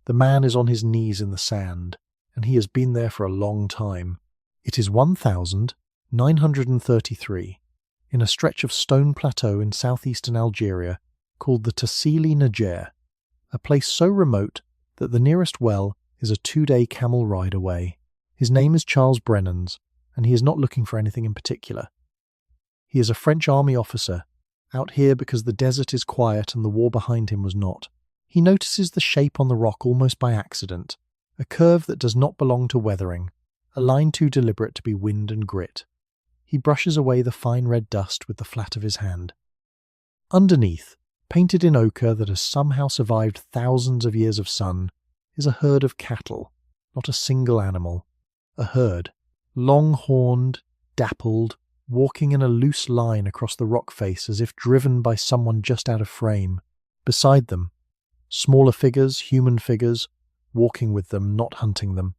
The man is on his knees in the sand, and he has been there for a long time. It is 1933, in a stretch of stone plateau in southeastern Algeria called the Tassili Niger, a place so remote that the nearest well is a 2-day camel ride away. His name is Charles Brenans, and he is not looking for anything in particular. He is a French army officer, out here because the desert is quiet and the war behind him was not. He notices the shape on the rock almost by accident, a curve that does not belong to weathering, a line too deliberate to be wind and grit. He brushes away the fine red dust with the flat of his hand. Underneath, painted in ochre that has somehow survived thousands of years of sun, is a herd of cattle, not a single animal. A herd, long-horned, dappled, walking in a loose line across the rock face as if driven by someone just out of frame. Beside them, smaller figures, human figures, walking with them, not hunting them.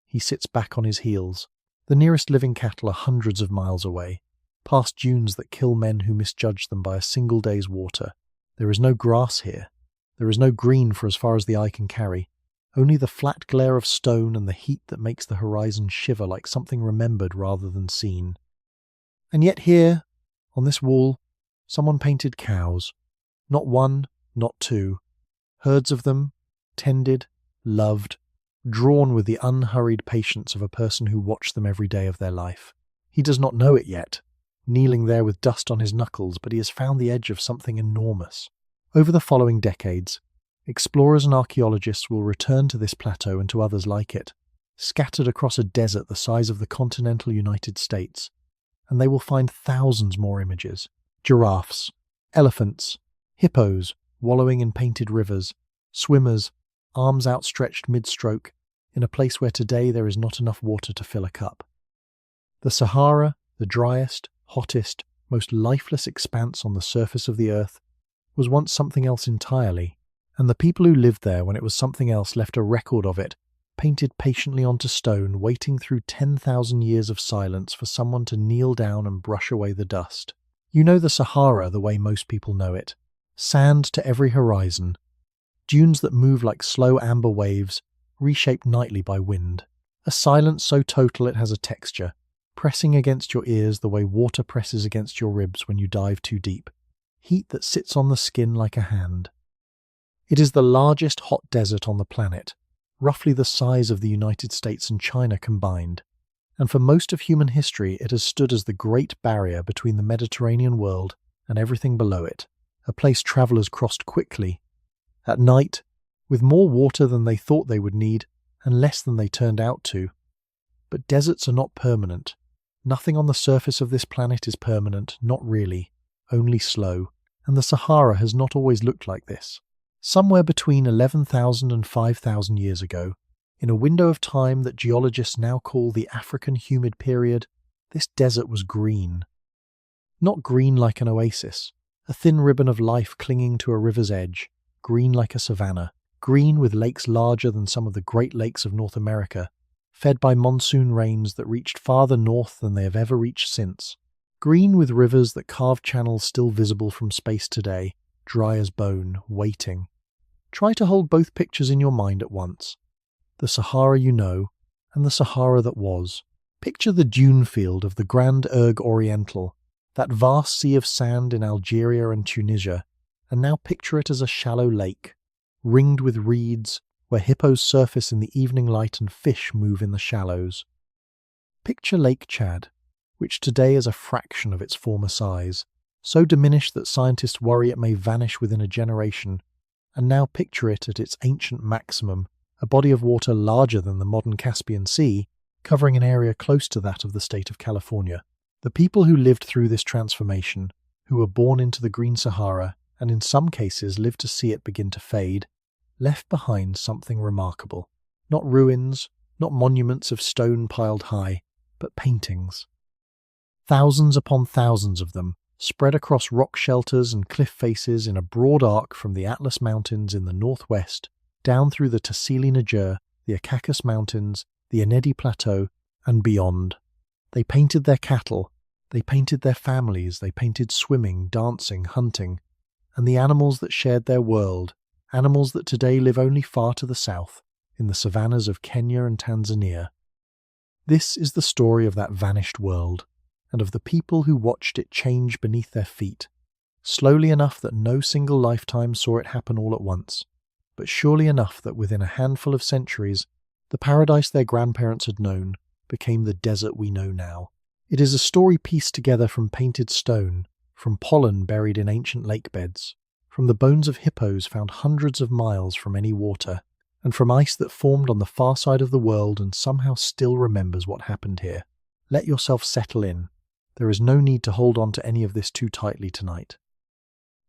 He sits back on his heels. The nearest living cattle are hundreds of miles away, past dunes that kill men who misjudge them by a single day's water. There is no grass here. There is no green for as far as the eye can carry. Only the flat glare of stone and the heat that makes the horizon shiver like something remembered rather than seen. And yet here, on this wall, someone painted cows. Not one, not two. Herds of them, tended, loved, drawn with the unhurried patience of a person who watched them every day of their life. He does not know it yet, kneeling there with dust on his knuckles, but he has found the edge of something enormous. Over the following decades, explorers and archaeologists will return to this plateau and to others like it, scattered across a desert the size of the continental United States, and they will find thousands more images. Giraffes, elephants, hippos wallowing in painted rivers, swimmers, arms outstretched mid-stroke, in a place where today there is not enough water to fill a cup. The Sahara, the driest, hottest, most lifeless expanse on the surface of the earth, was once something else entirely, and the people who lived there when it was something else left a record of it, painted patiently onto stone, waiting through 10,000 years of silence for someone to kneel down and brush away the dust. You know the Sahara the way most people know it. Sand to every horizon. Dunes that move like slow amber waves, reshaped nightly by wind. A silence so total it has a texture, pressing against your ears the way water presses against your ribs when you dive too deep. Heat that sits on the skin like a hand. It is the largest hot desert on the planet, roughly the size of the United States and China combined, and for most of human history it has stood as the great barrier between the Mediterranean world and everything below it, a place travellers crossed quickly, at night, with more water than they thought they would need and less than they turned out to. But deserts are not permanent. Nothing on the surface of this planet is permanent, not really, only slow, and the Sahara has not always looked like this. Somewhere between 11,000 and 5,000 years ago, in a window of time that geologists now call the African Humid Period, this desert was green. Not green like an oasis, a thin ribbon of life clinging to a river's edge, green like a savanna, green with lakes larger than some of the Great Lakes of North America, fed by monsoon rains that reached farther north than they have ever reached since, green with rivers that carve channels still visible from space today, dry as bone, waiting. Try to hold both pictures in your mind at once. The Sahara you know, and the Sahara that was. Picture the dune field of the Grand Erg Oriental, that vast sea of sand in Algeria and Tunisia, and now picture it as a shallow lake, ringed with reeds, where hippos surface in the evening light and fish move in the shallows. Picture Lake Chad, which today is a fraction of its former size, so diminished that scientists worry it may vanish within a generation, and now picture it at its ancient maximum, a body of water larger than the modern Caspian Sea, covering an area close to that of the state of California. The people who lived through this transformation, who were born into the Green Sahara, and in some cases lived to see it begin to fade, left behind something remarkable. Not ruins, not monuments of stone piled high, but paintings. Thousands upon thousands of them, spread across rock shelters and cliff faces in a broad arc from the Atlas Mountains in the northwest, down through the Tassili Niger, the Acacus Mountains, the Enedi Plateau, and beyond. They painted their cattle, they painted their families, they painted swimming, dancing, hunting, and the animals that shared their world, animals that today live only far to the south, in the savannas of Kenya and Tanzania. This is the story of that vanished world, and of the people who watched it change beneath their feet, slowly enough that no single lifetime saw it happen all at once, but surely enough that within a handful of centuries, the paradise their grandparents had known became the desert we know now. It is a story pieced together from painted stone, from pollen buried in ancient lake beds, from the bones of hippos found hundreds of miles from any water, and from ice that formed on the far side of the world and somehow still remembers what happened here. Let yourself settle in. There is no need to hold on to any of this too tightly tonight.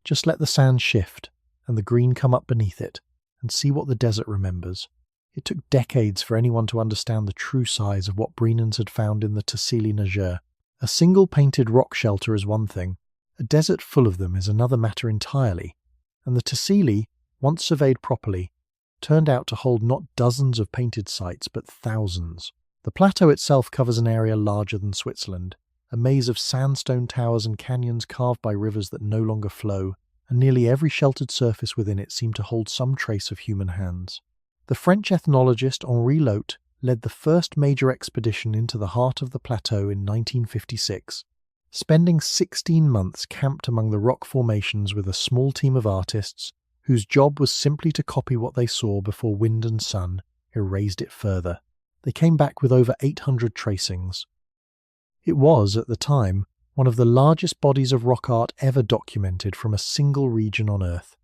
Just let the sand shift and the green come up beneath it, and see what the desert remembers. It took decades for anyone to understand the true size of what Brenans had found in the Tassili Niger. A single painted rock shelter is one thing, a desert full of them is another matter entirely, and the Tassili, once surveyed properly, turned out to hold not dozens of painted sites but thousands. The plateau itself covers an area larger than Switzerland, a maze of sandstone towers and canyons carved by rivers that no longer flow, and nearly every sheltered surface within it seemed to hold some trace of human hands. The French ethnologist Henri Lotte led the first major expedition into the heart of the plateau in 1956, spending 16 months camped among the rock formations with a small team of artists whose job was simply to copy what they saw before wind and sun erased it further. They came back with over 800 tracings. It was, at the time, one of the largest bodies of rock art ever documented from a single region on Earth,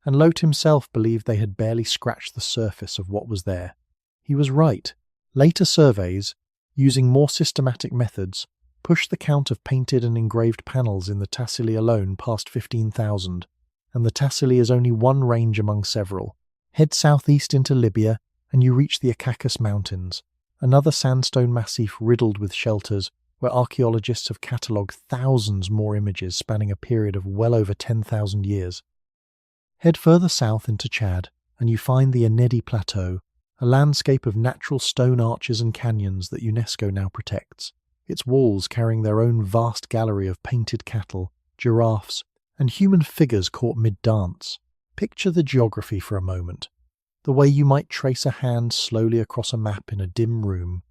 and Lotte himself believed they had barely scratched the surface of what was there. He was right. Later surveys, using more systematic methods, pushed the count of painted and engraved panels in the Tassili alone past 15,000, and the Tassili is only one range among several. Head southeast into Libya, and you reach the Acacus Mountains, another sandstone massif riddled with shelters where archaeologists have catalogued thousands more images spanning a period of well over 10,000 years. Head further south into Chad, and you find the Enedi Plateau, a landscape of natural stone arches and canyons that UNESCO now protects, its walls carrying their own vast gallery of painted cattle, giraffes, and human figures caught mid-dance. Picture the geography for a moment, the way you might trace a hand slowly across a map in a dim room.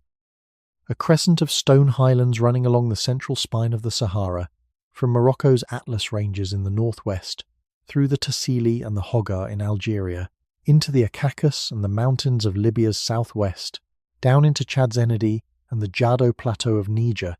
A crescent of stone highlands running along the central spine of the Sahara, from Morocco's Atlas Ranges in the northwest, through the Tassili and the Hoggar in Algeria, into the Acacus and the mountains of Libya's southwest, down into Chad's Enedi and the Jado Plateau of Niger,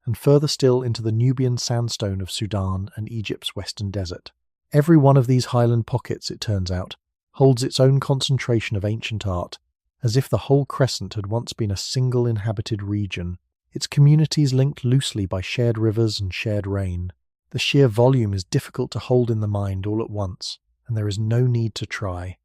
and further still into the Nubian sandstone of Sudan and Egypt's western desert. Every one of these highland pockets, it turns out, holds its own concentration of ancient art, as if the whole crescent had once been a single inhabited region, its communities linked loosely by shared rivers and shared rain. The sheer volume is difficult to hold in the mind all at once, and there is no need to try.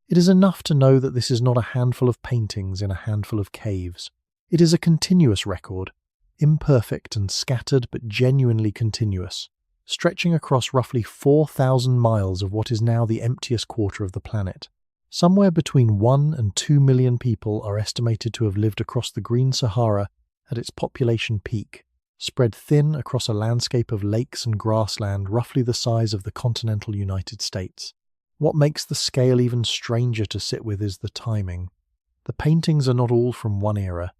It is enough to know that this is not a handful of paintings in a handful of caves. It is a continuous record, imperfect and scattered but genuinely continuous, stretching across roughly 4,000 miles of what is now the emptiest quarter of the planet. Somewhere between 1 and 2 million people are estimated to have lived across the Green Sahara at its population peak, spread thin across a landscape of lakes and grassland roughly the size of the continental United States. What makes the scale even stranger to sit with is the timing. The paintings are not all from one era.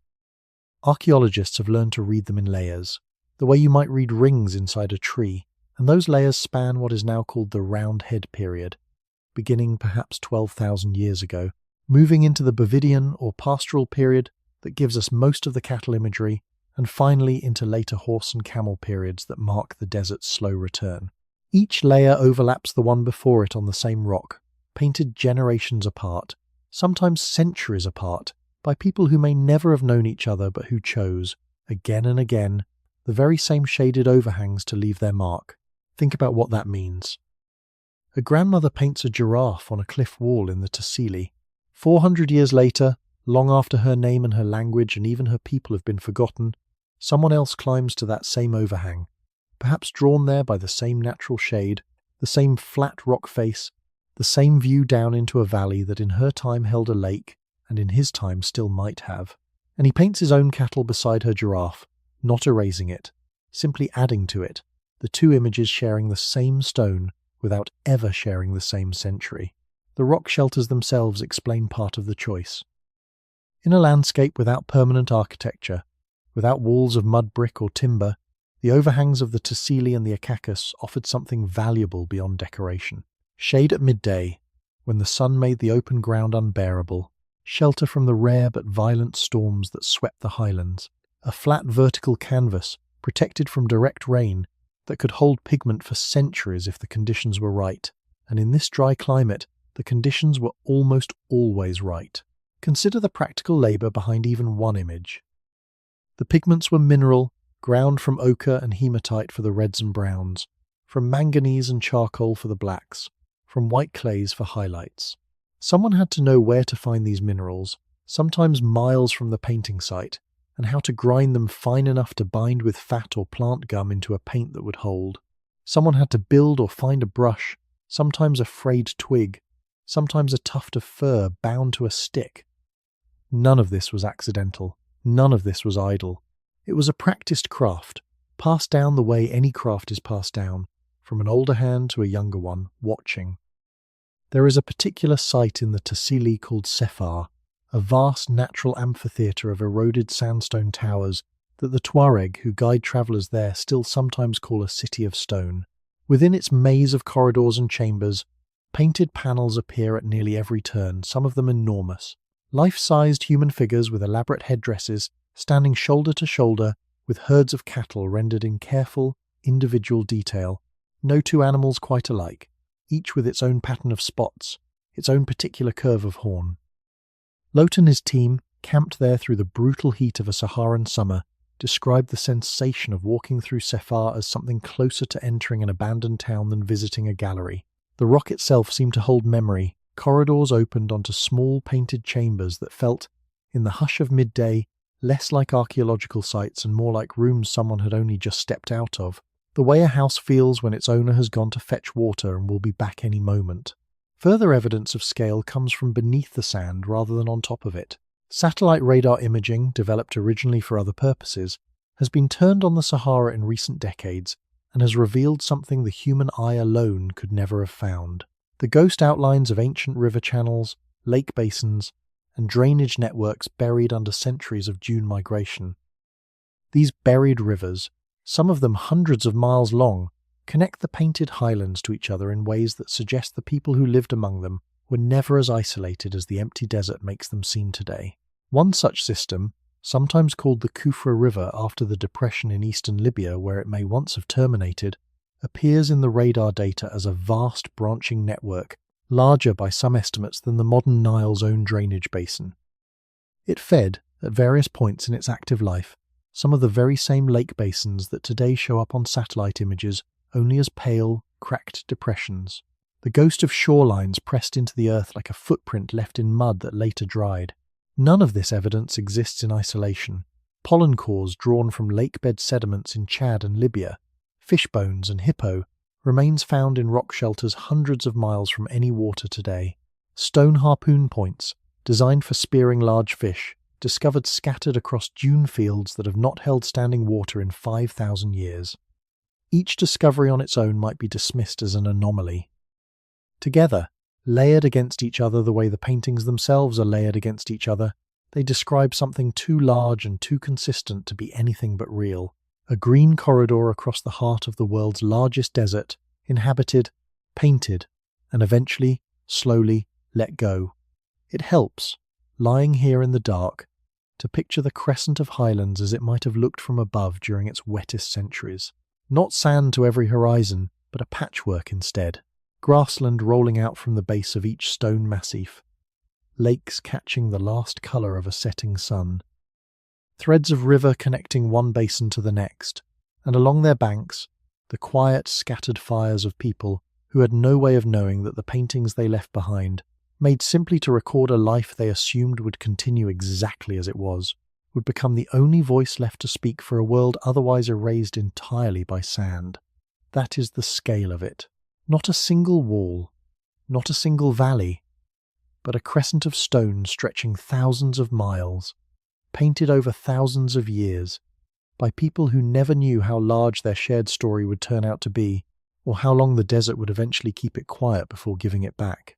Archaeologists have learned to read them in layers, the way you might read rings inside a tree, and those layers span what is now called the Roundhead Period, beginning perhaps 12,000 years ago, moving into the Bovidian or Pastoral period that gives us most of the cattle imagery, and finally into later horse and camel periods that mark the desert's slow return. Each layer overlaps the one before it on the same rock, painted generations apart, sometimes centuries apart, by people who may never have known each other but who chose, again and again, the very same shaded overhangs to leave their mark. Think about what that means. A grandmother paints a giraffe on a cliff wall in the Tassili. 400 years later, long after her name and her language and even her people have been forgotten, someone else climbs to that same overhang, perhaps drawn there by the same natural shade, the same flat rock face, the same view down into a valley that in her time held a lake and in his time still might have. And he paints his own cattle beside her giraffe, not erasing it, simply adding to it, the two images sharing the same stone without ever sharing the same century. the rock shelters themselves explain part of the choice. In a landscape without permanent architecture, without walls of mud brick or timber, the overhangs of the Tassili and the Acacus offered something valuable beyond decoration. Shade at midday, when the sun made the open ground unbearable, shelter from the rare but violent storms that swept the highlands, a flat vertical canvas protected from direct rain that could hold pigment for centuries if the conditions were right, and in this dry climate, the conditions were almost always right. Consider the practical labour behind even one image. The pigments were mineral, ground from ochre and hematite for the reds and browns, from manganese and charcoal for the blacks, from white clays for highlights. Someone had to know where to find these minerals, sometimes miles from the painting site, and how to grind them fine enough to bind with fat or plant gum into a paint that would hold. Someone had to build or find a brush, sometimes a frayed twig, sometimes a tuft of fur bound to a stick. None of this was accidental. None of this was idle. It was a practiced craft, passed down the way any craft is passed down, from an older hand to a younger one, watching. There is a particular site in the Tassili called Sefar, a vast natural amphitheatre of eroded sandstone towers that the Tuareg who guide travellers there still sometimes call a city of stone. Within its maze of corridors and chambers, painted panels appear at nearly every turn, some of them enormous. Life-sized human figures with elaborate headdresses standing shoulder to shoulder with herds of cattle rendered in careful, individual detail. No two animals quite alike, each with its own pattern of spots, its own particular curve of horn. Lote and his team, camped there through the brutal heat of a Saharan summer, described the sensation of walking through Sefar as something closer to entering an abandoned town than visiting a gallery. The rock itself seemed to hold memory. Corridors opened onto small painted chambers that felt, in the hush of midday, less like archaeological sites and more like rooms someone had only just stepped out of, the way a house feels when its owner has gone to fetch water and will be back any moment. Further evidence of scale comes from beneath the sand rather than on top of it. Satellite radar imaging, developed originally for other purposes, has been turned on the Sahara in recent decades and has revealed something the human eye alone could never have found. The ghost outlines of ancient river channels, lake basins, and drainage networks buried under centuries of dune migration. These buried rivers, some of them hundreds of miles long, connect the painted highlands to each other in ways that suggest the people who lived among them were never as isolated as the empty desert makes them seem today. One such system, sometimes called the Kufra River after the depression in eastern Libya where it may once have terminated, appears in the radar data as a vast branching network, larger by some estimates than the modern Nile's own drainage basin. It fed, at various points in its active life, some of the very same lake basins that today show up on satellite images only as pale, cracked depressions. The ghost of shorelines pressed into the earth like a footprint left in mud that later dried. None of this evidence exists in isolation. Pollen cores drawn from lake-bed sediments in Chad and Libya, fish bones and hippo, remains found in rock shelters hundreds of miles from any water today. Stone harpoon points, designed for spearing large fish, discovered scattered across dune fields that have not held standing water in 5,000 years. Each discovery on its own might be dismissed as an anomaly. Together, layered against each other the way the paintings themselves are layered against each other, they describe something too large and too consistent to be anything but real. A green corridor across the heart of the world's largest desert, inhabited, painted, and eventually, slowly, let go. It helps, lying here in the dark, to picture the crescent of highlands as it might have looked from above during its wettest centuries. Not sand to every horizon, but a patchwork instead. Grassland rolling out from the base of each stone massif. Lakes catching the last colour of a setting sun. Threads of river connecting one basin to the next, and along their banks, the quiet, scattered fires of people who had no way of knowing that the paintings they left behind, made simply to record a life they assumed would continue exactly as it was, would become the only voice left to speak for a world otherwise erased entirely by sand. That is the scale of it. Not a single wall, not a single valley, but a crescent of stone stretching thousands of miles, painted over thousands of years, by people who never knew how large their shared story would turn out to be, or how long the desert would eventually keep it quiet before giving it back.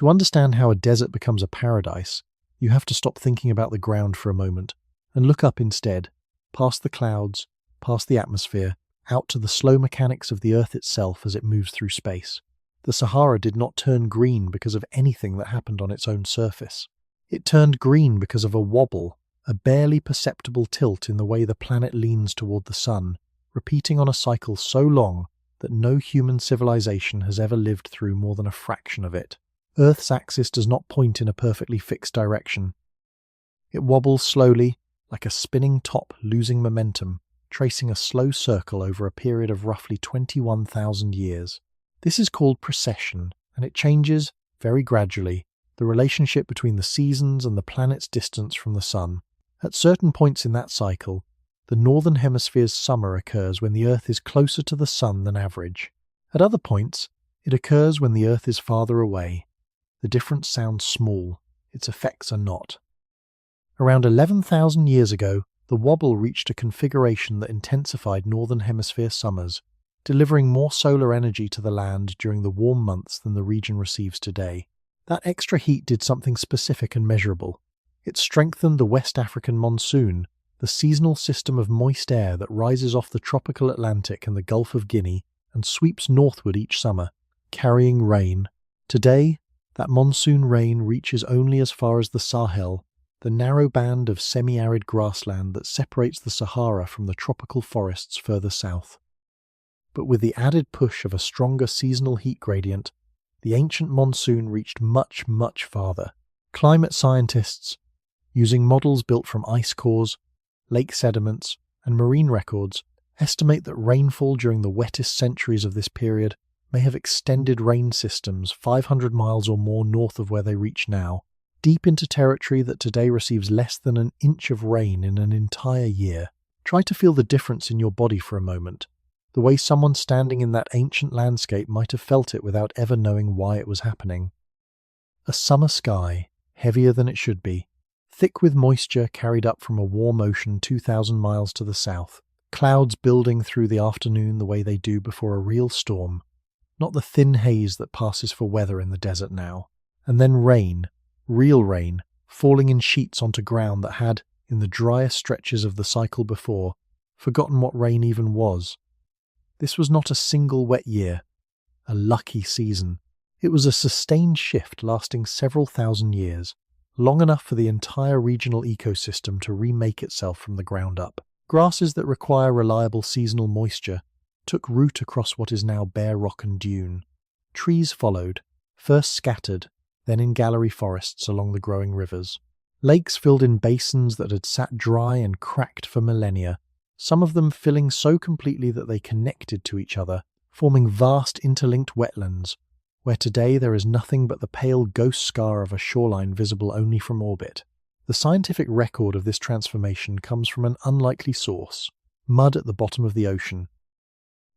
To understand how a desert becomes a paradise, you have to stop thinking about the ground for a moment and look up instead, past the clouds, past the atmosphere, out to the slow mechanics of the Earth itself as it moves through space. The Sahara did not turn green because of anything that happened on its own surface. It turned green because of a wobble, a barely perceptible tilt in the way the planet leans toward the sun, repeating on a cycle so long that no human civilization has ever lived through more than a fraction of it. Earth's axis does not point in a perfectly fixed direction. It wobbles slowly, like a spinning top losing momentum, tracing a slow circle over a period of roughly 21,000 years. This is called precession, and it changes, very gradually, the relationship between the seasons and the planet's distance from the sun. At certain points in that cycle, the northern hemisphere's summer occurs when the Earth is closer to the sun than average. At other points, it occurs when the Earth is farther away. The difference sounds small, its effects are not. Around 11,000 years ago, the wobble reached a configuration that intensified northern hemisphere summers, delivering more solar energy to the land during the warm months than the region receives today. That extra heat did something specific and measurable. It strengthened the West African monsoon, the seasonal system of moist air that rises off the tropical Atlantic and the Gulf of Guinea and sweeps northward each summer, carrying rain. Today, that monsoon rain reaches only as far as the Sahel, the narrow band of semi-arid grassland that separates the Sahara from the tropical forests further south. But with the added push of a stronger seasonal heat gradient, the ancient monsoon reached much, much farther. Climate scientists, using models built from ice cores, lake sediments, and marine records, estimate that rainfall during the wettest centuries of this period may have extended rain systems 500 miles or more north of where they reach now, deep into territory that today receives less than an inch of rain in an entire year. Try to feel the difference in your body for a moment, the way someone standing in that ancient landscape might have felt it without ever knowing why it was happening. A summer sky, heavier than it should be, thick with moisture carried up from a warm ocean 2,000 miles to the south, clouds building through the afternoon the way they do before a real storm, not the thin haze that passes for weather in the desert now, and then rain, real rain, falling in sheets onto ground that had, in the driest stretches of the cycle before, forgotten what rain even was. This was not a single wet year, a lucky season. It was a sustained shift lasting several thousand years, long enough for the entire regional ecosystem to remake itself from the ground up. Grasses that require reliable seasonal moisture took root across what is now bare rock and dune. Trees followed, first scattered, then in gallery forests along the growing rivers. Lakes filled in basins that had sat dry and cracked for millennia, some of them filling so completely that they connected to each other, forming vast interlinked wetlands, where today there is nothing but the pale ghost scar of a shoreline visible only from orbit. The scientific record of this transformation comes from an unlikely source: mud at the bottom of the ocean.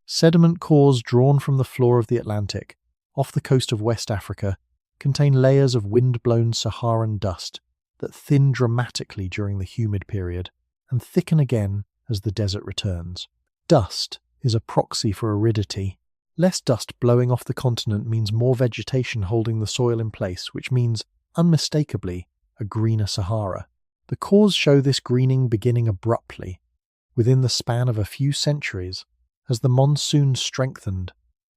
Sediment cores drawn from the floor of the Atlantic, off the coast of West Africa, contain layers of wind-blown Saharan dust that thin dramatically during the humid period and thicken again as the desert returns. Dust is a proxy for aridity. Less dust blowing off the continent means more vegetation holding the soil in place, which means, unmistakably, a greener Sahara. The cores show this greening beginning abruptly, within the span of a few centuries, as the monsoon strengthened,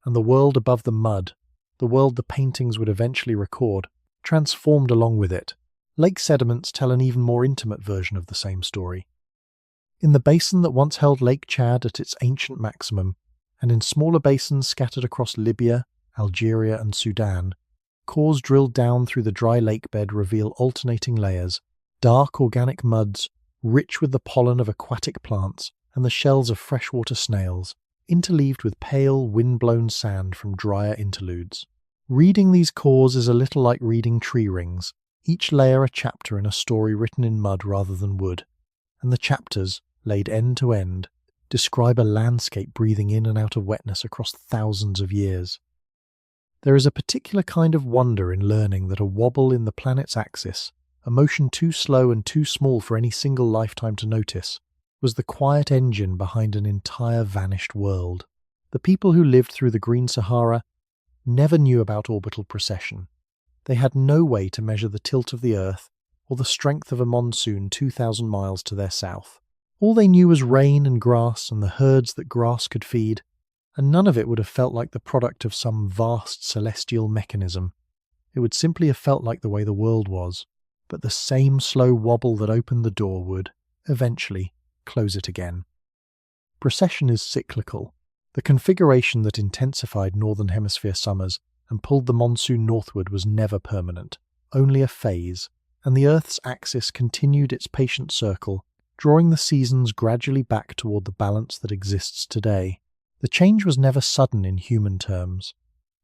and the world above the mud, the world the paintings would eventually record, transformed along with it. Lake sediments tell an even more intimate version of the same story. In the basin that once held Lake Chad at its ancient maximum, and in smaller basins scattered across Libya, Algeria and Sudan, cores drilled down through the dry lake bed reveal alternating layers, dark organic muds, rich with the pollen of aquatic plants and the shells of freshwater snails, interleaved with pale, wind-blown sand from drier interludes. Reading these cores is a little like reading tree rings, each layer a chapter in a story written in mud rather than wood, and the chapters, laid end to end, describe a landscape breathing in and out of wetness across thousands of years. There is a particular kind of wonder in learning that a wobble in the planet's axis, a motion too slow and too small for any single lifetime to notice, was the quiet engine behind an entire vanished world. The people who lived through the Green Sahara never knew about orbital precession. They had no way to measure the tilt of the Earth or the strength of a monsoon 2,000 miles to their south. All they knew was rain and grass and the herds that grass could feed, and none of it would have felt like the product of some vast celestial mechanism. It would simply have felt like the way the world was, but the same slow wobble that opened the door would, eventually, close it again. Precession is cyclical. The configuration that intensified Northern Hemisphere summers and pulled the monsoon northward was never permanent, only a phase, and the Earth's axis continued its patient circle, drawing the seasons gradually back toward the balance that exists today. The change was never sudden in human terms.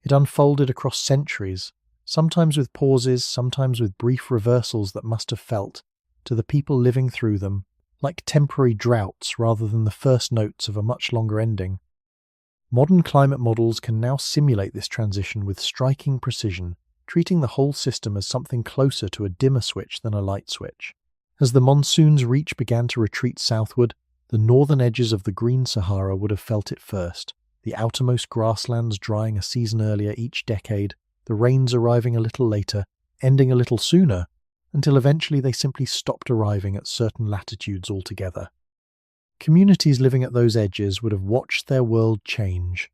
It unfolded across centuries, sometimes with pauses, sometimes with brief reversals that must have felt, to the people living through them, like temporary droughts rather than the first notes of a much longer ending. Modern climate models can now simulate this transition with striking precision, treating the whole system as something closer to a dimmer switch than a light switch. As the monsoon's reach began to retreat southward, the northern edges of the Green Sahara would have felt it first, the outermost grasslands drying a season earlier each decade, the rains arriving a little later, ending a little sooner, until eventually they simply stopped arriving at certain latitudes altogether. Communities living at those edges would have watched their world change,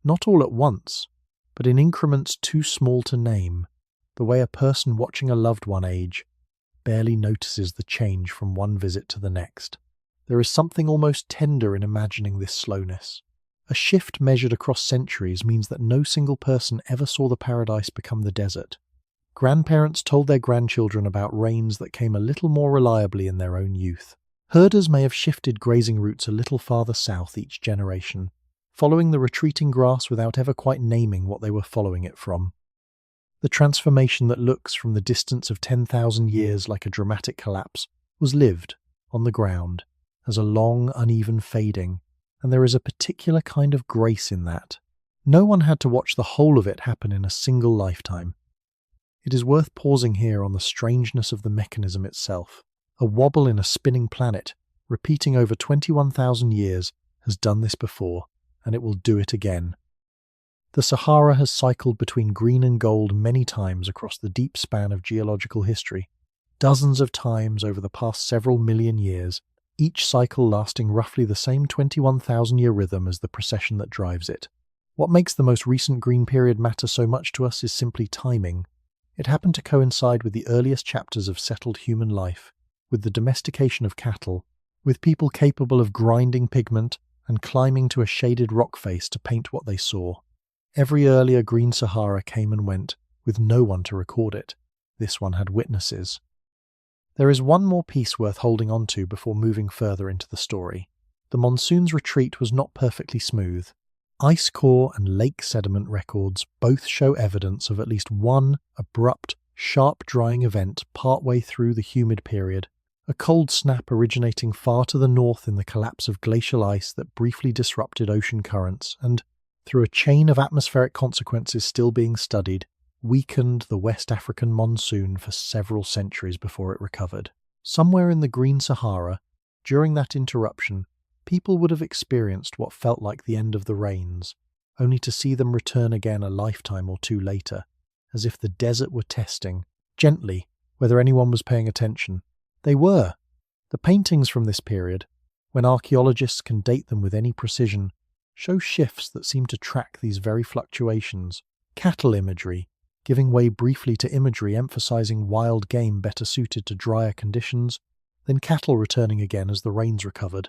not all at once, but in increments too small to name, the way a person watching a loved one age barely notices the change from one visit to the next. There is something almost tender in imagining this slowness. A shift measured across centuries means that no single person ever saw the paradise become the desert. Grandparents told their grandchildren about rains that came a little more reliably in their own youth. Herders may have shifted grazing routes a little farther south each generation, following the retreating grass without ever quite naming what they were following it from. The transformation that looks from the distance of 10,000 years like a dramatic collapse was lived, on the ground, as a long, uneven fading, and there is a particular kind of grace in that. No one had to watch the whole of it happen in a single lifetime. It is worth pausing here on the strangeness of the mechanism itself. A wobble in a spinning planet, repeating over 21,000 years, has done this before, and it will do it again. The Sahara has cycled between green and gold many times across the deep span of geological history, dozens of times over the past several million years, each cycle lasting roughly the same 21,000-year rhythm as the precession that drives it. What makes the most recent green period matter so much to us is simply timing. It happened to coincide with the earliest chapters of settled human life, with the domestication of cattle, with people capable of grinding pigment and climbing to a shaded rock face to paint what they saw. Every earlier green Sahara came and went, with no one to record it. This one had witnesses. There is one more piece worth holding on to before moving further into the story. The monsoon's retreat was not perfectly smooth. Ice core and lake sediment records both show evidence of at least one abrupt, sharp drying event partway through the humid period, a cold snap originating far to the north in the collapse of glacial ice that briefly disrupted ocean currents and, through a chain of atmospheric consequences still being studied, weakened the West African monsoon for several centuries before it recovered. Somewhere in the Green Sahara, during that interruption, people would have experienced what felt like the end of the rains, only to see them return again a lifetime or two later, as if the desert were testing, gently, whether anyone was paying attention. They were. The paintings from this period, when archaeologists can date them with any precision, show shifts that seem to track these very fluctuations. Cattle imagery, giving way briefly to imagery emphasizing wild game better suited to drier conditions, then cattle returning again as the rains recovered.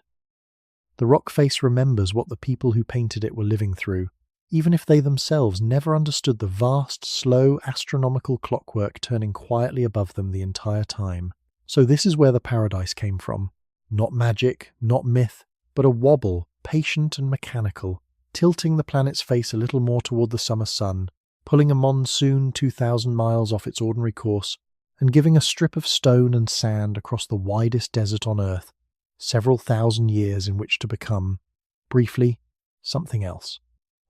The rock face remembers what the people who painted it were living through, even if they themselves never understood the vast, slow, astronomical clockwork turning quietly above them the entire time. So this is where the paradise came from. Not magic, not myth, but a wobble, patient and mechanical, tilting the planet's face a little more toward the summer sun, pulling a monsoon 2,000 miles off its ordinary course, and giving a strip of stone and sand across the widest desert on Earth, several thousand years in which to become, briefly, something else.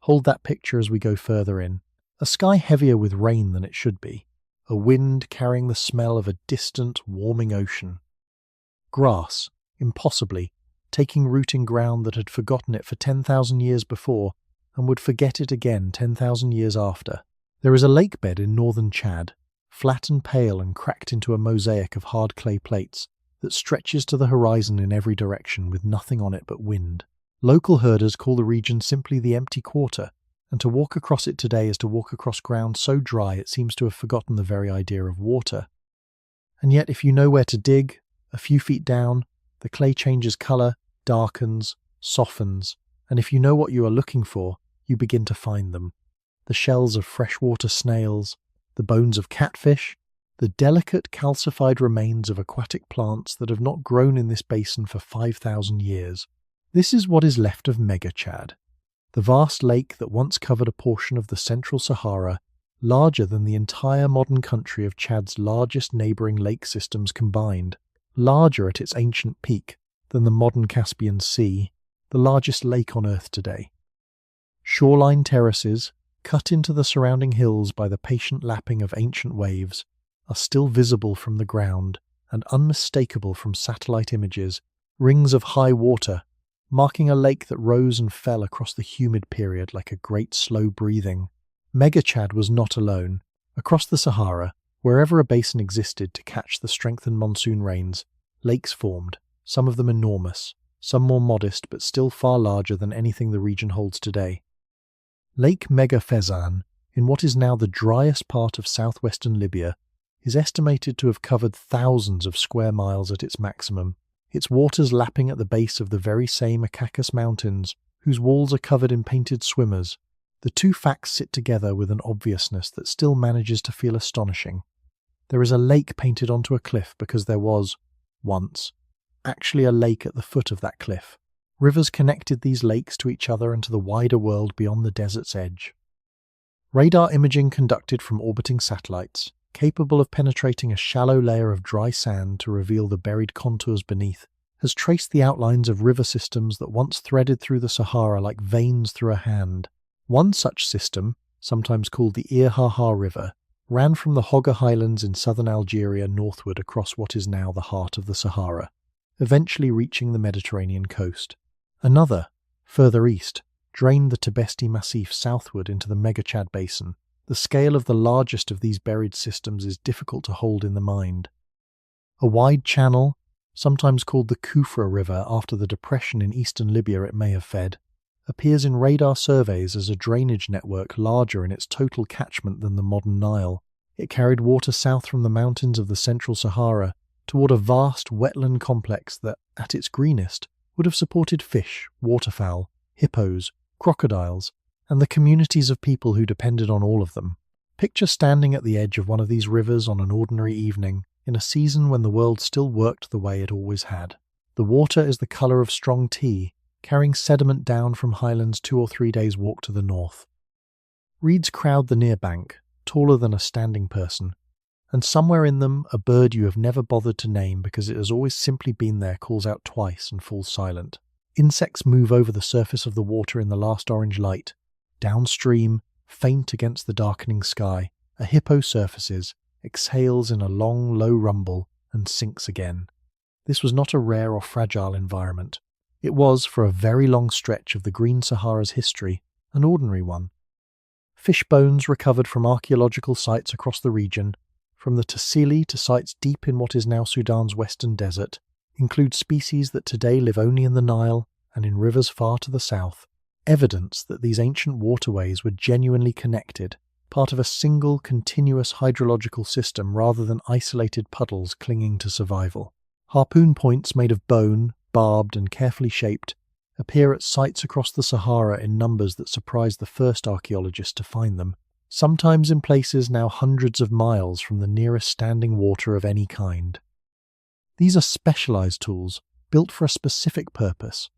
Hold that picture as we go further in. A sky heavier with rain than it should be. A wind carrying the smell of a distant, warming ocean. Grass, impossibly, taking root in ground that had forgotten it for 10,000 years before and would forget it again 10,000 years after. There is a lake bed in northern Chad, flat and pale and cracked into a mosaic of hard clay plates that stretches to the horizon in every direction with nothing on it but wind. Local herders call the region simply the Empty Quarter, and to walk across it today is to walk across ground so dry it seems to have forgotten the very idea of water. And yet if you know where to dig, a few feet down, the clay changes colour, darkens, softens, and if you know what you are looking for, you begin to find them. The shells of freshwater snails, the bones of catfish, the delicate calcified remains of aquatic plants that have not grown in this basin for 5,000 years. This is what is left of Mega-Chad, the vast lake that once covered a portion of the central Sahara, larger than the entire modern country of Chad's largest neighbouring lake systems combined, larger at its ancient peak than the modern Caspian Sea, the largest lake on Earth today. Shoreline terraces, cut into the surrounding hills by the patient lapping of ancient waves, are still visible from the ground and unmistakable from satellite images, rings of high water, marking a lake that rose and fell across the humid period like a great slow breathing. Mega-Chad was not alone. Across the Sahara, wherever a basin existed to catch the strengthened monsoon rains, lakes formed, some of them enormous, some more modest but still far larger than anything the region holds today. Lake Megafezan, in what is now the driest part of southwestern Libya, is estimated to have covered thousands of square miles at its maximum, its waters lapping at the base of the very same Acacus mountains, whose walls are covered in painted swimmers. The two facts sit together with an obviousness that still manages to feel astonishing. There is a lake painted onto a cliff because there was, once, actually a lake at the foot of that cliff. Rivers connected these lakes to each other and to the wider world beyond the desert's edge. Radar imaging conducted from orbiting satellites, capable of penetrating a shallow layer of dry sand to reveal the buried contours beneath, has traced the outlines of river systems that once threaded through the Sahara like veins through a hand. One such system, sometimes called the Irhaha River, ran from the Hogga Highlands in southern Algeria northward across what is now the heart of the Sahara, eventually reaching the Mediterranean coast. Another, further east, drained the Tibesti Massif southward into the Mega-Chad basin. The scale of the largest of these buried systems is difficult to hold in the mind. A wide channel, sometimes called the Kufra River after the depression in eastern Libya it may have fed, appears in radar surveys as a drainage network larger in its total catchment than the modern Nile. It carried water south from the mountains of the central Sahara toward a vast wetland complex that, at its greenest, would have supported fish, waterfowl, hippos, crocodiles, and the communities of people who depended on all of them. Picture standing at the edge of one of these rivers on an ordinary evening, in a season when the world still worked the way it always had. The water is the colour of strong tea, carrying sediment down from highlands 2 or 3 days' walk to the north. Reeds crowd the near bank, taller than a standing person, and somewhere in them a bird you have never bothered to name because it has always simply been there calls out twice and falls silent. Insects move over the surface of the water in the last orange light. Downstream, faint against the darkening sky, a hippo surfaces, exhales in a long, low rumble, and sinks again. This was not a rare or fragile environment. It was, for a very long stretch of the Green Sahara's history, an ordinary one. Fish bones recovered from archaeological sites across the region, from the Tassili to sites deep in what is now Sudan's western desert, include species that today live only in the Nile and in rivers far to the south, evidence that these ancient waterways were genuinely connected, part of a single continuous hydrological system rather than isolated puddles clinging to survival. Harpoon points made of bone, barbed and carefully shaped, appear at sites across the Sahara in numbers that surprised the first archaeologists to find them, sometimes in places now hundreds of miles from the nearest standing water of any kind. These are specialized tools, built for a specific purpose,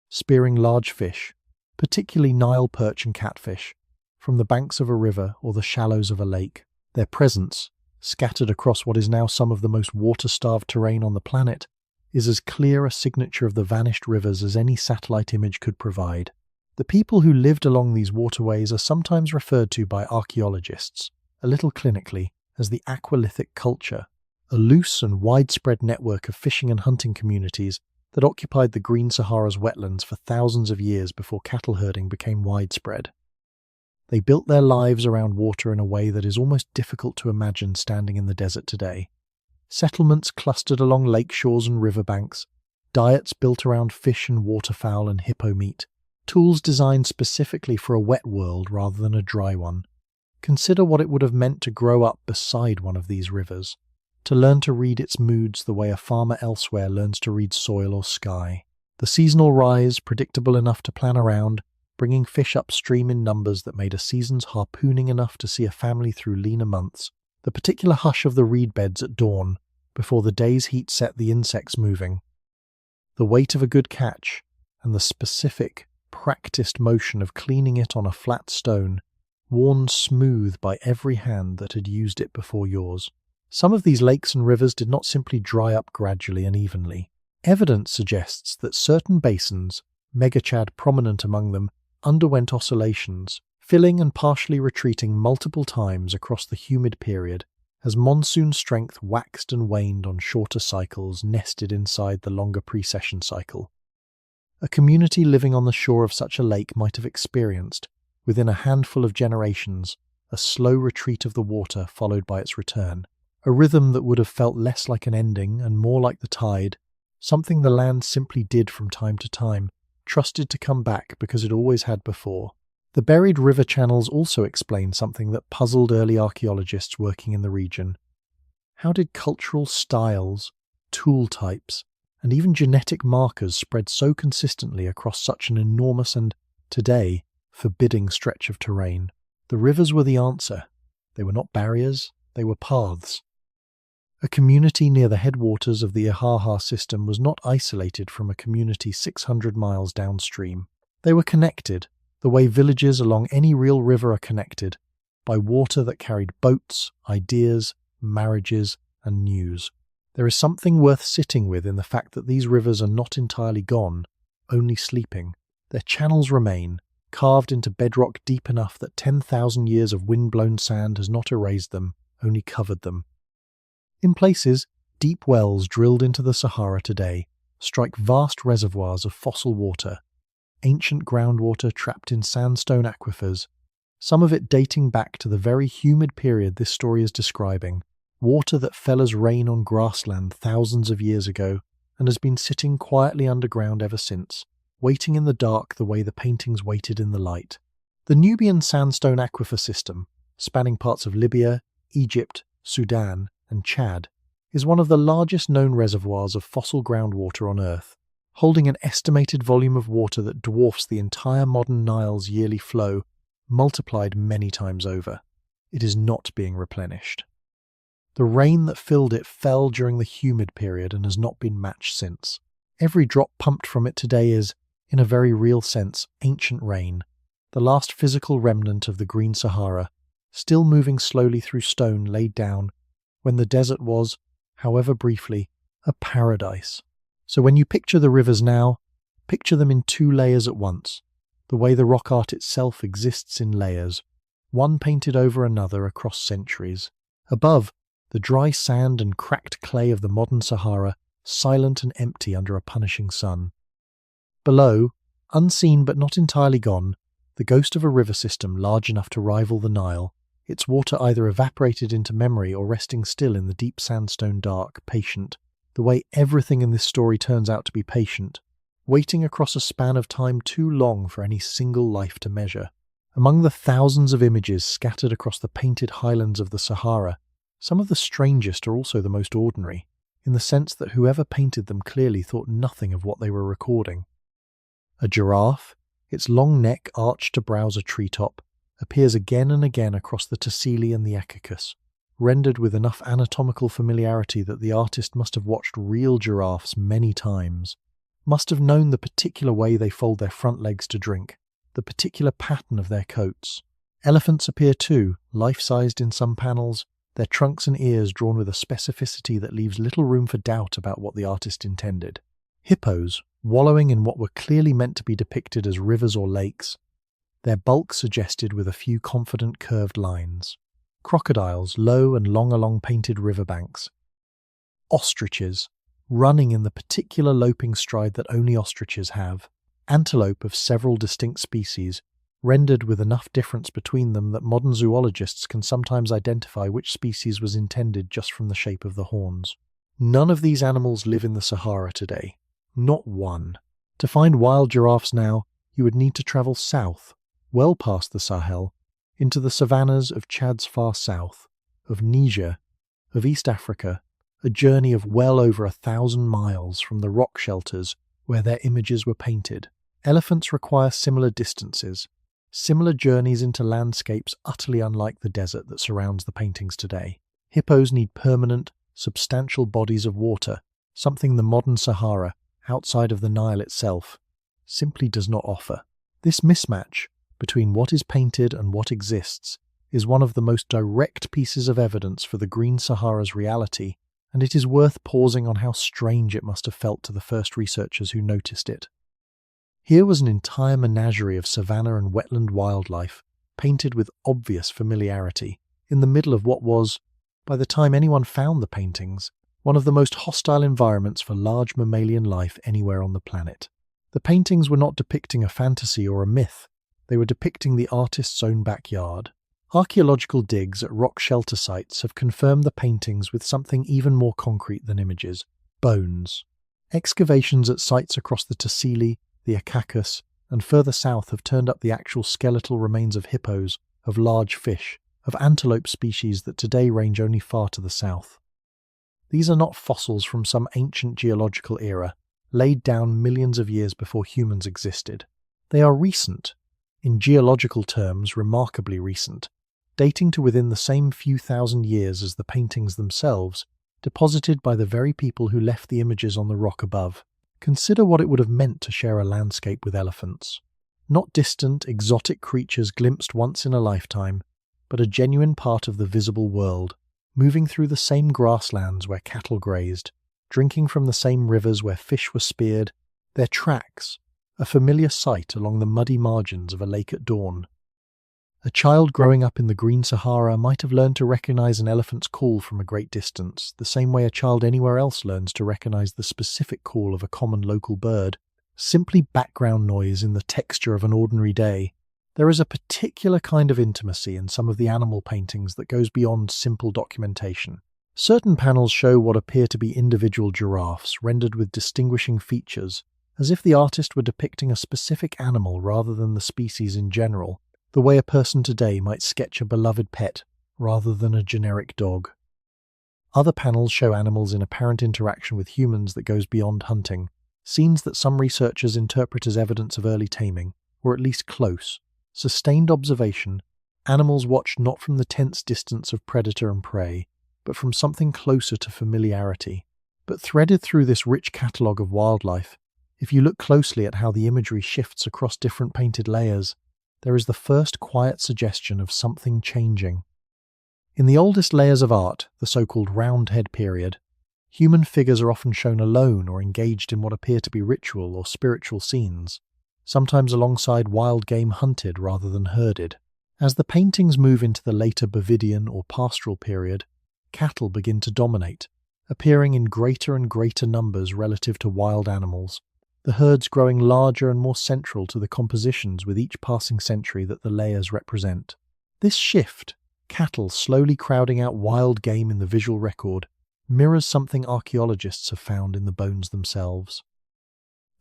spearing large fish, particularly Nile perch and catfish, from the banks of a river or the shallows of a lake. Their presence, scattered across what is now some of the most water-starved terrain on the planet, is as clear a signature of the vanished rivers as any satellite image could provide. The people who lived along these waterways are sometimes referred to by archaeologists, a little clinically, as the Aqualithic culture, a loose and widespread network of fishing and hunting communities that occupied the Green Sahara's wetlands for thousands of years before cattle herding became widespread. They built their lives around water in a way that is almost difficult to imagine standing in the desert today. Settlements clustered along lake shores and riverbanks, diets built around fish and waterfowl and hippo meat, tools designed specifically for a wet world rather than a dry one. Consider what it would have meant to grow up beside one of these rivers, to learn to read its moods the way a farmer elsewhere learns to read soil or sky. The seasonal rise, predictable enough to plan around, bringing fish upstream in numbers that made a season's harpooning enough to see a family through leaner months. The particular hush of the reed beds at dawn, before the day's heat set the insects moving. The weight of a good catch, and the specific, practiced motion of cleaning it on a flat stone, worn smooth by every hand that had used it before yours. Some of these lakes and rivers did not simply dry up gradually and evenly. Evidence suggests that certain basins, megachad prominent among them, underwent oscillations, filling and partially retreating multiple times across the humid period, as monsoon strength waxed and waned on shorter cycles nested inside the longer precession cycle. A community living on the shore of such a lake might have experienced, within a handful of generations, a slow retreat of the water followed by its return, a rhythm that would have felt less like an ending and more like the tide, something the land simply did from time to time, trusted to come back because it always had before. The buried river channels also explain something that puzzled early archaeologists working in the region. How did cultural styles, tool types, and even genetic markers spread so consistently across such an enormous and, today, forbidding stretch of terrain? The rivers were the answer. They were not barriers, they were paths. A community near the headwaters of the Ihaha system was not isolated from a community 600 miles downstream. They were connected, the way villages along any real river are connected, by water that carried boats, ideas, marriages, and news. There is something worth sitting with in the fact that these rivers are not entirely gone, only sleeping. Their channels remain, carved into bedrock deep enough that 10,000 years of wind-blown sand has not erased them, only covered them. In places, deep wells drilled into the Sahara today strike vast reservoirs of fossil water, ancient groundwater trapped in sandstone aquifers, some of it dating back to the very humid period this story is describing, water that fell as rain on grassland thousands of years ago and has been sitting quietly underground ever since, waiting in the dark the way the paintings waited in the light. The Nubian sandstone aquifer system, spanning parts of Libya, Egypt, Sudan, and Chad, is one of the largest known reservoirs of fossil groundwater on Earth, holding an estimated volume of water that dwarfs the entire modern Nile's yearly flow, multiplied many times over. It is not being replenished. The rain that filled it fell during the humid period and has not been matched since. Every drop pumped from it today is, in a very real sense, ancient rain, the last physical remnant of the Green Sahara, still moving slowly through stone laid down when the desert was, however briefly, a paradise. So when you picture the rivers now, picture them in two layers at once, the way the rock art itself exists in layers, one painted over another across centuries. Above, the dry sand and cracked clay of the modern Sahara, silent and empty under a punishing sun. Below, unseen but not entirely gone, the ghost of a river system large enough to rival the Nile, its water either evaporated into memory or resting still in the deep sandstone dark, patient, the way everything in this story turns out to be patient, waiting across a span of time too long for any single life to measure. Among the thousands of images scattered across the painted highlands of the Sahara, some of the strangest are also the most ordinary, in the sense that whoever painted them clearly thought nothing of what they were recording. A giraffe, its long neck arched to browse a treetop, appears again and again across the Tassili and the Acacus, rendered with enough anatomical familiarity that the artist must have watched real giraffes many times, must have known the particular way they fold their front legs to drink, the particular pattern of their coats. Elephants appear too, life-sized in some panels, their trunks and ears drawn with a specificity that leaves little room for doubt about what the artist intended. Hippos, wallowing in what were clearly meant to be depicted as rivers or lakes, their bulk suggested with a few confident curved lines. Crocodiles, low and long along painted riverbanks. Ostriches, running in the particular loping stride that only ostriches have. Antelope of several distinct species, rendered with enough difference between them that modern zoologists can sometimes identify which species was intended just from the shape of the horns. None of these animals live in the Sahara today. Not one. To find wild giraffes now, you would need to travel south, well past the Sahel, into the savannas of Chad's far south, of Niger, of East Africa, a journey of well over 1,000 miles from the rock shelters where their images were painted. Elephants require similar distances, similar journeys into landscapes utterly unlike the desert that surrounds the paintings today. Hippos need permanent, substantial bodies of water, something the modern Sahara, outside of the Nile itself, simply does not offer. This mismatch between what is painted and what exists is one of the most direct pieces of evidence for the Green Sahara's reality, and it is worth pausing on how strange it must have felt to the first researchers who noticed it. Here was an entire menagerie of savanna and wetland wildlife, painted with obvious familiarity, in the middle of what was, by the time anyone found the paintings, one of the most hostile environments for large mammalian life anywhere on the planet. The paintings were not depicting a fantasy or a myth, they were depicting the artist's own backyard. Archaeological digs at rock shelter sites have confirmed the paintings with something even more concrete than images: bones. Excavations at sites across the Tassili, the Acacus, and further south have turned up the actual skeletal remains of hippos, of large fish, of antelope species that today range only far to the south. These are not fossils from some ancient geological era, laid down millions of years before humans existed. They are recent, in geological terms remarkably recent, dating to within the same few thousand years as the paintings themselves, deposited by the very people who left the images on the rock above. Consider what it would have meant to share a landscape with elephants. Not distant, exotic creatures glimpsed once in a lifetime, but a genuine part of the visible world, moving through the same grasslands where cattle grazed, drinking from the same rivers where fish were speared, their tracks, a familiar sight along the muddy margins of a lake at dawn. A child growing up in the Green Sahara might have learned to recognize an elephant's call from a great distance, the same way a child anywhere else learns to recognize the specific call of a common local bird. Simply background noise in the texture of an ordinary day. There is a particular kind of intimacy in some of the animal paintings that goes beyond simple documentation. Certain panels show what appear to be individual giraffes rendered with distinguishing features, as if the artist were depicting a specific animal rather than the species in general, the way a person today might sketch a beloved pet rather than a generic dog. Other panels show animals in apparent interaction with humans that goes beyond hunting, scenes that some researchers interpret as evidence of early taming, or at least close, sustained observation, animals watched not from the tense distance of predator and prey, but from something closer to familiarity. But threaded through this rich catalogue of wildlife, if you look closely at how the imagery shifts across different painted layers, there is the first quiet suggestion of something changing. In the oldest layers of art, the so-called Roundhead period, human figures are often shown alone or engaged in what appear to be ritual or spiritual scenes, sometimes alongside wild game hunted rather than herded. As the paintings move into the later Bovidian or pastoral period, cattle begin to dominate, appearing in greater and greater numbers relative to wild animals, the herds growing larger and more central to the compositions with each passing century that the layers represent. This shift, cattle slowly crowding out wild game in the visual record, mirrors something archaeologists have found in the bones themselves.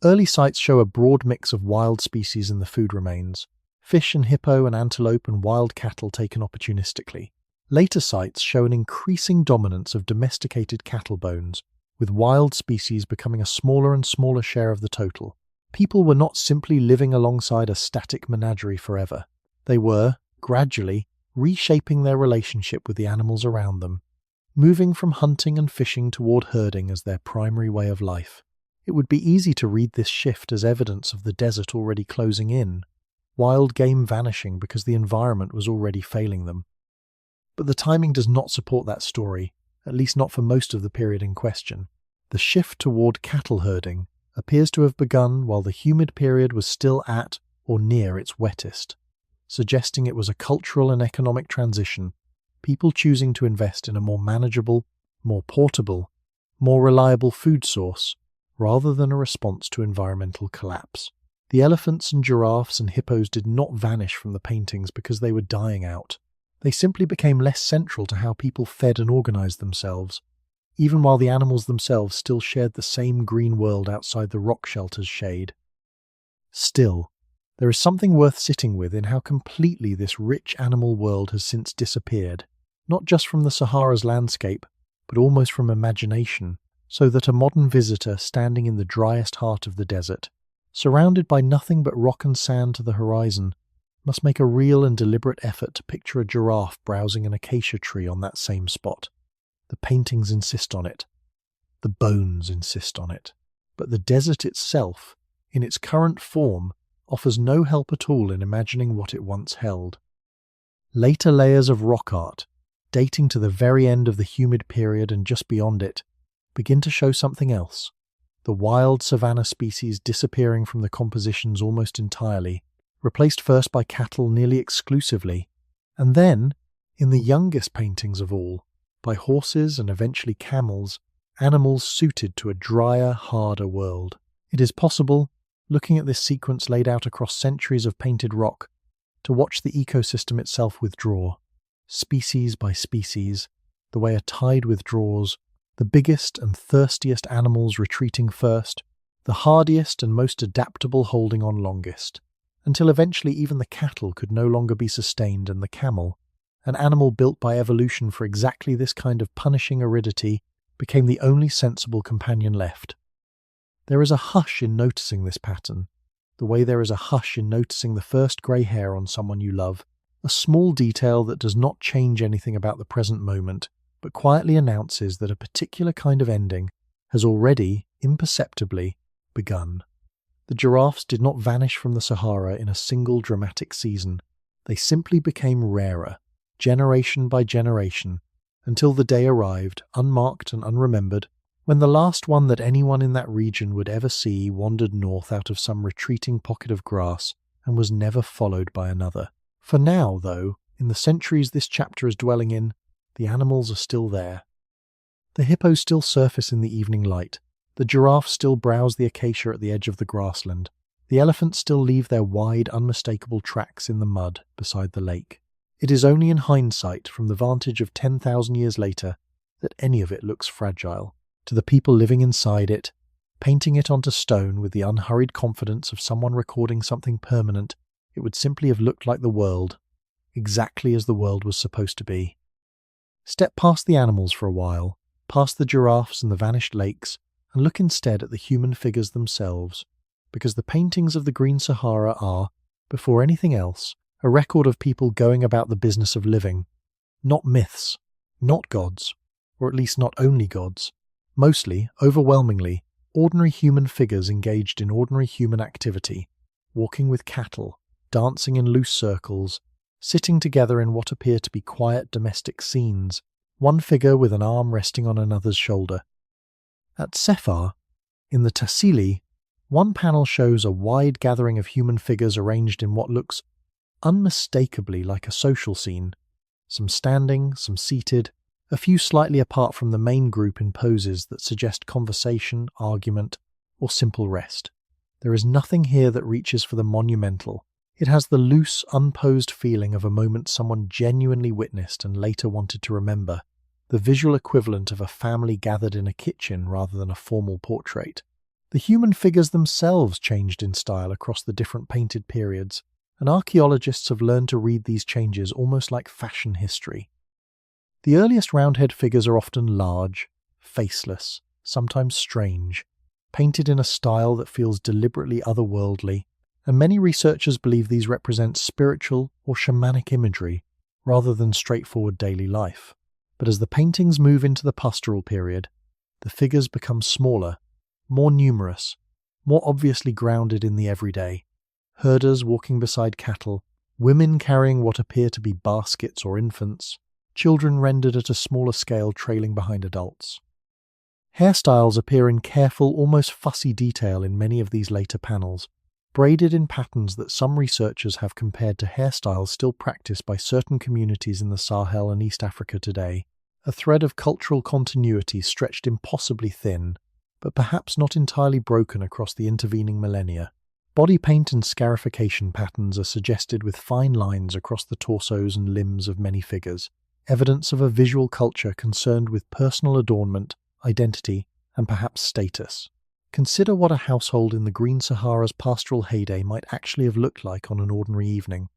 Early sites show a broad mix of wild species in the food remains, fish and hippo and antelope and wild cattle taken opportunistically. Later sites show an increasing dominance of domesticated cattle bones, with wild species becoming a smaller and smaller share of the total. People were not simply living alongside a static menagerie forever. They were, gradually, reshaping their relationship with the animals around them, moving from hunting and fishing toward herding as their primary way of life. It would be easy to read this shift as evidence of the desert already closing in, wild game vanishing because the environment was already failing them. But the timing does not support that story, at least not for most of the period in question. The shift toward cattle herding appears to have begun while the humid period was still at or near its wettest, suggesting it was a cultural and economic transition, people choosing to invest in a more manageable, more portable, more reliable food source, rather than a response to environmental collapse. The elephants and giraffes and hippos did not vanish from the paintings because they were dying out. They simply became less central to how people fed and organized themselves, even while the animals themselves still shared the same green world outside the rock shelter's shade. Still, there is something worth sitting with in how completely this rich animal world has since disappeared, not just from the Sahara's landscape, but almost from imagination, so that a modern visitor standing in the driest heart of the desert, surrounded by nothing but rock and sand to the horizon, must make a real and deliberate effort to picture a giraffe browsing an acacia tree on that same spot. The paintings insist on it. The bones insist on it. But the desert itself, in its current form, offers no help at all in imagining what it once held. Later layers of rock art, dating to the very end of the humid period and just beyond it, begin to show something else. The wild savanna species disappearing from the compositions almost entirely, replaced first by cattle nearly exclusively, and then, in the youngest paintings of all, by horses and eventually camels, animals suited to a drier, harder world. It is possible, looking at this sequence laid out across centuries of painted rock, to watch the ecosystem itself withdraw, species by species, the way a tide withdraws, the biggest and thirstiest animals retreating first, the hardiest and most adaptable holding on longest, until eventually even the cattle could no longer be sustained and the camel, an animal built by evolution for exactly this kind of punishing aridity, became the only sensible companion left. There is a hush in noticing this pattern, the way there is a hush in noticing the first grey hair on someone you love, a small detail that does not change anything about the present moment, but quietly announces that a particular kind of ending has already, imperceptibly, begun. The giraffes did not vanish from the Sahara in a single dramatic season. They simply became rarer, generation by generation, until the day arrived, unmarked and unremembered, when the last one that anyone in that region would ever see wandered north out of some retreating pocket of grass and was never followed by another. For now, though, in the centuries this chapter is dwelling in, the animals are still there. The hippos still surface in the evening light. The giraffes still browse the acacia at the edge of the grassland. The elephants still leave their wide, unmistakable tracks in the mud beside the lake. It is only in hindsight, from the vantage of 10,000 years later, that any of it looks fragile. To the people living inside it, painting it onto stone with the unhurried confidence of someone recording something permanent, it would simply have looked like the world, exactly as the world was supposed to be. Step past the animals for a while, past the giraffes and the vanished lakes, and look instead at the human figures themselves, because the paintings of the Green Sahara are, before anything else, a record of people going about the business of living. Not myths, not gods, or at least not only gods. Mostly, overwhelmingly, ordinary human figures engaged in ordinary human activity, walking with cattle, dancing in loose circles, sitting together in what appear to be quiet domestic scenes, one figure with an arm resting on another's shoulder. At Sefar, in the Tassili, one panel shows a wide gathering of human figures arranged in what looks unmistakably like a social scene, some standing, some seated, a few slightly apart from the main group in poses that suggest conversation, argument, or simple rest. There is nothing here that reaches for the monumental. It has the loose, unposed feeling of a moment someone genuinely witnessed and later wanted to remember, the visual equivalent of a family gathered in a kitchen rather than a formal portrait. The human figures themselves changed in style across the different painted periods, and archaeologists have learned to read these changes almost like fashion history. The earliest roundhead figures are often large, faceless, sometimes strange, painted in a style that feels deliberately otherworldly, and many researchers believe these represent spiritual or shamanic imagery rather than straightforward daily life. But as the paintings move into the pastoral period, the figures become smaller, more numerous, more obviously grounded in the everyday. Herders walking beside cattle, women carrying what appear to be baskets or infants, children rendered at a smaller scale trailing behind adults. Hairstyles appear in careful, almost fussy detail in many of these later panels, braided in patterns that some researchers have compared to hairstyles still practiced by certain communities in the Sahel and East Africa today, a thread of cultural continuity stretched impossibly thin, but perhaps not entirely broken across the intervening millennia. Body paint and scarification patterns are suggested with fine lines across the torsos and limbs of many figures, evidence of a visual culture concerned with personal adornment, identity, and perhaps status. Consider what a household in the Green Sahara's pastoral heyday might actually have looked like on an ordinary evening.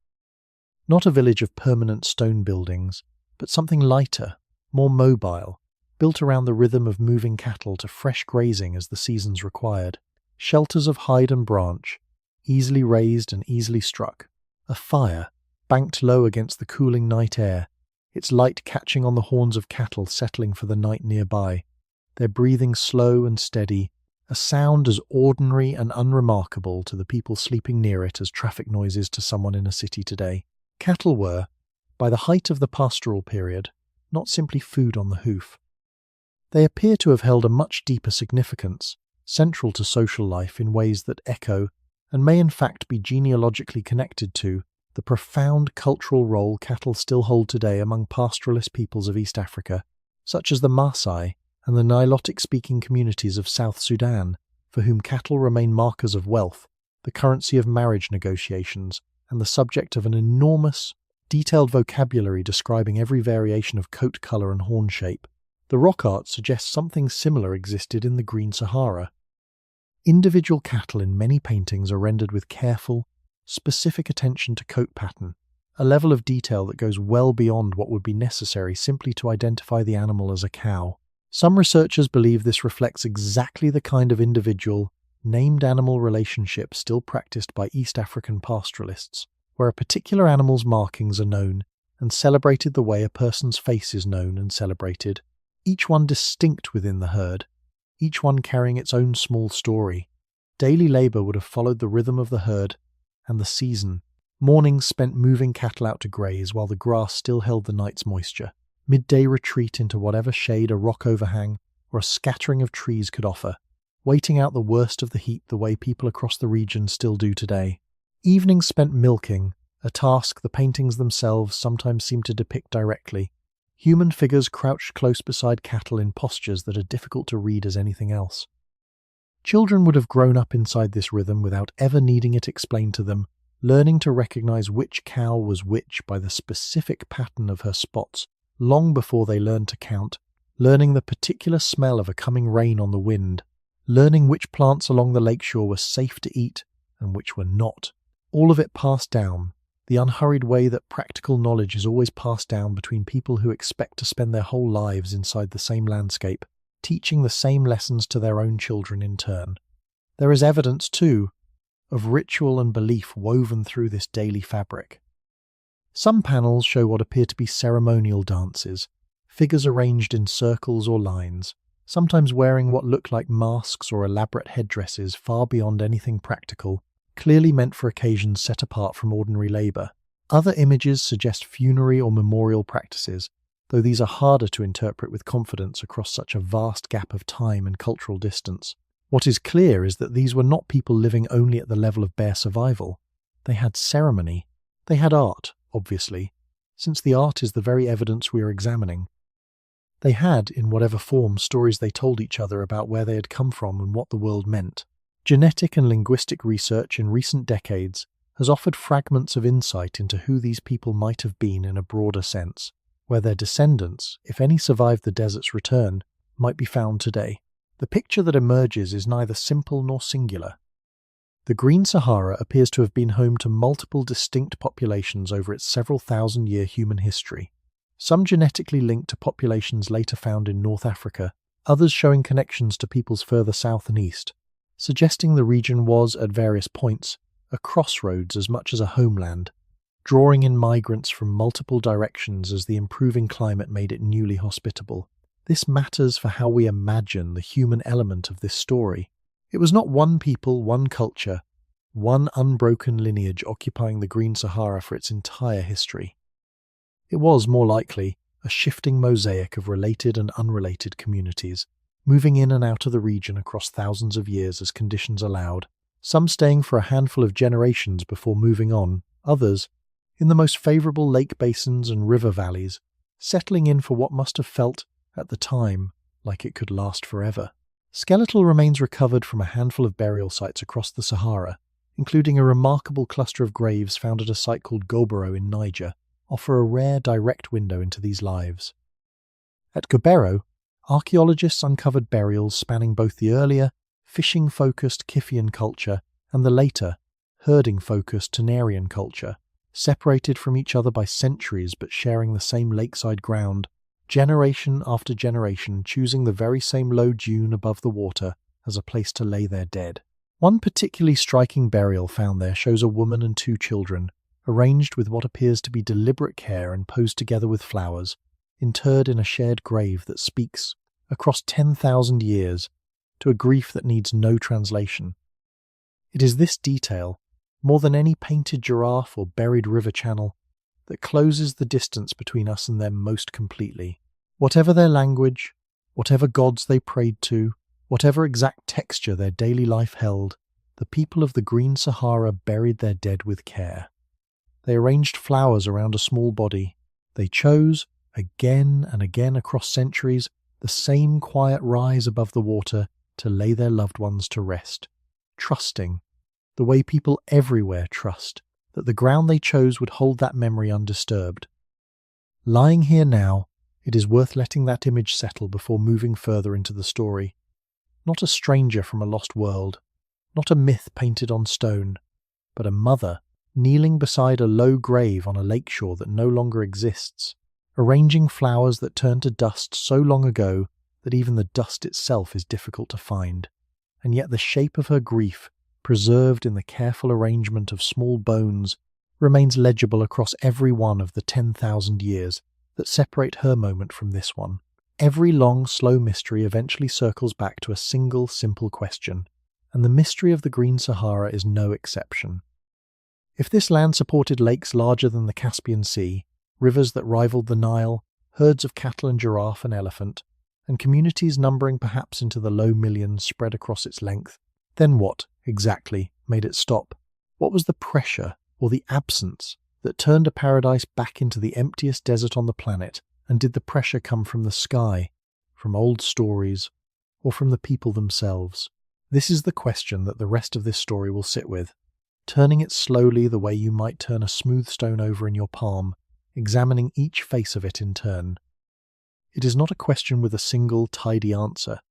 Not a village of permanent stone buildings, but something lighter, more mobile, built around the rhythm of moving cattle to fresh grazing as the seasons required. Shelters of hide and branch, easily raised and easily struck. A fire, banked low against the cooling night air, its light catching on the horns of cattle settling for the night nearby, their breathing slow and steady, a sound as ordinary and unremarkable to the people sleeping near it as traffic noises to someone in a city today. Cattle were, by the height of the pastoral period, not simply food on the hoof. They appear to have held a much deeper significance, central to social life in ways that echo, and may in fact be genealogically connected to, the profound cultural role cattle still hold today among pastoralist peoples of East Africa, such as the Maasai and the Nilotic-speaking communities of South Sudan, for whom cattle remain markers of wealth, the currency of marriage negotiations, and the subject of an enormous, detailed vocabulary describing every variation of coat colour and horn shape. The rock art suggests something similar existed in the Green Sahara. Individual cattle in many paintings are rendered with careful, specific attention to coat pattern, a level of detail that goes well beyond what would be necessary simply to identify the animal as a cow. Some researchers believe this reflects exactly the kind of individual, named animal relationship still practiced by East African pastoralists, where a particular animal's markings are known and celebrated the way a person's face is known and celebrated, each one distinct within the herd, each one carrying its own small story. Daily labour would have followed the rhythm of the herd and the season, mornings spent moving cattle out to graze while the grass still held the night's moisture, midday retreat into whatever shade a rock overhang or a scattering of trees could offer, waiting out the worst of the heat the way people across the region still do today. Evenings spent milking, a task the paintings themselves sometimes seem to depict directly. Human figures crouched close beside cattle in postures that are difficult to read as anything else. Children would have grown up inside this rhythm without ever needing it explained to them, learning to recognize which cow was which by the specific pattern of her spots, long before they learned to count, learning the particular smell of a coming rain on the wind, learning which plants along the lakeshore were safe to eat and which were not. All of it passed down, the unhurried way that practical knowledge is always passed down between people who expect to spend their whole lives inside the same landscape, teaching the same lessons to their own children in turn. There is evidence, too, of ritual and belief woven through this daily fabric. Some panels show what appear to be ceremonial dances, figures arranged in circles or lines, sometimes wearing what look like masks or elaborate headdresses far beyond anything practical, clearly meant for occasions set apart from ordinary labour. Other images suggest funerary or memorial practices, though these are harder to interpret with confidence across such a vast gap of time and cultural distance. What is clear is that these were not people living only at the level of bare survival. They had ceremony. They had art, obviously, since the art is the very evidence we are examining. They had, in whatever form, stories they told each other about where they had come from and what the world meant. Genetic and linguistic research in recent decades has offered fragments of insight into who these people might have been in a broader sense, where their descendants, if any survived the desert's return, might be found today. The picture that emerges is neither simple nor singular. The Green Sahara appears to have been home to multiple distinct populations over its several thousand-year human history, some genetically linked to populations later found in North Africa, others showing connections to peoples further south and east, suggesting the region was, at various points, a crossroads as much as a homeland, drawing in migrants from multiple directions as the improving climate made it newly hospitable. This matters for how we imagine the human element of this story. It was not one people, one culture, one unbroken lineage occupying the Green Sahara for its entire history. It was, more likely, a shifting mosaic of related and unrelated communities, moving in and out of the region across thousands of years as conditions allowed, some staying for a handful of generations before moving on, others, in the most favourable lake basins and river valleys, settling in for what must have felt, at the time, like it could last forever. Skeletal remains recovered from a handful of burial sites across the Sahara, including a remarkable cluster of graves found at a site called Gobero in Niger, offer a rare direct window into these lives. At Gobero, archaeologists uncovered burials spanning both the earlier, fishing-focused Kiffian culture and the later, herding-focused Tenarian culture, separated from each other by centuries but sharing the same lakeside ground, generation after generation choosing the very same low dune above the water as a place to lay their dead. One particularly striking burial found there shows a woman and 2 children, arranged with what appears to be deliberate care and posed together with flowers, interred in a shared grave that speaks, across 10,000 years, to a grief that needs no translation. It is this detail, more than any painted giraffe or buried river channel, that closes the distance between us and them most completely. Whatever their language, whatever gods they prayed to, whatever exact texture their daily life held, the people of the Green Sahara buried their dead with care. They arranged flowers around a small body. They chose, again and again across centuries, the same quiet rise above the water to lay their loved ones to rest, trusting, the way people everywhere trust, that the ground they chose would hold that memory undisturbed. Lying here now, it is worth letting that image settle before moving further into the story. Not a stranger from a lost world, not a myth painted on stone, but a mother kneeling beside a low grave on a lakeshore that no longer exists, arranging flowers that turned to dust so long ago that even the dust itself is difficult to find, and yet the shape of her grief, preserved in the careful arrangement of small bones, remains legible across every one of the 10,000 years that separate her moment from this one. Every long, slow mystery eventually circles back to a single, simple question, and the mystery of the Green Sahara is no exception. If this land supported lakes larger than the Caspian Sea, rivers that rivaled the Nile, herds of cattle and giraffe and elephant, and communities numbering perhaps into the low millions spread across its length, then what, exactly, made it stop? What was the pressure, or the absence, that turned a paradise back into the emptiest desert on the planet? And did the pressure come from the sky, from old stories, or from the people themselves? This is the question that the rest of this story will sit with, turning it slowly the way you might turn a smooth stone over in your palm, examining each face of it in turn. It is not a question with a single, tidy answer,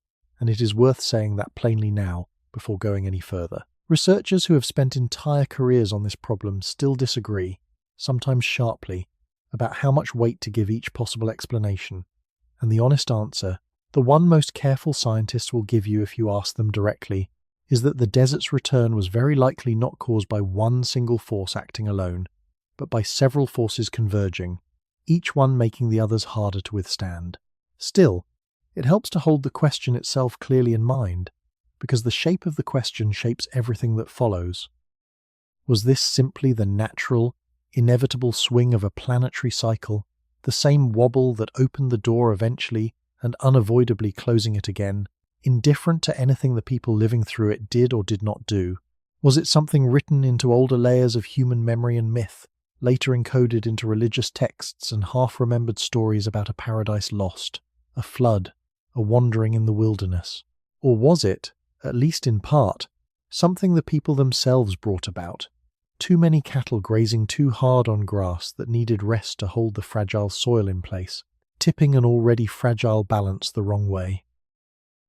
and it is worth saying that plainly now, before going any further. Researchers who have spent entire careers on this problem still disagree, sometimes sharply, about how much weight to give each possible explanation, and the honest answer, the one most careful scientists will give you if you ask them directly, is that the desert's return was very likely not caused by one single force acting alone, but by several forces converging, each one making the others harder to withstand. Still, it helps to hold the question itself clearly in mind, because the shape of the question shapes everything that follows. Was this simply the natural, inevitable swing of a planetary cycle, the same wobble that opened the door eventually and unavoidably closing it again, indifferent to anything the people living through it did or did not do? Was it something written into older layers of human memory and myth, later encoded into religious texts and half-remembered stories about a paradise lost, a flood, a wandering in the wilderness? Or was it, at least in part, something the people themselves brought about? Too many cattle grazing too hard on grass that needed rest to hold the fragile soil in place, tipping an already fragile balance the wrong way.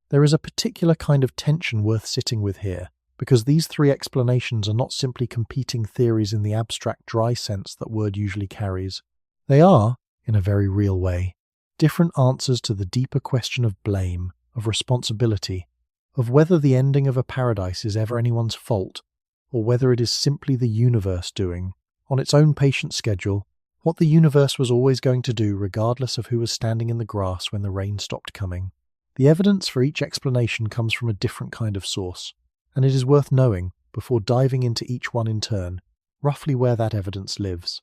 There is a particular kind of tension worth sitting with here, because these 3 explanations are not simply competing theories in the abstract dry sense that word usually carries. They are, in a very real way, different answers to the deeper question of blame, of responsibility, of whether the ending of a paradise is ever anyone's fault, or whether it is simply the universe doing, on its own patient schedule, what the universe was always going to do regardless of who was standing in the grass when the rain stopped coming. The evidence for each explanation comes from a different kind of source, and it is worth knowing, before diving into each one in turn, roughly where that evidence lives.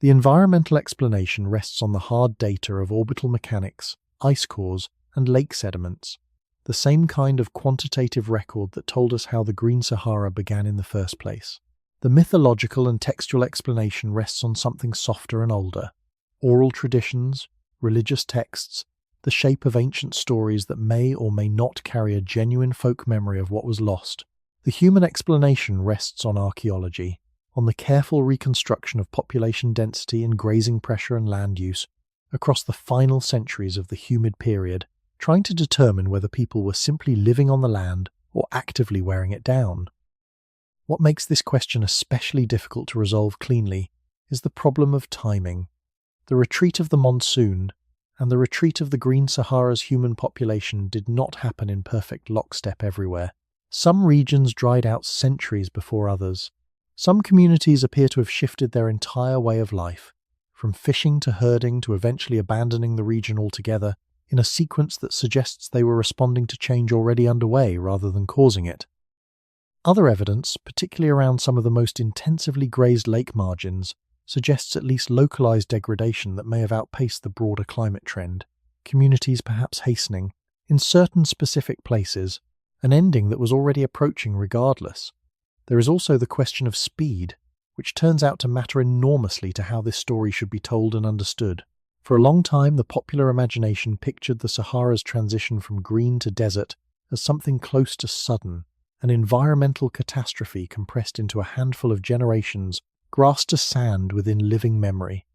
The environmental explanation rests on the hard data of orbital mechanics, ice cores, and lake sediments, the same kind of quantitative record that told us how the Green Sahara began in the first place. The mythological and textual explanation rests on something softer and older: oral traditions, religious texts, the shape of ancient stories that may or may not carry a genuine folk memory of what was lost, The human explanation rests on archaeology, on the careful reconstruction of population density and grazing pressure and land use across the final centuries of the humid period, trying to determine whether people were simply living on the land or actively wearing it down. What makes this question especially difficult to resolve cleanly is the problem of timing. The retreat of the monsoon and the retreat of the Green Sahara's human population did not happen in perfect lockstep everywhere. Some regions dried out centuries before others. Some communities appear to have shifted their entire way of life, from fishing to herding to eventually abandoning the region altogether, in a sequence that suggests they were responding to change already underway rather than causing it. Other evidence, particularly around some of the most intensively grazed lake margins, suggests at least localized degradation that may have outpaced the broader climate trend, communities perhaps hastening, in certain specific places, an ending that was already approaching regardless. There is also the question of speed, which turns out to matter enormously to how this story should be told and understood. For a long time, the popular imagination pictured the Sahara's transition from green to desert as something close to sudden, an environmental catastrophe compressed into a handful of generations, grass to sand within living memory.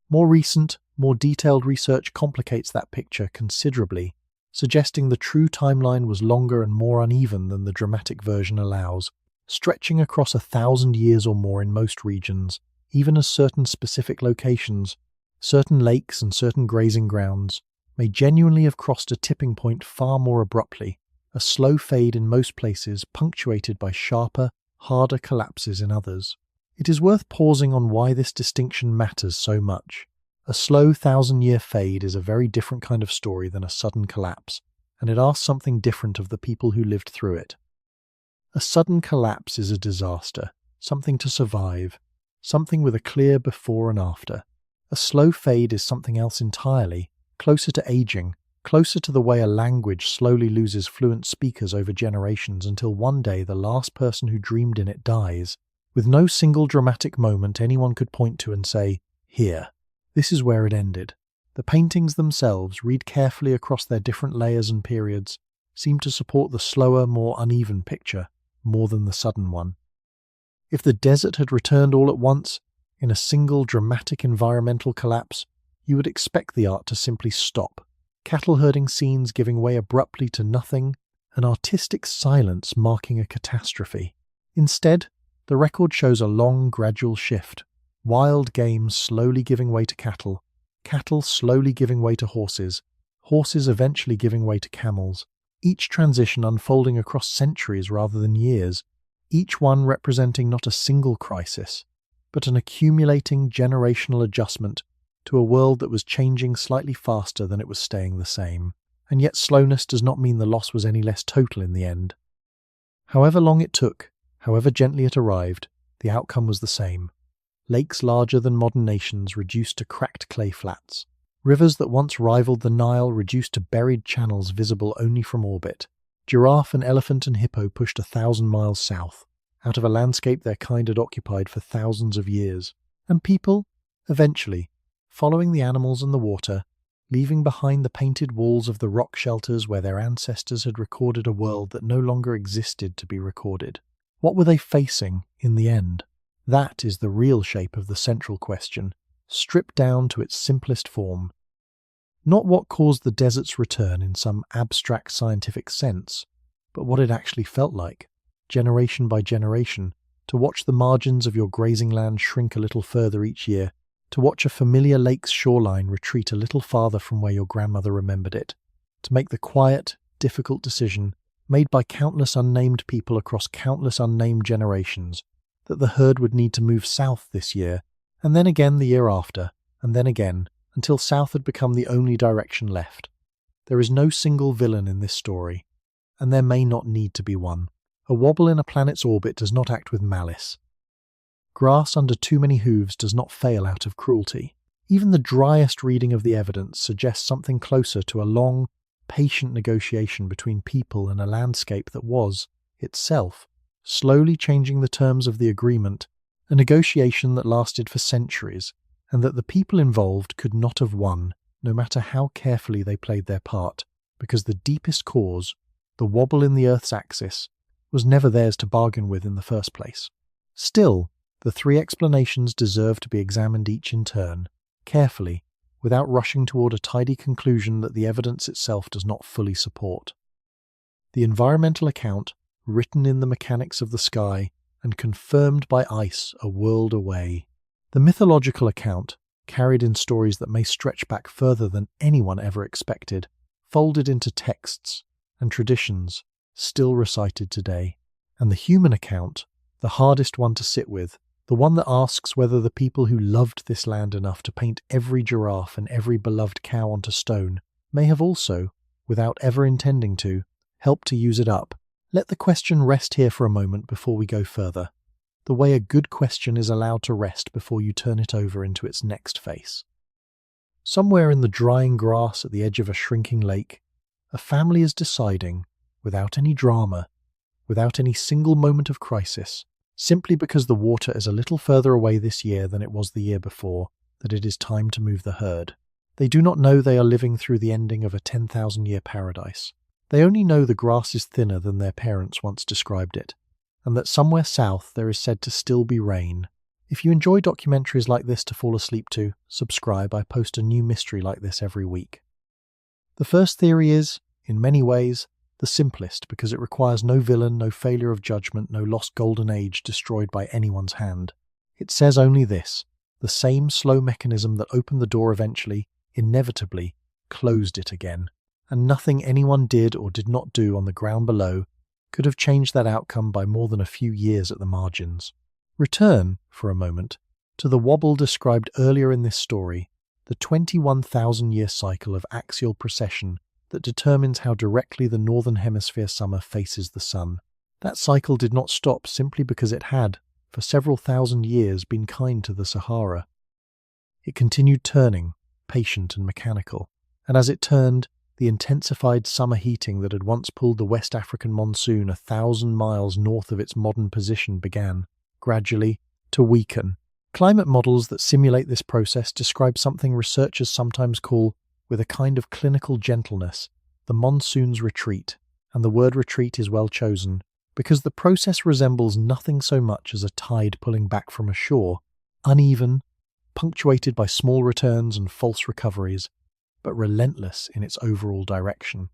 More recent, more detailed research complicates that picture considerably, suggesting the true timeline was longer and more uneven than the dramatic version allows, stretching across 1,000 years or more in most regions, even as certain specific locations, certain lakes and certain grazing grounds, may genuinely have crossed a tipping point far more abruptly, a slow fade in most places punctuated by sharper, harder collapses in others. It is worth pausing on why this distinction matters so much. A slow 1,000-year fade is a very different kind of story than a sudden collapse, and it asks something different of the people who lived through it. A sudden collapse is a disaster, something to survive, something with a clear before and after. A slow fade is something else entirely, closer to aging, closer to the way a language slowly loses fluent speakers over generations until one day the last person who dreamed in it dies, with no single dramatic moment anyone could point to and say, "Here, this is where it ended." The paintings themselves, read carefully across their different layers and periods, seem to support the slower, more uneven picture, more than the sudden one. If the desert had returned all at once, in a single dramatic environmental collapse, you would expect the art to simply stop, cattle herding scenes giving way abruptly to nothing, an artistic silence marking a catastrophe. Instead, the record shows a long, gradual shift, wild game slowly giving way to cattle, cattle slowly giving way to horses, horses eventually giving way to camels, each transition unfolding across centuries rather than years, each one representing not a single crisis, but an accumulating generational adjustment to a world that was changing slightly faster than it was staying the same. And yet slowness does not mean the loss was any less total in the end. However long it took, however gently it arrived, the outcome was the same. Lakes larger than modern nations reduced to cracked clay flats. Rivers that once rivaled the Nile reduced to buried channels visible only from orbit. Giraffe and elephant and hippo pushed 1,000 miles south, out of a landscape their kind had occupied for thousands of years. And people, eventually, following the animals and the water, leaving behind the painted walls of the rock shelters where their ancestors had recorded a world that no longer existed to be recorded. What were they facing in the end? That is the real shape of the central question, stripped down to its simplest form. Not what caused the desert's return in some abstract scientific sense, but what it actually felt like, generation by generation, to watch the margins of your grazing land shrink a little further each year, to watch a familiar lake's shoreline retreat a little farther from where your grandmother remembered it, to make the quiet, difficult decision, made by countless unnamed people across countless unnamed generations, that the herd would need to move south this year, and then again the year after, and then again, until south had become the only direction left. There is no single villain in this story, and there may not need to be one. A wobble in a planet's orbit does not act with malice. Grass under too many hooves does not fail out of cruelty. Even the driest reading of the evidence suggests something closer to a long, patient negotiation between people and a landscape that was, itself, slowly changing the terms of the agreement, a negotiation that lasted for centuries, and that the people involved could not have won, no matter how carefully they played their part, because the deepest cause, the wobble in the Earth's axis, was never theirs to bargain with in the first place. Still, the three explanations deserve to be examined each in turn, carefully, without rushing toward a tidy conclusion that the evidence itself does not fully support. The environmental account, written in the mechanics of the sky and confirmed by ice a world away. The mythological account, carried in stories that may stretch back further than anyone ever expected, folded into texts and traditions still recited today. And the human account, the hardest one to sit with, the one that asks whether the people who loved this land enough to paint every giraffe and every beloved cow onto stone may have also, without ever intending to, helped to use it up. Let the question rest here for a moment before we go further, the way a good question is allowed to rest before you turn it over into its next face. Somewhere in the drying grass at the edge of a shrinking lake, a family is deciding, without any drama, without any single moment of crisis, simply because the water is a little further away this year than it was the year before, that it is time to move the herd. They do not know they are living through the ending of a 10,000-year paradise. They only know the grass is thinner than their parents once described it, and that somewhere south there is said to still be rain. If you enjoy documentaries like this to fall asleep to, subscribe. I post a new mystery like this every week. The first theory is, in many ways, the simplest because it requires no villain, no failure of judgment, no lost golden age destroyed by anyone's hand. It says only this: the same slow mechanism that opened the door eventually, inevitably, closed it again, and nothing anyone did or did not do on the ground below could have changed that outcome by more than a few years at the margins. Return, for a moment, to the Wobble described earlier in this story, the 21,000-year cycle of axial precession that determines how directly the northern hemisphere summer faces the sun. That cycle did not stop simply because it had, for several thousand years, been kind to the Sahara. It continued turning, patient and mechanical, and as it turned, the intensified summer heating that had once pulled the West African monsoon 1,000 miles north of its modern position began, gradually, to weaken. Climate models that simulate this process describe something researchers sometimes call, with a kind of clinical gentleness, the monsoon's retreat, and the word retreat is well chosen, because the process resembles nothing so much as a tide pulling back from a shore, uneven, punctuated by small returns and false recoveries, but relentless in its overall direction.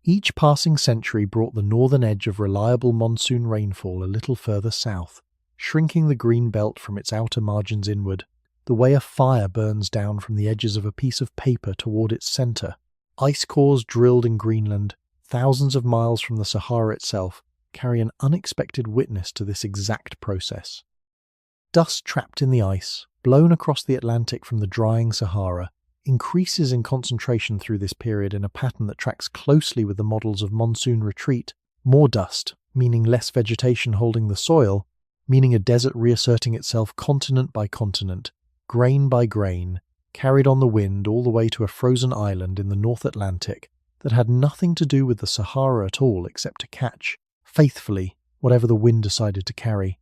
Each passing century brought the northern edge of reliable monsoon rainfall a little further south, shrinking the green belt from its outer margins inward, the way a fire burns down from the edges of a piece of paper toward its centre. Ice cores drilled in Greenland, thousands of miles from the Sahara itself, carry an unexpected witness to this exact process. Dust trapped in the ice, blown across the Atlantic from the drying Sahara, increases in concentration through this period in a pattern that tracks closely with the models of monsoon retreat. More dust, meaning less vegetation holding the soil, meaning a desert reasserting itself continent by continent, grain by grain, carried on the wind all the way to a frozen island in the North Atlantic that had nothing to do with the Sahara at all except to catch, faithfully, whatever the wind decided to carry.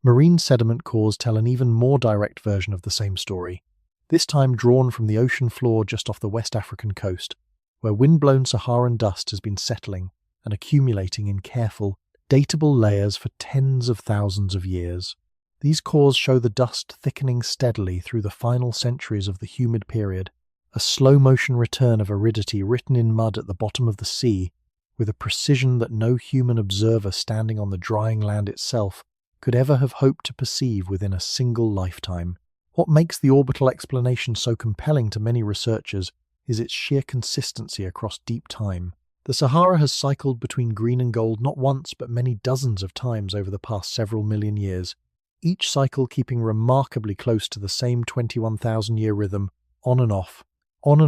Marine sediment cores tell an even more direct version of the same story, this time drawn from the ocean floor just off the West African coast, where wind-blown Saharan dust has been settling and accumulating in careful, datable layers for tens of thousands of years. These cores show the dust thickening steadily through the final centuries of the humid period, a slow-motion return of aridity written in mud at the bottom of the sea, with a precision that no human observer standing on the drying land itself could ever have hoped to perceive within a single lifetime. What makes the orbital explanation so compelling to many researchers is its sheer consistency across deep time. The Sahara has cycled between green and gold not once but many dozens of times over the past several million years, each cycle keeping remarkably close to the same 21,000-year rhythm, on and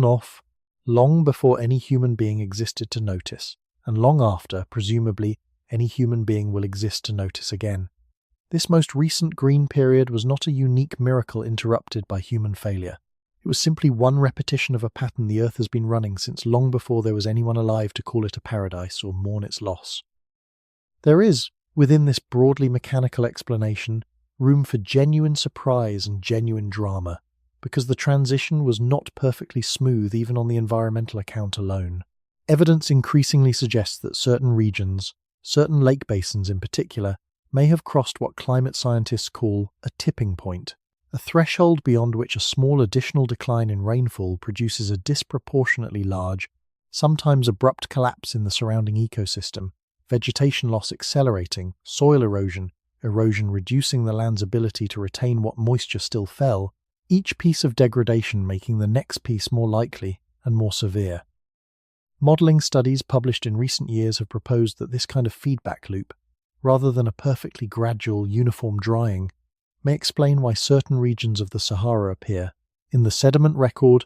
off, long before any human being existed to notice, and long after, presumably, any human being will exist to notice again. This most recent green period was not a unique miracle interrupted by human failure. It was simply one repetition of a pattern the Earth has been running since long before there was anyone alive to call it a paradise or mourn its loss. There is, within this broadly mechanical explanation, room for genuine surprise and genuine drama, because the transition was not perfectly smooth even on the environmental account alone. Evidence increasingly suggests that certain regions, certain lake basins in particular may have crossed what climate scientists call a tipping point, a threshold beyond which a small additional decline in rainfall produces a disproportionately large, sometimes abrupt collapse in the surrounding ecosystem, vegetation loss accelerating, soil erosion reducing the land's ability to retain what moisture still fell, each piece of degradation making the next piece more likely and more severe. Modelling studies published in recent years have proposed that this kind of feedback loop, rather than a perfectly gradual, uniform drying, may explain why certain regions of the Sahara appear, in the sediment record,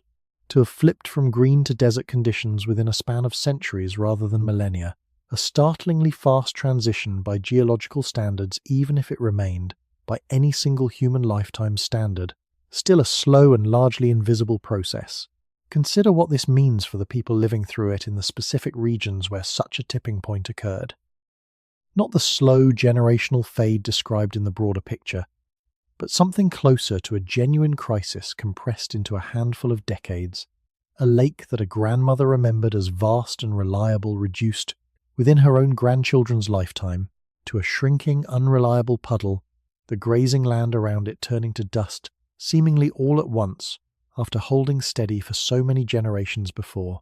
to have flipped from green to desert conditions within a span of centuries rather than millennia, a startlingly fast transition by geological standards even if it remained, by any single human lifetime standard, still a slow and largely invisible process. Consider what this means for the people living through it in the specific regions where such a tipping point occurred. Not the slow generational fade described in the broader picture, but something closer to a genuine crisis compressed into a handful of decades, a lake that a grandmother remembered as vast and reliable reduced, within her own grandchildren's lifetime, to a shrinking, unreliable puddle, the grazing land around it turning to dust, seemingly all at once, after holding steady for so many generations before.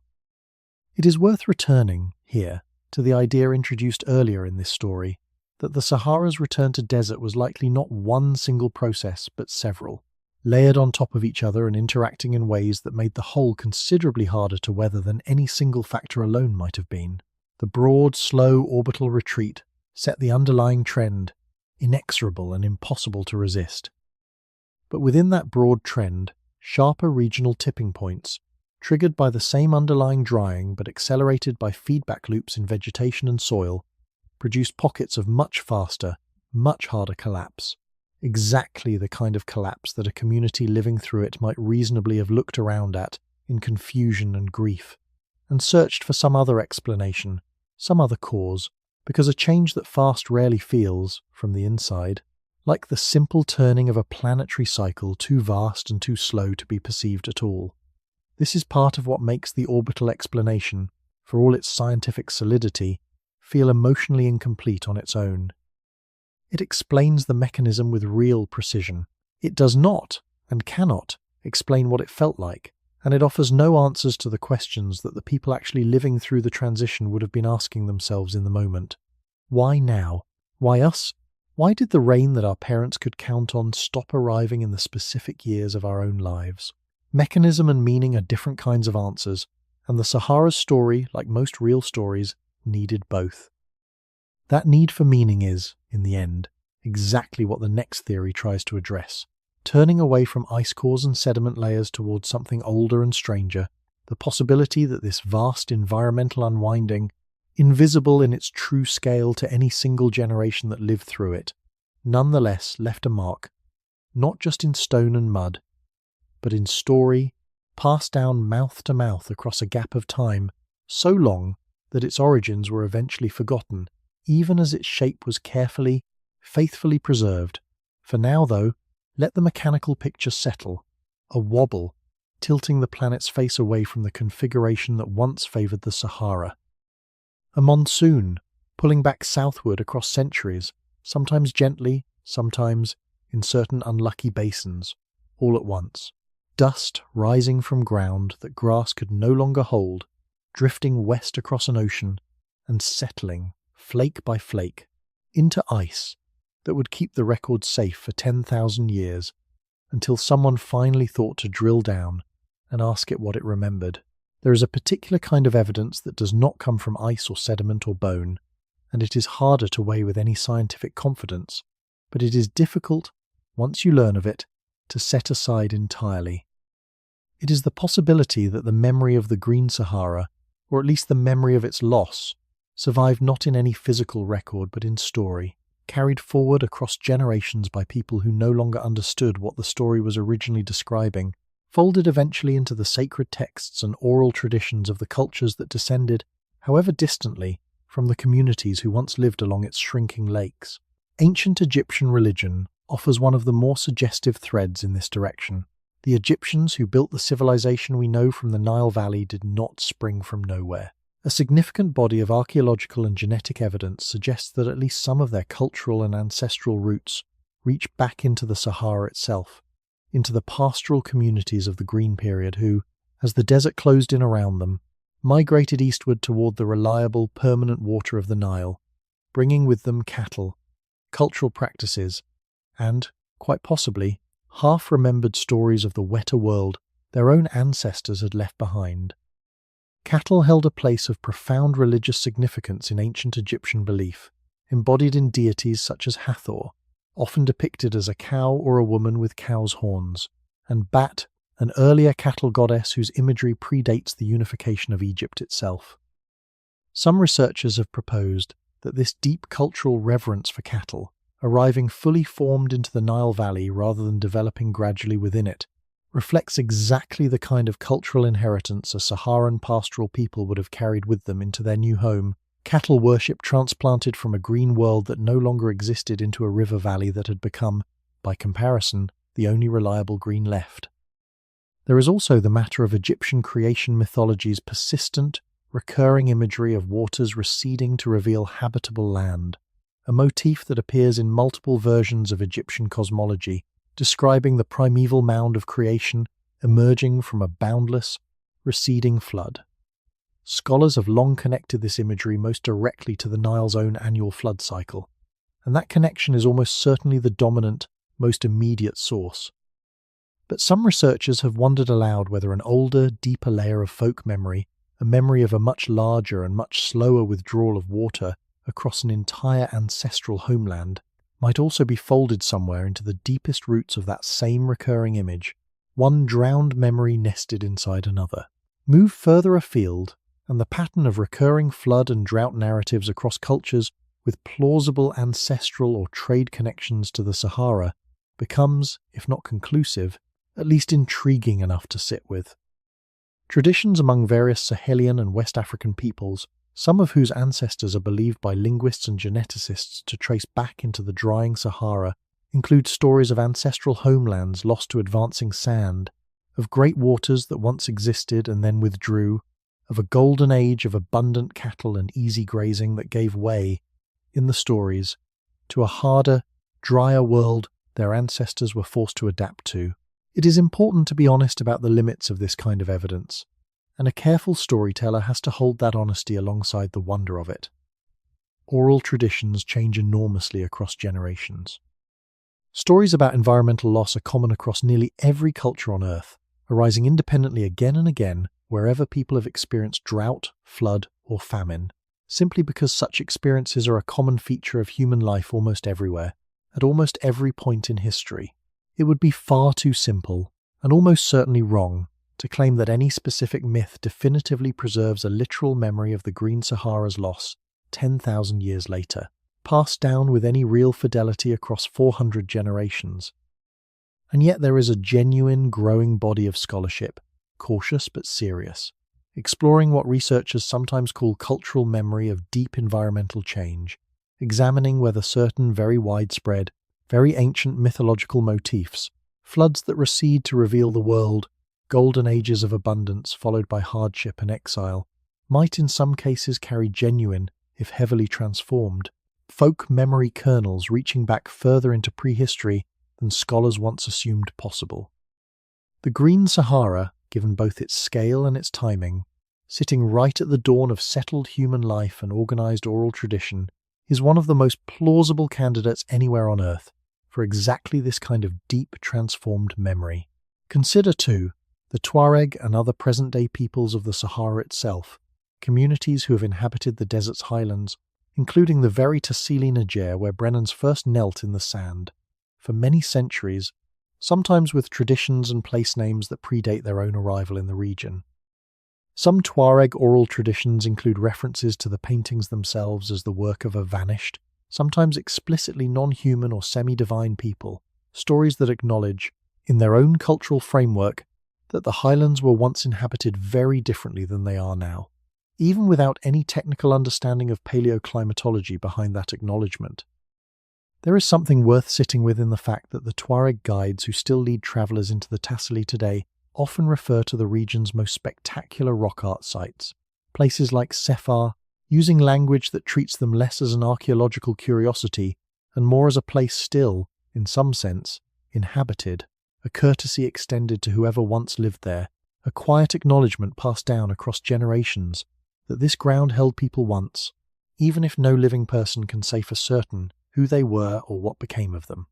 It is worth returning, here, to the idea introduced earlier in this story, that the Sahara's return to desert was likely not one single process, but several, layered on top of each other and interacting in ways that made the whole considerably harder to weather than any single factor alone might have been. The broad, slow orbital retreat set the underlying trend, inexorable and impossible to resist. But within that broad trend, sharper regional tipping points, triggered by the same underlying drying but accelerated by feedback loops in vegetation and soil, produced pockets of much faster, much harder collapse. Exactly the kind of collapse that a community living through it might reasonably have looked around at in confusion and grief, and searched for some other explanation, some other cause, because a change that fast rarely feels, from the inside, like the simple turning of a planetary cycle too vast and too slow to be perceived at all. This is part of what makes the orbital explanation, for all its scientific solidity, feel emotionally incomplete on its own. It explains the mechanism with real precision. It does not, and cannot, explain what it felt like, and it offers no answers to the questions that the people actually living through the transition would have been asking themselves in the moment. Why now? Why us? Why did the rain that our parents could count on stop arriving in the specific years of our own lives? Mechanism and meaning are different kinds of answers, and the Sahara's story, like most real stories, needed both. That need for meaning is, in the end, exactly what the next theory tries to address. Turning away from ice cores and sediment layers towards something older and stranger, the possibility that this vast environmental unwinding, invisible in its true scale to any single generation that lived through it, nonetheless left a mark, not just in stone and mud, but in story, passed down mouth to mouth across a gap of time so long that its origins were eventually forgotten, even as its shape was carefully, faithfully preserved. For now, though, let the mechanical picture settle, a wobble, tilting the planet's face away from the configuration that once favoured the Sahara. A monsoon, pulling back southward across centuries, sometimes gently, sometimes, in certain unlucky basins, all at once. Dust rising from ground that grass could no longer hold, drifting west across an ocean, and settling, flake by flake, into ice that would keep the record safe for 10,000 years, until someone finally thought to drill down and ask it what it remembered. There is a particular kind of evidence that does not come from ice or sediment or bone, and it is harder to weigh with any scientific confidence, but it is difficult, once you learn of it, to set aside entirely. It is the possibility that the memory of the Green Sahara, or at least the memory of its loss, survived not in any physical record but in story, carried forward across generations by people who no longer understood what the story was originally describing, folded eventually into the sacred texts and oral traditions of the cultures that descended, however distantly, from the communities who once lived along its shrinking lakes. Ancient Egyptian religion offers one of the more suggestive threads in this direction. The Egyptians who built the civilization we know from the Nile Valley did not spring from nowhere. A significant body of archaeological and genetic evidence suggests that at least some of their cultural and ancestral roots reach back into the Sahara itself, into the pastoral communities of the Green Period who, as the desert closed in around them, migrated eastward toward the reliable, permanent water of the Nile, bringing with them cattle, cultural practices, and, quite possibly, half-remembered stories of the wetter world their own ancestors had left behind. Cattle held a place of profound religious significance in ancient Egyptian belief, embodied in deities such as Hathor, often depicted as a cow or a woman with cow's horns, and Bat, an earlier cattle goddess whose imagery predates the unification of Egypt itself. Some researchers have proposed that this deep cultural reverence for cattle, arriving fully formed into the Nile Valley rather than developing gradually within it, reflects exactly the kind of cultural inheritance a Saharan pastoral people would have carried with them into their new home, cattle worship transplanted from a green world that no longer existed into a river valley that had become, by comparison, the only reliable green left. There is also the matter of Egyptian creation mythology's persistent, recurring imagery of waters receding to reveal habitable land, a motif that appears in multiple versions of Egyptian cosmology, describing the primeval mound of creation emerging from a boundless, receding flood. Scholars have long connected this imagery most directly to the Nile's own annual flood cycle, and that connection is almost certainly the dominant, most immediate source. But some researchers have wondered aloud whether an older, deeper layer of folk memory, a memory of a much larger and much slower withdrawal of water across an entire ancestral homeland, might also be folded somewhere into the deepest roots of that same recurring image, one drowned memory nested inside another. Move further afield, and the pattern of recurring flood and drought narratives across cultures with plausible ancestral or trade connections to the Sahara becomes, if not conclusive, at least intriguing enough to sit with. Traditions among various Sahelian and West African peoples, some of whose ancestors are believed by linguists and geneticists to trace back into the drying Sahara, include stories of ancestral homelands lost to advancing sand, of great waters that once existed and then withdrew, of a golden age of abundant cattle and easy grazing that gave way, in the stories, to a harder, drier world their ancestors were forced to adapt to. It is important to be honest about the limits of this kind of evidence, and a careful storyteller has to hold that honesty alongside the wonder of it. Oral traditions change enormously across generations. Stories about environmental loss are common across nearly every culture on Earth, arising independently again and again wherever people have experienced drought, flood, or famine, simply because such experiences are a common feature of human life almost everywhere, at almost every point in history. It would be far too simple, and almost certainly wrong, to claim that any specific myth definitively preserves a literal memory of the Green Sahara's loss 10,000 years later, passed down with any real fidelity across 400 generations. And yet there is a genuine, growing body of scholarship, cautious but serious, exploring what researchers sometimes call cultural memory of deep environmental change, examining whether certain very widespread, very ancient mythological motifs, floods that recede to reveal the world, golden ages of abundance followed by hardship and exile, might in some cases carry genuine, if heavily transformed, folk memory kernels reaching back further into prehistory than scholars once assumed possible. The Green Sahara, given both its scale and its timing, sitting right at the dawn of settled human life and organized oral tradition, is one of the most plausible candidates anywhere on Earth for exactly this kind of deep transformed memory. Consider, too, the Tuareg and other present-day peoples of the Sahara itself, communities who have inhabited the desert's highlands, including the very Tassili Niger where Brenans first knelt in the sand, for many centuries, sometimes with traditions and place names that predate their own arrival in the region. Some Tuareg oral traditions include references to the paintings themselves as the work of a vanished, sometimes explicitly non-human or semi-divine people, stories that acknowledge, in their own cultural framework, that the highlands were once inhabited very differently than they are now, even without any technical understanding of paleoclimatology behind that acknowledgement. There is something worth sitting with in the fact that the Tuareg guides who still lead travellers into the Tassili today often refer to the region's most spectacular rock art sites, places like Sefar, using language that treats them less as an archaeological curiosity and more as a place still, in some sense, inhabited, a courtesy extended to whoever once lived there, a quiet acknowledgement passed down across generations that this ground held people once, even if no living person can say for certain who they were or what became of them.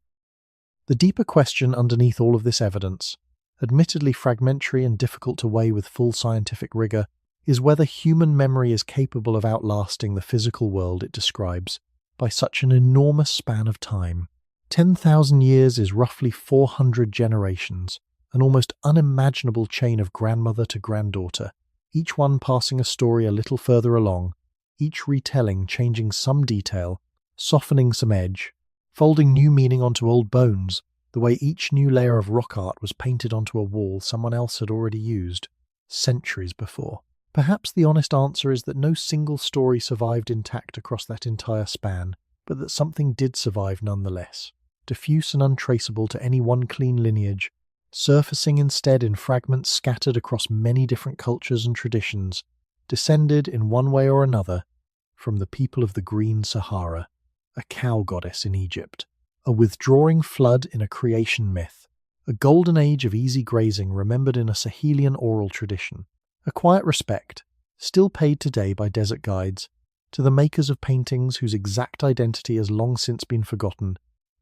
The deeper question underneath all of this evidence, admittedly fragmentary and difficult to weigh with full scientific rigour, is whether human memory is capable of outlasting the physical world it describes by such an enormous span of time. 10,000 years is roughly 400 generations, an almost unimaginable chain of grandmother to granddaughter, each one passing a story a little further along, each retelling changing some detail, softening some edge, folding new meaning onto old bones, the way each new layer of rock art was painted onto a wall someone else had already used, centuries before. Perhaps the honest answer is that no single story survived intact across that entire span, but that something did survive nonetheless, diffuse and untraceable to any one clean lineage, surfacing instead in fragments scattered across many different cultures and traditions, descended in one way or another from the people of the Green Sahara, a cow goddess in Egypt, a withdrawing flood in a creation myth, a golden age of easy grazing remembered in a Sahelian oral tradition, a quiet respect, still paid today by desert guides, to the makers of paintings whose exact identity has long since been forgotten,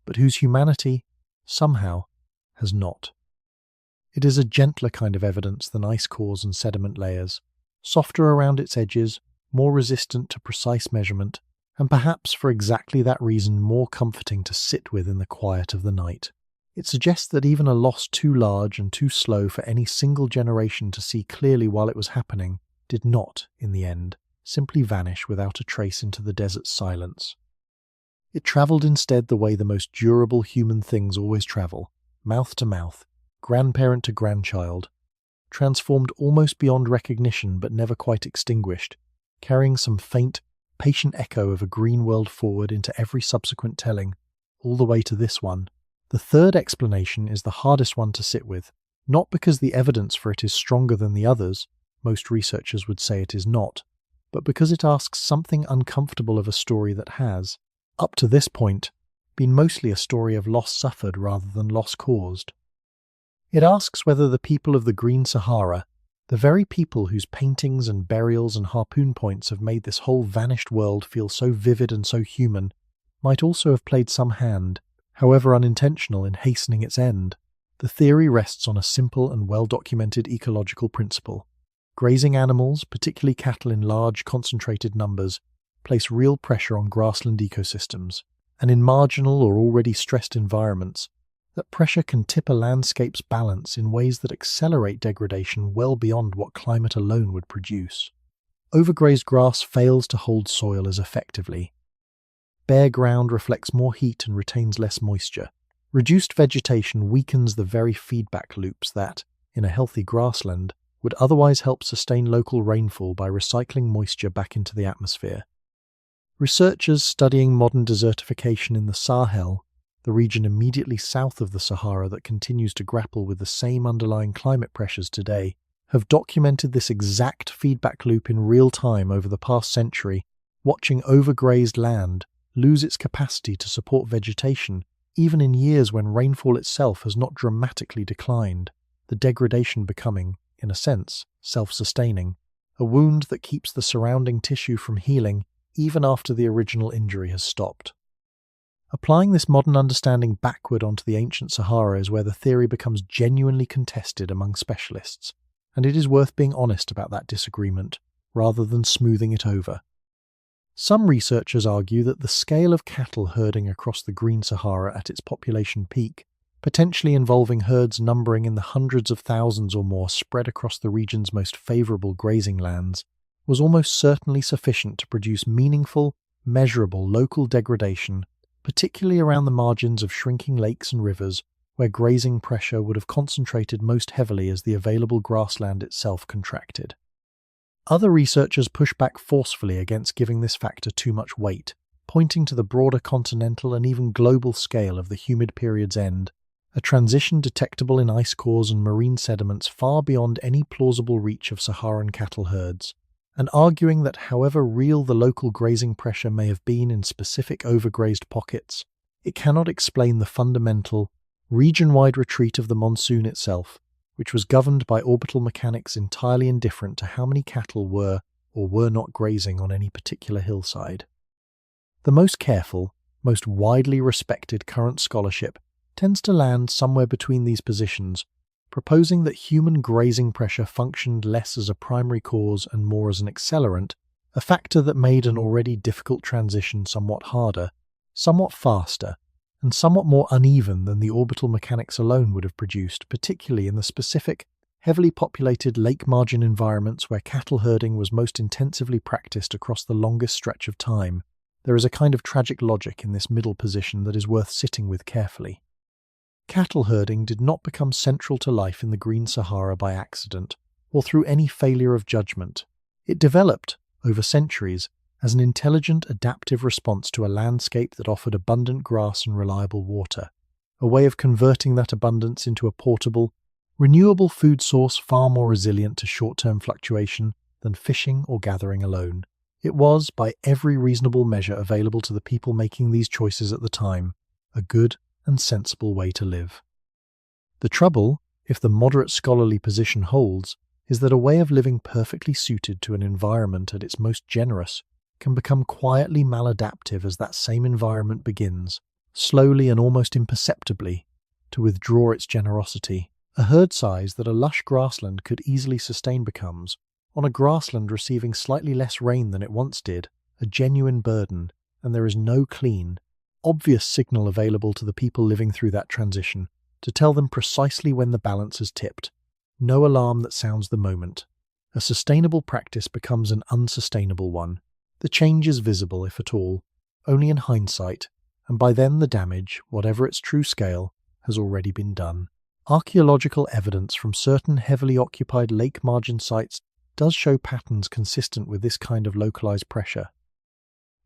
but whose humanity, somehow, has not. It is a gentler kind of evidence than ice cores and sediment layers, softer around its edges, more resistant to precise measurement, and perhaps for exactly that reason more comforting to sit with in the quiet of the night. It suggests that even a loss too large and too slow for any single generation to see clearly while it was happening did not, in the end, simply vanish without a trace into the desert's silence. It travelled instead the way the most durable human things always travel, mouth to mouth, grandparent to grandchild, transformed almost beyond recognition but never quite extinguished, carrying some faint, patient echo of a green world forward into every subsequent telling, all the way to this one. The third explanation is the hardest one to sit with, not because the evidence for it is stronger than the others, most researchers would say it is not, but because it asks something uncomfortable of a story that has, up to this point, been mostly a story of loss suffered rather than loss caused. It asks whether the people of the Green Sahara, the very people whose paintings and burials and harpoon points have made this whole vanished world feel so vivid and so human, might also have played some hand, however unintentional, in hastening its end. The theory rests on a simple and well-documented ecological principle. Grazing animals, particularly cattle in large, concentrated numbers, place real pressure on grassland ecosystems, and in marginal or already stressed environments, that pressure can tip a landscape's balance in ways that accelerate degradation well beyond what climate alone would produce. Overgrazed grass fails to hold soil as effectively. Bare ground reflects more heat and retains less moisture. Reduced vegetation weakens the very feedback loops that, in a healthy grassland, would otherwise help sustain local rainfall by recycling moisture back into the atmosphere. Researchers studying modern desertification in the Sahel, the region immediately south of the Sahara that continues to grapple with the same underlying climate pressures today, have documented this exact feedback loop in real time over the past century, watching overgrazed land lose its capacity to support vegetation, even in years when rainfall itself has not dramatically declined, the degradation becoming, in a sense, self-sustaining, a wound that keeps the surrounding tissue from healing even after the original injury has stopped. Applying this modern understanding backward onto the ancient Sahara is where the theory becomes genuinely contested among specialists, and it is worth being honest about that disagreement, rather than smoothing it over. Some researchers argue that the scale of cattle herding across the Green Sahara at its population peak, potentially involving herds numbering in the hundreds of thousands or more spread across the region's most favourable grazing lands, was almost certainly sufficient to produce meaningful, measurable local degradation, particularly around the margins of shrinking lakes and rivers, where grazing pressure would have concentrated most heavily as the available grassland itself contracted. Other researchers push back forcefully against giving this factor too much weight, pointing to the broader continental and even global scale of the humid period's end, a transition detectable in ice cores and marine sediments far beyond any plausible reach of Saharan cattle herds. and arguing that however real the local grazing pressure may have been in specific overgrazed pockets, it cannot explain the fundamental, region-wide retreat of the monsoon itself, which was governed by orbital mechanics entirely indifferent to how many cattle were or were not grazing on any particular hillside. The most careful, most widely respected current scholarship tends to land somewhere between these positions, proposing that human grazing pressure functioned less as a primary cause and more as an accelerant, a factor that made an already difficult transition somewhat harder, somewhat faster, and somewhat more uneven than the orbital mechanics alone would have produced, particularly in the specific, heavily populated lake margin environments where cattle herding was most intensively practiced across the longest stretch of time. There is a kind of tragic logic in this middle position that is worth sitting with carefully. Cattle herding did not become central to life in the Green Sahara by accident, or through any failure of judgment. It developed, over centuries, as an intelligent, adaptive response to a landscape that offered abundant grass and reliable water, a way of converting that abundance into a portable, renewable food source far more resilient to short-term fluctuation than fishing or gathering alone. It was, by every reasonable measure available to the people making these choices at the time, a good and sensible way to live. The trouble, if the moderate scholarly position holds, is that a way of living perfectly suited to an environment at its most generous can become quietly maladaptive as that same environment begins, slowly and almost imperceptibly, to withdraw its generosity. A herd size that a lush grassland could easily sustain becomes, on a grassland receiving slightly less rain than it once did, a genuine burden, and there is no clean, obvious signal available to the people living through that transition to tell them precisely when the balance has tipped. No alarm that sounds the moment. A sustainable practice becomes an unsustainable one. The change is visible, if at all, only in hindsight, and by then the damage, whatever its true scale, has already been done. Archaeological evidence from certain heavily occupied lake margin sites does show patterns consistent with this kind of localized pressure.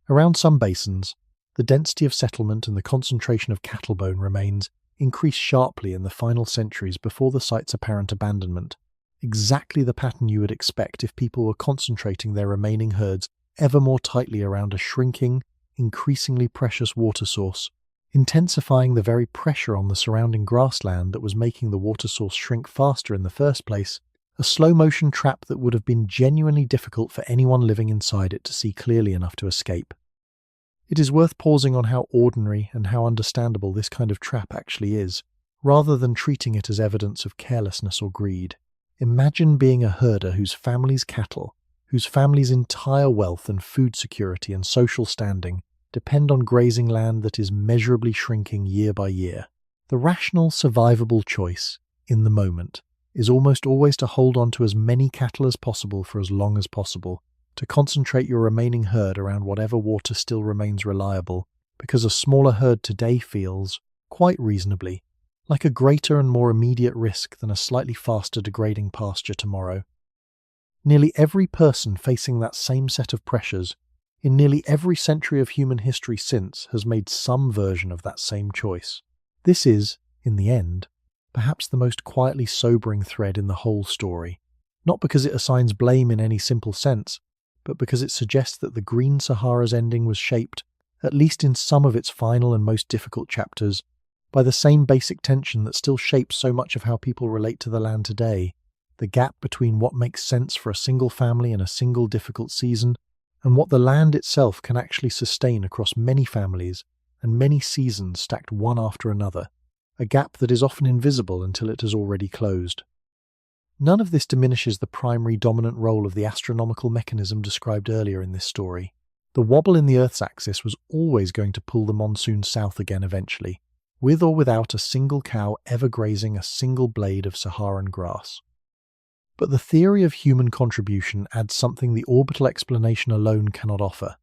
Around some basins, the density of settlement and the concentration of cattle bone remains increased sharply in the final centuries before the site's apparent abandonment, exactly the pattern you would expect if people were concentrating their remaining herds ever more tightly around a shrinking, increasingly precious water source, intensifying the very pressure on the surrounding grassland that was making the water source shrink faster in the first place, a slow-motion trap that would have been genuinely difficult for anyone living inside it to see clearly enough to escape. It is worth pausing on how ordinary and how understandable this kind of trap actually is, rather than treating it as evidence of carelessness or greed. Imagine being a herder whose family's cattle, whose family's entire wealth and food security and social standing depend on grazing land that is measurably shrinking year by year. The rational, survivable choice, in the moment, is almost always to hold on to as many cattle as possible for as long as possible, to concentrate your remaining herd around whatever water still remains reliable, because a smaller herd today feels, quite reasonably, like a greater and more immediate risk than a slightly faster degrading pasture tomorrow. Nearly every person facing that same set of pressures, in nearly every century of human history since, has made some version of that same choice. This is, in the end, perhaps the most quietly sobering thread in the whole story, not because it assigns blame in any simple sense, but because it suggests that the Green Sahara's ending was shaped, at least in some of its final and most difficult chapters, by the same basic tension that still shapes so much of how people relate to the land today, the gap between what makes sense for a single family in a single difficult season and what the land itself can actually sustain across many families and many seasons stacked one after another, a gap that is often invisible until it has already closed. None of this diminishes the primary dominant role of the astronomical mechanism described earlier in this story. The wobble in the Earth's axis was always going to pull the monsoon south again eventually, with or without a single cow ever grazing a single blade of Saharan grass. But the theory of human contribution adds something the orbital explanation alone cannot offer,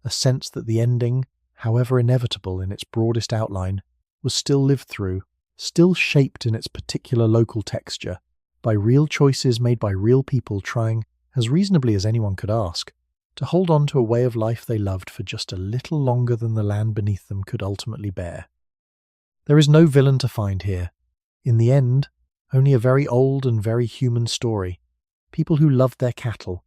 a sense that the ending, however inevitable in its broadest outline, was still lived through, still shaped in its particular local texture, by real choices made by real people trying, as reasonably as anyone could ask, to hold on to a way of life they loved for just a little longer than the land beneath them could ultimately bear. There is no villain to find here. In the end, only a very old and very human story. People who loved their cattle,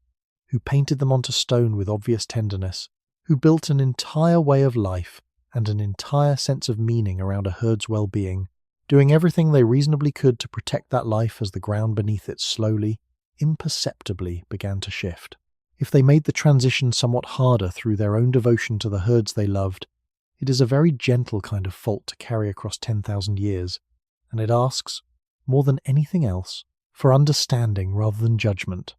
who painted them onto stone with obvious tenderness, who built an entire way of life and an entire sense of meaning around a herd's well-being, doing everything they reasonably could to protect that life as the ground beneath it slowly, imperceptibly began to shift. If they made the transition somewhat harder through their own devotion to the herds they loved, it is a very gentle kind of fault to carry across 10,000 years, and it asks, more than anything else, for understanding rather than judgment.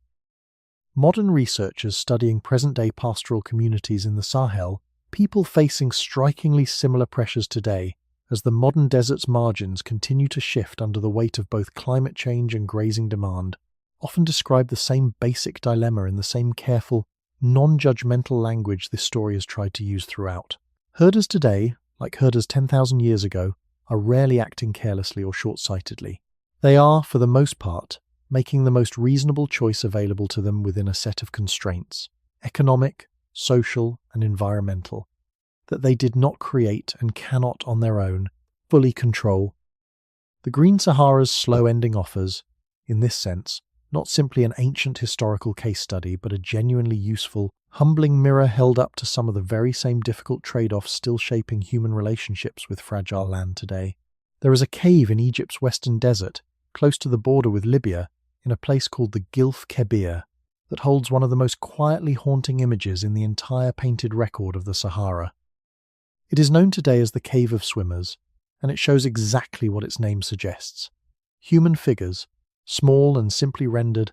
Modern researchers studying present-day pastoral communities in the Sahel, people facing strikingly similar pressures today as the modern desert's margins continue to shift under the weight of both climate change and grazing demand, often describe the same basic dilemma in the same careful, non-judgmental language this story has tried to use throughout. Herders today, like herders 10,000 years ago, are rarely acting carelessly or short-sightedly. They are, for the most part, making the most reasonable choice available to them within a set of constraints, economic, social, and environmental, that they did not create and cannot on their own fully control. The Green Sahara's slow ending offers, in this sense, not simply an ancient historical case study, but a genuinely useful, humbling mirror held up to some of the very same difficult trade-offs still shaping human relationships with fragile land today. There is a cave in Egypt's western desert, close to the border with Libya, in a place called the Gilf Kebir, that holds one of the most quietly haunting images in the entire painted record of the Sahara. It is known today as the Cave of Swimmers, and it shows exactly what its name suggests. Human figures, small and simply rendered,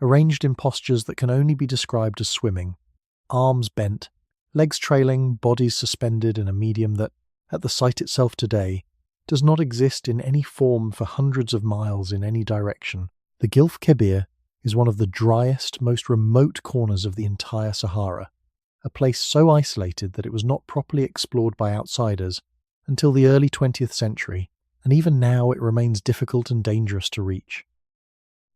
arranged in postures that can only be described as swimming, arms bent, legs trailing, bodies suspended in a medium that, at the site itself today, does not exist in any form for hundreds of miles in any direction. The Gilf Kebir is one of the driest, most remote corners of the entire Sahara, a place so isolated that it was not properly explored by outsiders until the early 20th century, and even now it remains difficult and dangerous to reach.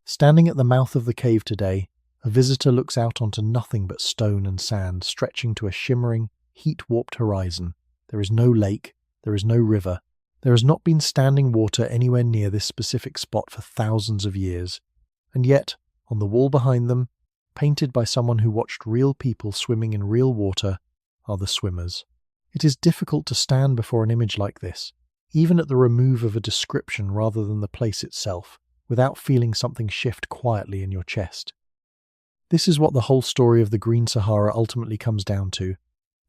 Standing at the mouth of the cave today, a visitor looks out onto nothing but stone and sand stretching to a shimmering, heat-warped horizon. There is no lake, there is no river. There has not been standing water anywhere near this specific spot for thousands of years, and yet, on the wall behind them, painted by someone who watched real people swimming in real water, are the swimmers. It is difficult to stand before an image like this, even at the remove of a description rather than the place itself, without feeling something shift quietly in your chest. This is what the whole story of the Green Sahara ultimately comes down to,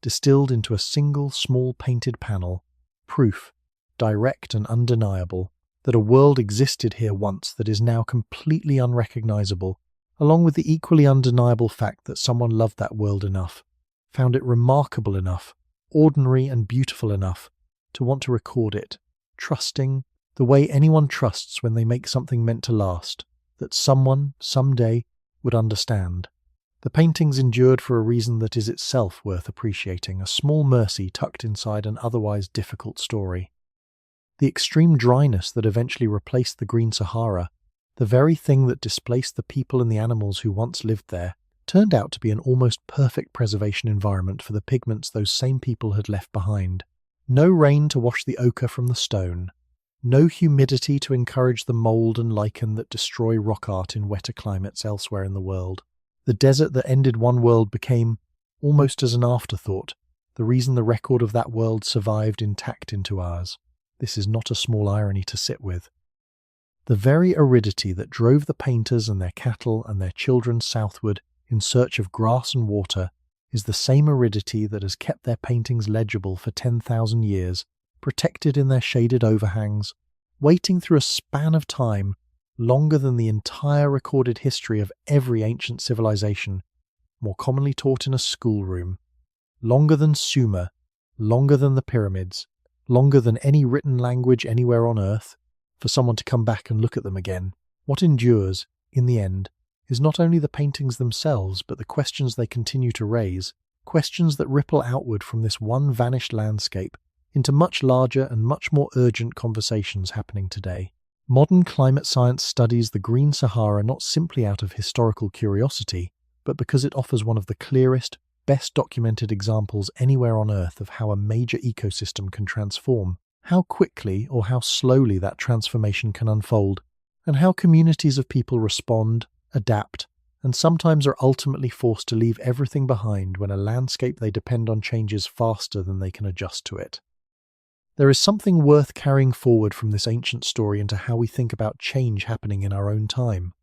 distilled into a single small painted panel, proof, direct and undeniable, that a world existed here once that is now completely unrecognizable, along with the equally undeniable fact that someone loved that world enough, found it remarkable enough, ordinary and beautiful enough, to want to record it, trusting, the way anyone trusts when they make something meant to last, that someone, someday, would understand. The paintings endured for a reason that is itself worth appreciating, a small mercy tucked inside an otherwise difficult story. The extreme dryness that eventually replaced the Green Sahara, the very thing that displaced the people and the animals who once lived there, turned out to be an almost perfect preservation environment for the pigments those same people had left behind. No rain to wash the ochre from the stone, no humidity to encourage the mould and lichen that destroy rock art in wetter climates elsewhere in the world. The desert that ended one world became, almost as an afterthought, the reason the record of that world survived intact into ours. This is not a small irony to sit with. The very aridity that drove the painters and their cattle and their children southward in search of grass and water is the same aridity that has kept their paintings legible for 10,000 years, protected in their shaded overhangs, waiting through a span of time longer than the entire recorded history of every ancient civilization, more commonly taught in a schoolroom, longer than Sumer, longer than the pyramids, longer than any written language anywhere on Earth, for someone to come back and look at them again. What endures, in the end, is not only the paintings themselves, but the questions they continue to raise, questions that ripple outward from this one vanished landscape into much larger and much more urgent conversations happening today. Modern climate science studies the Green Sahara not simply out of historical curiosity, but because it offers one of the clearest, best documented examples anywhere on Earth of how a major ecosystem can transform, how quickly or how slowly that transformation can unfold, and how communities of people respond, adapt, and sometimes are ultimately forced to leave everything behind when a landscape they depend on changes faster than they can adjust to it. There is something worth carrying forward from this ancient story into how we think about change happening in our own time.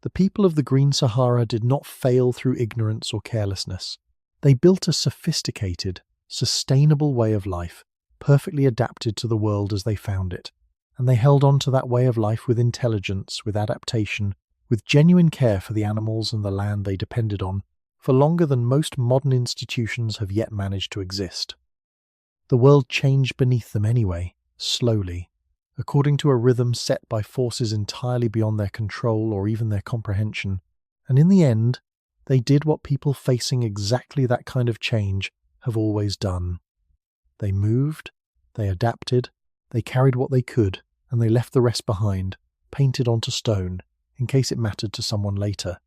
The people of the Green Sahara did not fail through ignorance or carelessness. They built a sophisticated, sustainable way of life, perfectly adapted to the world as they found it, and they held on to that way of life with intelligence, with adaptation, with genuine care for the animals and the land they depended on, for longer than most modern institutions have yet managed to exist. The world changed beneath them anyway, slowly, according to a rhythm set by forces entirely beyond their control or even their comprehension, and in the end, they did what people facing exactly that kind of change have always done. They moved, they adapted, they carried what they could, and they left the rest behind, painted onto stone, in case it mattered to someone later.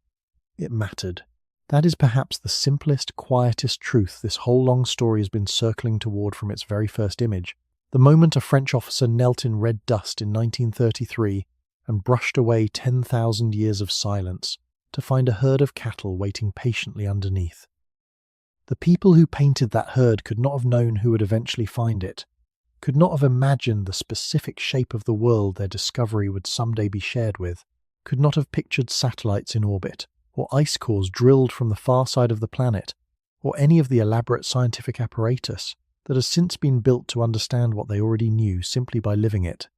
It mattered. That is perhaps the simplest, quietest truth this whole long story has been circling toward from its very first image. The moment a French officer knelt in red dust in 1933 and brushed away 10,000 years of silence to find a herd of cattle waiting patiently underneath. The people who painted that herd could not have known who would eventually find it, could not have imagined the specific shape of the world their discovery would someday be shared with, could not have pictured satellites in orbit, or ice cores drilled from the far side of the planet, or any of the elaborate scientific apparatus that has since been built to understand what they already knew simply by living it.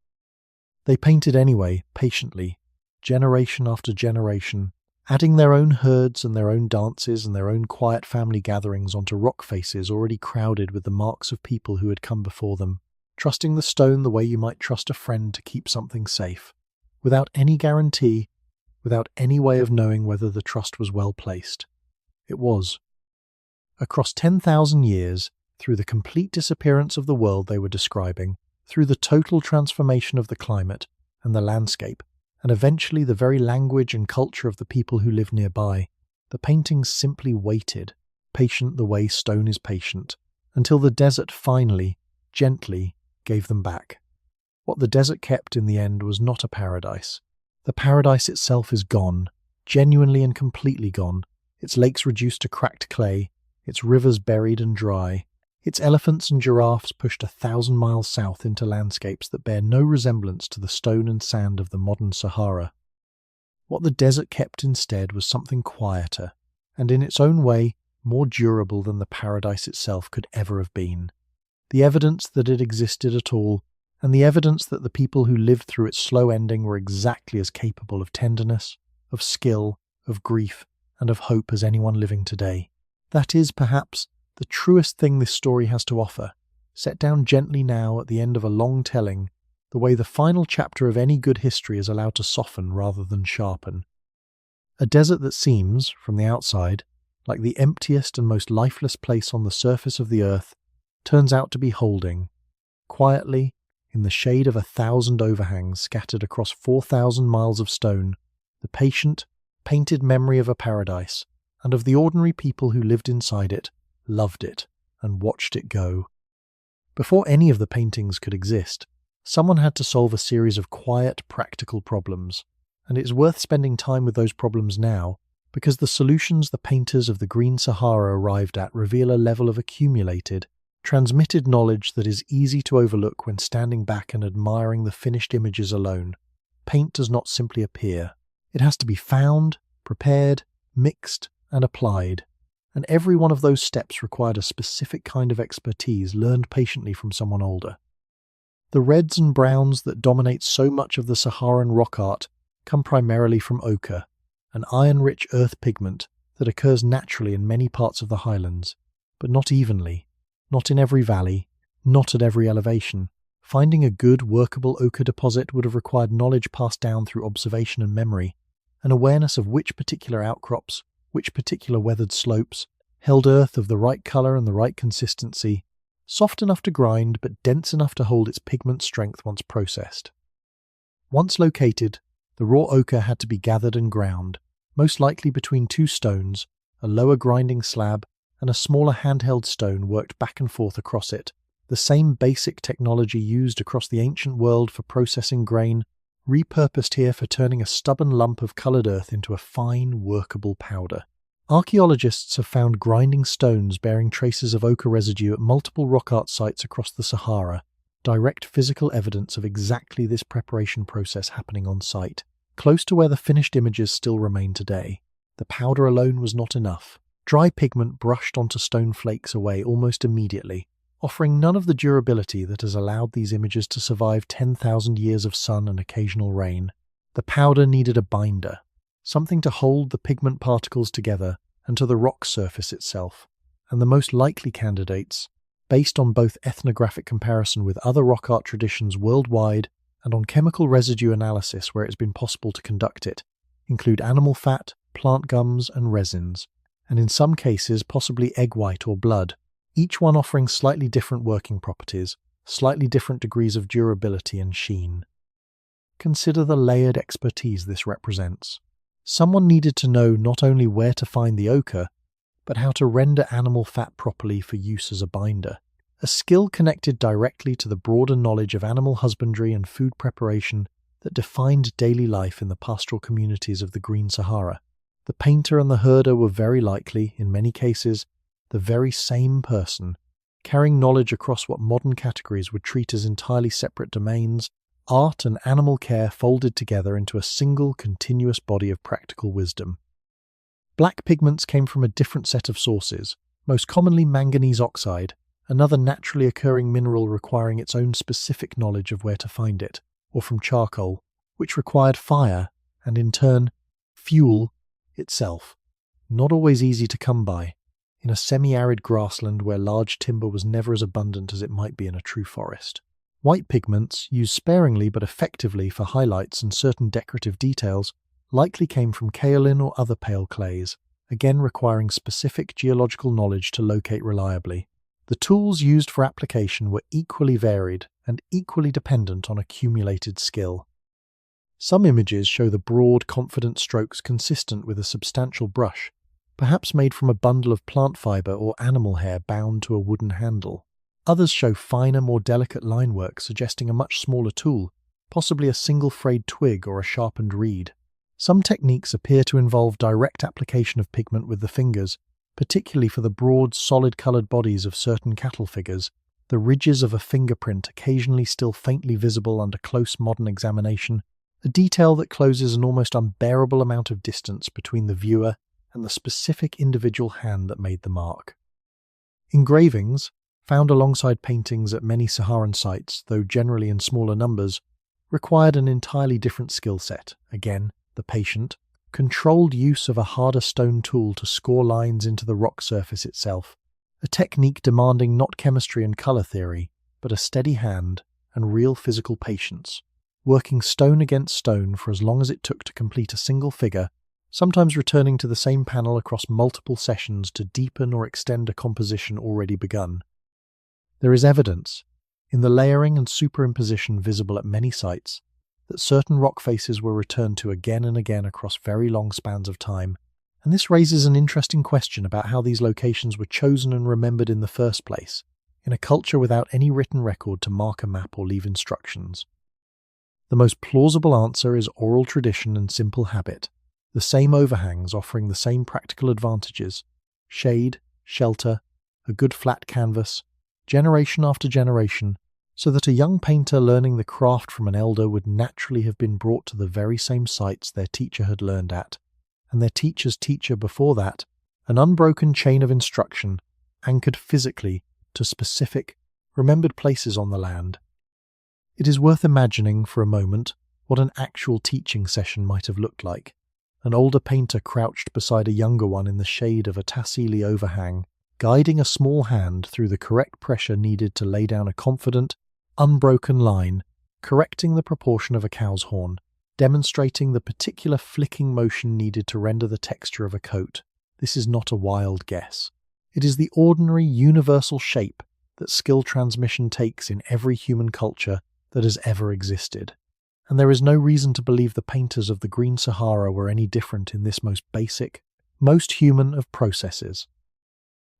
They painted anyway, patiently, generation after generation, adding their own herds and their own dances and their own quiet family gatherings onto rock faces already crowded with the marks of people who had come before them, trusting the stone the way you might trust a friend to keep something safe, without any guarantee, without any way of knowing whether the trust was well placed. It was. Across 10,000 years, through the complete disappearance of the world they were describing, through the total transformation of the climate and the landscape, and eventually the very language and culture of the people who lived nearby, the paintings simply waited, patient the way stone is patient, until the desert finally, gently, gave them back. What the desert kept in the end was not a paradise. The paradise itself is gone, genuinely and completely gone, its lakes reduced to cracked clay, its rivers buried and dry, its elephants and giraffes pushed 1,000 miles south into landscapes that bear no resemblance to the stone and sand of the modern Sahara. What the desert kept instead was something quieter, and in its own way more durable than the paradise itself could ever have been. The evidence that it existed at all, and the evidence that the people who lived through its slow ending were exactly as capable of tenderness, of skill, of grief, and of hope as anyone living today. That is, perhaps, the truest thing this story has to offer, set down gently now at the end of a long telling, the way the final chapter of any good history is allowed to soften rather than sharpen. A desert that seems, from the outside, like the emptiest and most lifeless place on the surface of the earth, turns out to be holding, quietly, in the shade of 1,000 overhangs scattered across 4,000 miles of stone, the patient, painted memory of a paradise, and of the ordinary people who lived inside it, loved it, and watched it go. Before any of the paintings could exist, someone had to solve a series of quiet, practical problems, and it's worth spending time with those problems now, because the solutions the painters of the Green Sahara arrived at reveal a level of accumulated, transmitted knowledge that is easy to overlook when standing back and admiring the finished images alone. Paint does not simply appear. It has to be found, prepared, mixed, and applied. And every one of those steps required a specific kind of expertise learned patiently from someone older. The reds and browns that dominate so much of the Saharan rock art come primarily from ochre, an iron-rich earth pigment that occurs naturally in many parts of the highlands, but not evenly, not in every valley, not at every elevation. Finding a good, workable ochre deposit would have required knowledge passed down through observation and memory, an awareness of which particular outcrops, which particular weathered slopes, held earth of the right colour and the right consistency, soft enough to grind but dense enough to hold its pigment strength once processed. Once located, the raw ochre had to be gathered and ground, most likely between two stones, a lower grinding slab and a smaller handheld stone worked back and forth across it, the same basic technology used across the ancient world for processing grain repurposed here for turning a stubborn lump of coloured earth into a fine, workable powder. Archaeologists have found grinding stones bearing traces of ochre residue at multiple rock art sites across the Sahara, direct physical evidence of exactly this preparation process happening on site, close to where the finished images still remain today. The powder alone was not enough. Dry pigment brushed onto stone flakes away almost immediately, offering none of the durability that has allowed these images to survive 10,000 years of sun and occasional rain. The powder needed a binder, something to hold the pigment particles together and to the rock surface itself, and the most likely candidates, based on both ethnographic comparison with other rock art traditions worldwide and on chemical residue analysis where it has been possible to conduct it, include animal fat, plant gums, and resins, and in some cases possibly egg white or blood, each one offering slightly different working properties, slightly different degrees of durability and sheen. Consider the layered expertise this represents. Someone needed to know not only where to find the ochre, but how to render animal fat properly for use as a binder, a skill connected directly to the broader knowledge of animal husbandry and food preparation that defined daily life in the pastoral communities of the Green Sahara. The painter and the herder were very likely, in many cases, the very same person, carrying knowledge across what modern categories would treat as entirely separate domains, art and animal care folded together into a single continuous body of practical wisdom. Black pigments came from a different set of sources, most commonly manganese oxide, another naturally occurring mineral requiring its own specific knowledge of where to find it, or from charcoal, which required fire and, in turn, fuel itself, not always easy to come by, in a semi-arid grassland where large timber was never as abundant as it might be in a true forest. White pigments, used sparingly but effectively for highlights and certain decorative details, likely came from kaolin or other pale clays, again requiring specific geological knowledge to locate reliably. The tools used for application were equally varied and equally dependent on accumulated skill. Some images show the broad, confident strokes consistent with a substantial brush, perhaps made from a bundle of plant fibre or animal hair bound to a wooden handle. Others show finer, more delicate line work suggesting a much smaller tool, possibly a single frayed twig or a sharpened reed. Some techniques appear to involve direct application of pigment with the fingers, particularly for the broad, solid-coloured bodies of certain cattle figures, the ridges of a fingerprint occasionally still faintly visible under close modern examination, a detail that closes an almost unbearable amount of distance between the viewer and the specific individual hand that made the mark. Engravings, found alongside paintings at many Saharan sites, though generally in smaller numbers, required an entirely different skill set. Again, the patient, controlled use of a harder stone tool to score lines into the rock surface itself, a technique demanding not chemistry and colour theory, but a steady hand and real physical patience, working stone against stone for as long as it took to complete a single figure, sometimes returning to the same panel across multiple sessions to deepen or extend a composition already begun. There is evidence, in the layering and superimposition visible at many sites, that certain rock faces were returned to again and again across very long spans of time, and this raises an interesting question about how these locations were chosen and remembered in the first place, in a culture without any written record to mark a map or leave instructions. The most plausible answer is oral tradition and simple habit, the same overhangs offering the same practical advantages: shade, shelter, a good flat canvas, generation after generation, so that a young painter learning the craft from an elder would naturally have been brought to the very same sites their teacher had learned at, and their teacher's teacher before that, an unbroken chain of instruction, anchored physically to specific, remembered places on the land. It is worth imagining for a moment what an actual teaching session might have looked like. An older painter crouched beside a younger one in the shade of a Tassili overhang, guiding a small hand through the correct pressure needed to lay down a confident, unbroken line, correcting the proportion of a cow's horn, demonstrating the particular flicking motion needed to render the texture of a coat. This is not a wild guess. It is the ordinary, universal shape that skill transmission takes in every human culture that has ever existed. And there is no reason to believe the painters of the Green Sahara were any different in this most basic, most human of processes.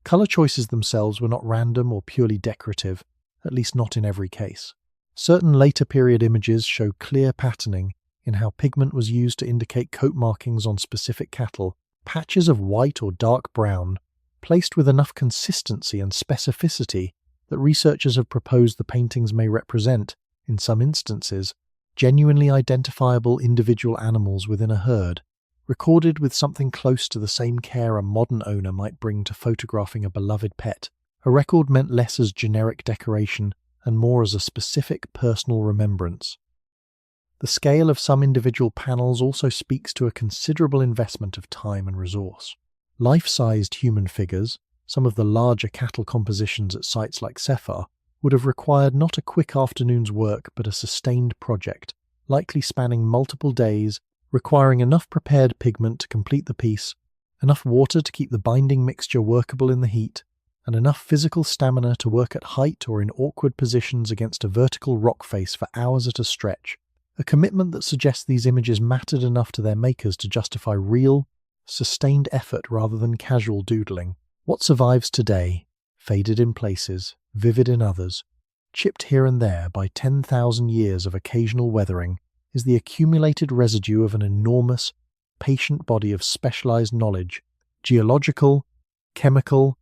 Colour choices themselves were not random or purely decorative, at least not in every case. Certain later period images show clear patterning in how pigment was used to indicate coat markings on specific cattle, patches of white or dark brown, placed with enough consistency and specificity that researchers have proposed the paintings may represent, in some instances, genuinely identifiable individual animals within a herd, recorded with something close to the same care a modern owner might bring to photographing a beloved pet. A record meant less as generic decoration and more as a specific personal remembrance. The scale of some individual panels also speaks to a considerable investment of time and resource. Life-sized human figures, some of the larger cattle compositions at sites like Sefar, would have required not a quick afternoon's work but a sustained project, likely spanning multiple days, requiring enough prepared pigment to complete the piece, enough water to keep the binding mixture workable in the heat, and enough physical stamina to work at height or in awkward positions against a vertical rock face for hours at a stretch, a commitment that suggests these images mattered enough to their makers to justify real, sustained effort rather than casual doodling. What survives today, faded in places, vivid in others, chipped here and there by 10,000 years of occasional weathering, is the accumulated residue of an enormous, patient body of specialized knowledge, geological, chemical,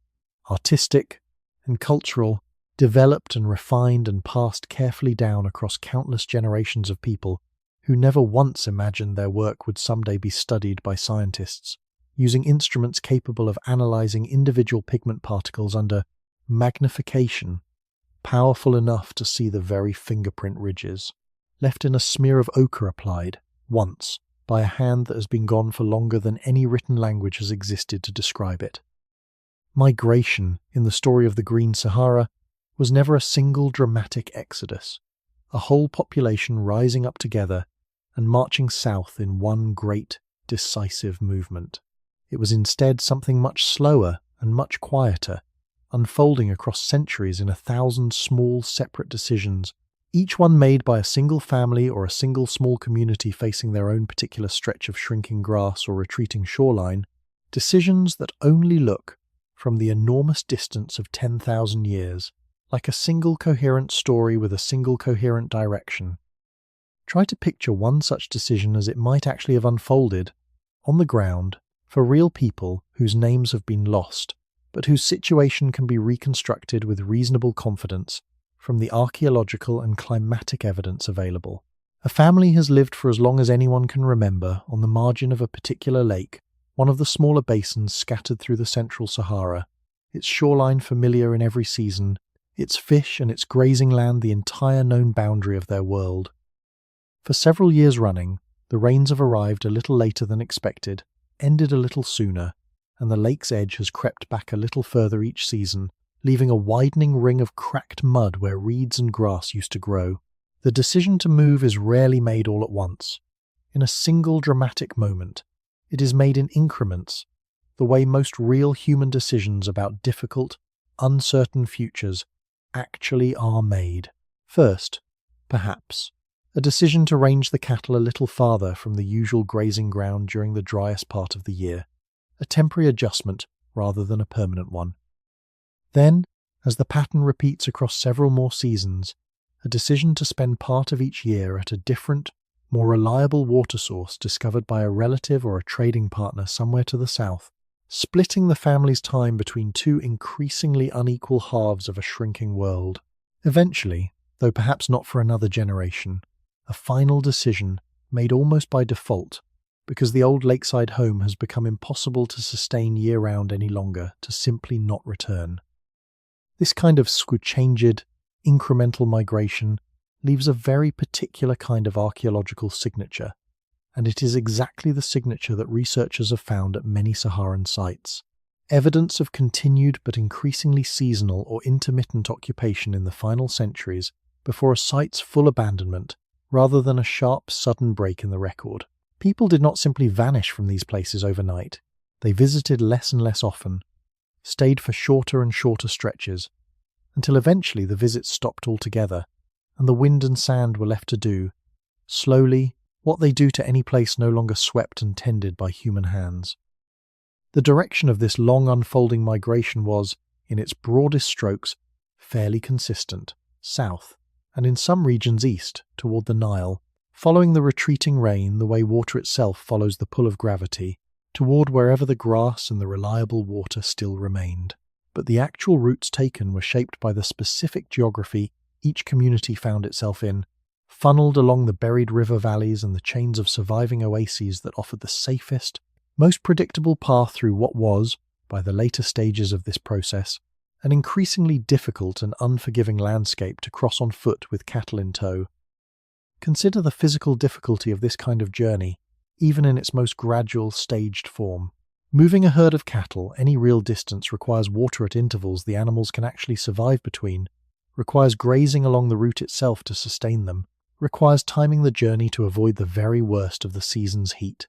artistic, and cultural, developed and refined and passed carefully down across countless generations of people who never once imagined their work would someday be studied by scientists, using instruments capable of analyzing individual pigment particles under magnification, powerful enough to see the very fingerprint ridges, left in a smear of ochre applied, once, by a hand that has been gone for longer than any written language has existed to describe it. Migration, in the story of the Green Sahara, was never a single dramatic exodus, a whole population rising up together and marching south in one great, decisive movement. It was instead something much slower and much quieter, unfolding across centuries in 1,000 small, separate decisions, each one made by a single family or a single small community facing their own particular stretch of shrinking grass or retreating shoreline, decisions that only look, from the enormous distance of 10,000 years, like a single coherent story with a single coherent direction. Try to picture one such decision as it might actually have unfolded, on the ground, for real people whose names have been lost, but whose situation can be reconstructed with reasonable confidence from the archaeological and climatic evidence available. A family has lived for as long as anyone can remember on the margin of a particular lake, one of the smaller basins scattered through the central Sahara, its shoreline familiar in every season, its fish and its grazing land the entire known boundary of their world. For several years running, the rains have arrived a little later than expected, ended a little sooner, and the lake's edge has crept back a little further each season, leaving a widening ring of cracked mud where reeds and grass used to grow. The decision to move is rarely made all at once, in a single dramatic moment. It is made in increments, the way most real human decisions about difficult, uncertain futures actually are made. First, perhaps, a decision to range the cattle a little farther from the usual grazing ground during the driest part of the year, a temporary adjustment rather than a permanent one. Then, as the pattern repeats across several more seasons, a decision to spend part of each year at a different, more reliable water source discovered by a relative or a trading partner somewhere to the south, splitting the family's time between two increasingly unequal halves of a shrinking world. Eventually, though perhaps not for another generation, a final decision made almost by default, because the old lakeside home has become impossible to sustain year-round any longer, to simply not return. This kind of changed, incremental migration leaves a very particular kind of archaeological signature, and it is exactly the signature that researchers have found at many Saharan sites. Evidence of continued but increasingly seasonal or intermittent occupation in the final centuries before a site's full abandonment, rather than a sharp, sudden break in the record. People did not simply vanish from these places overnight. They visited less and less often, stayed for shorter and shorter stretches, until eventually the visits stopped altogether, and the wind and sand were left to do, slowly, what they do to any place no longer swept and tended by human hands. The direction of this long unfolding migration was, in its broadest strokes, fairly consistent, south, and in some regions east, toward the Nile, following the retreating rain the way water itself follows the pull of gravity, toward wherever the grass and the reliable water still remained. But the actual routes taken were shaped by the specific geography each community found itself in, funneled along the buried river valleys and the chains of surviving oases that offered the safest, most predictable path through what was, by the later stages of this process, an increasingly difficult and unforgiving landscape to cross on foot with cattle in tow. Consider the physical difficulty of this kind of journey, even in its most gradual, staged form. Moving a herd of cattle any real distance requires water at intervals the animals can actually survive between, requires grazing along the route itself to sustain them, requires timing the journey to avoid the very worst of the season's heat.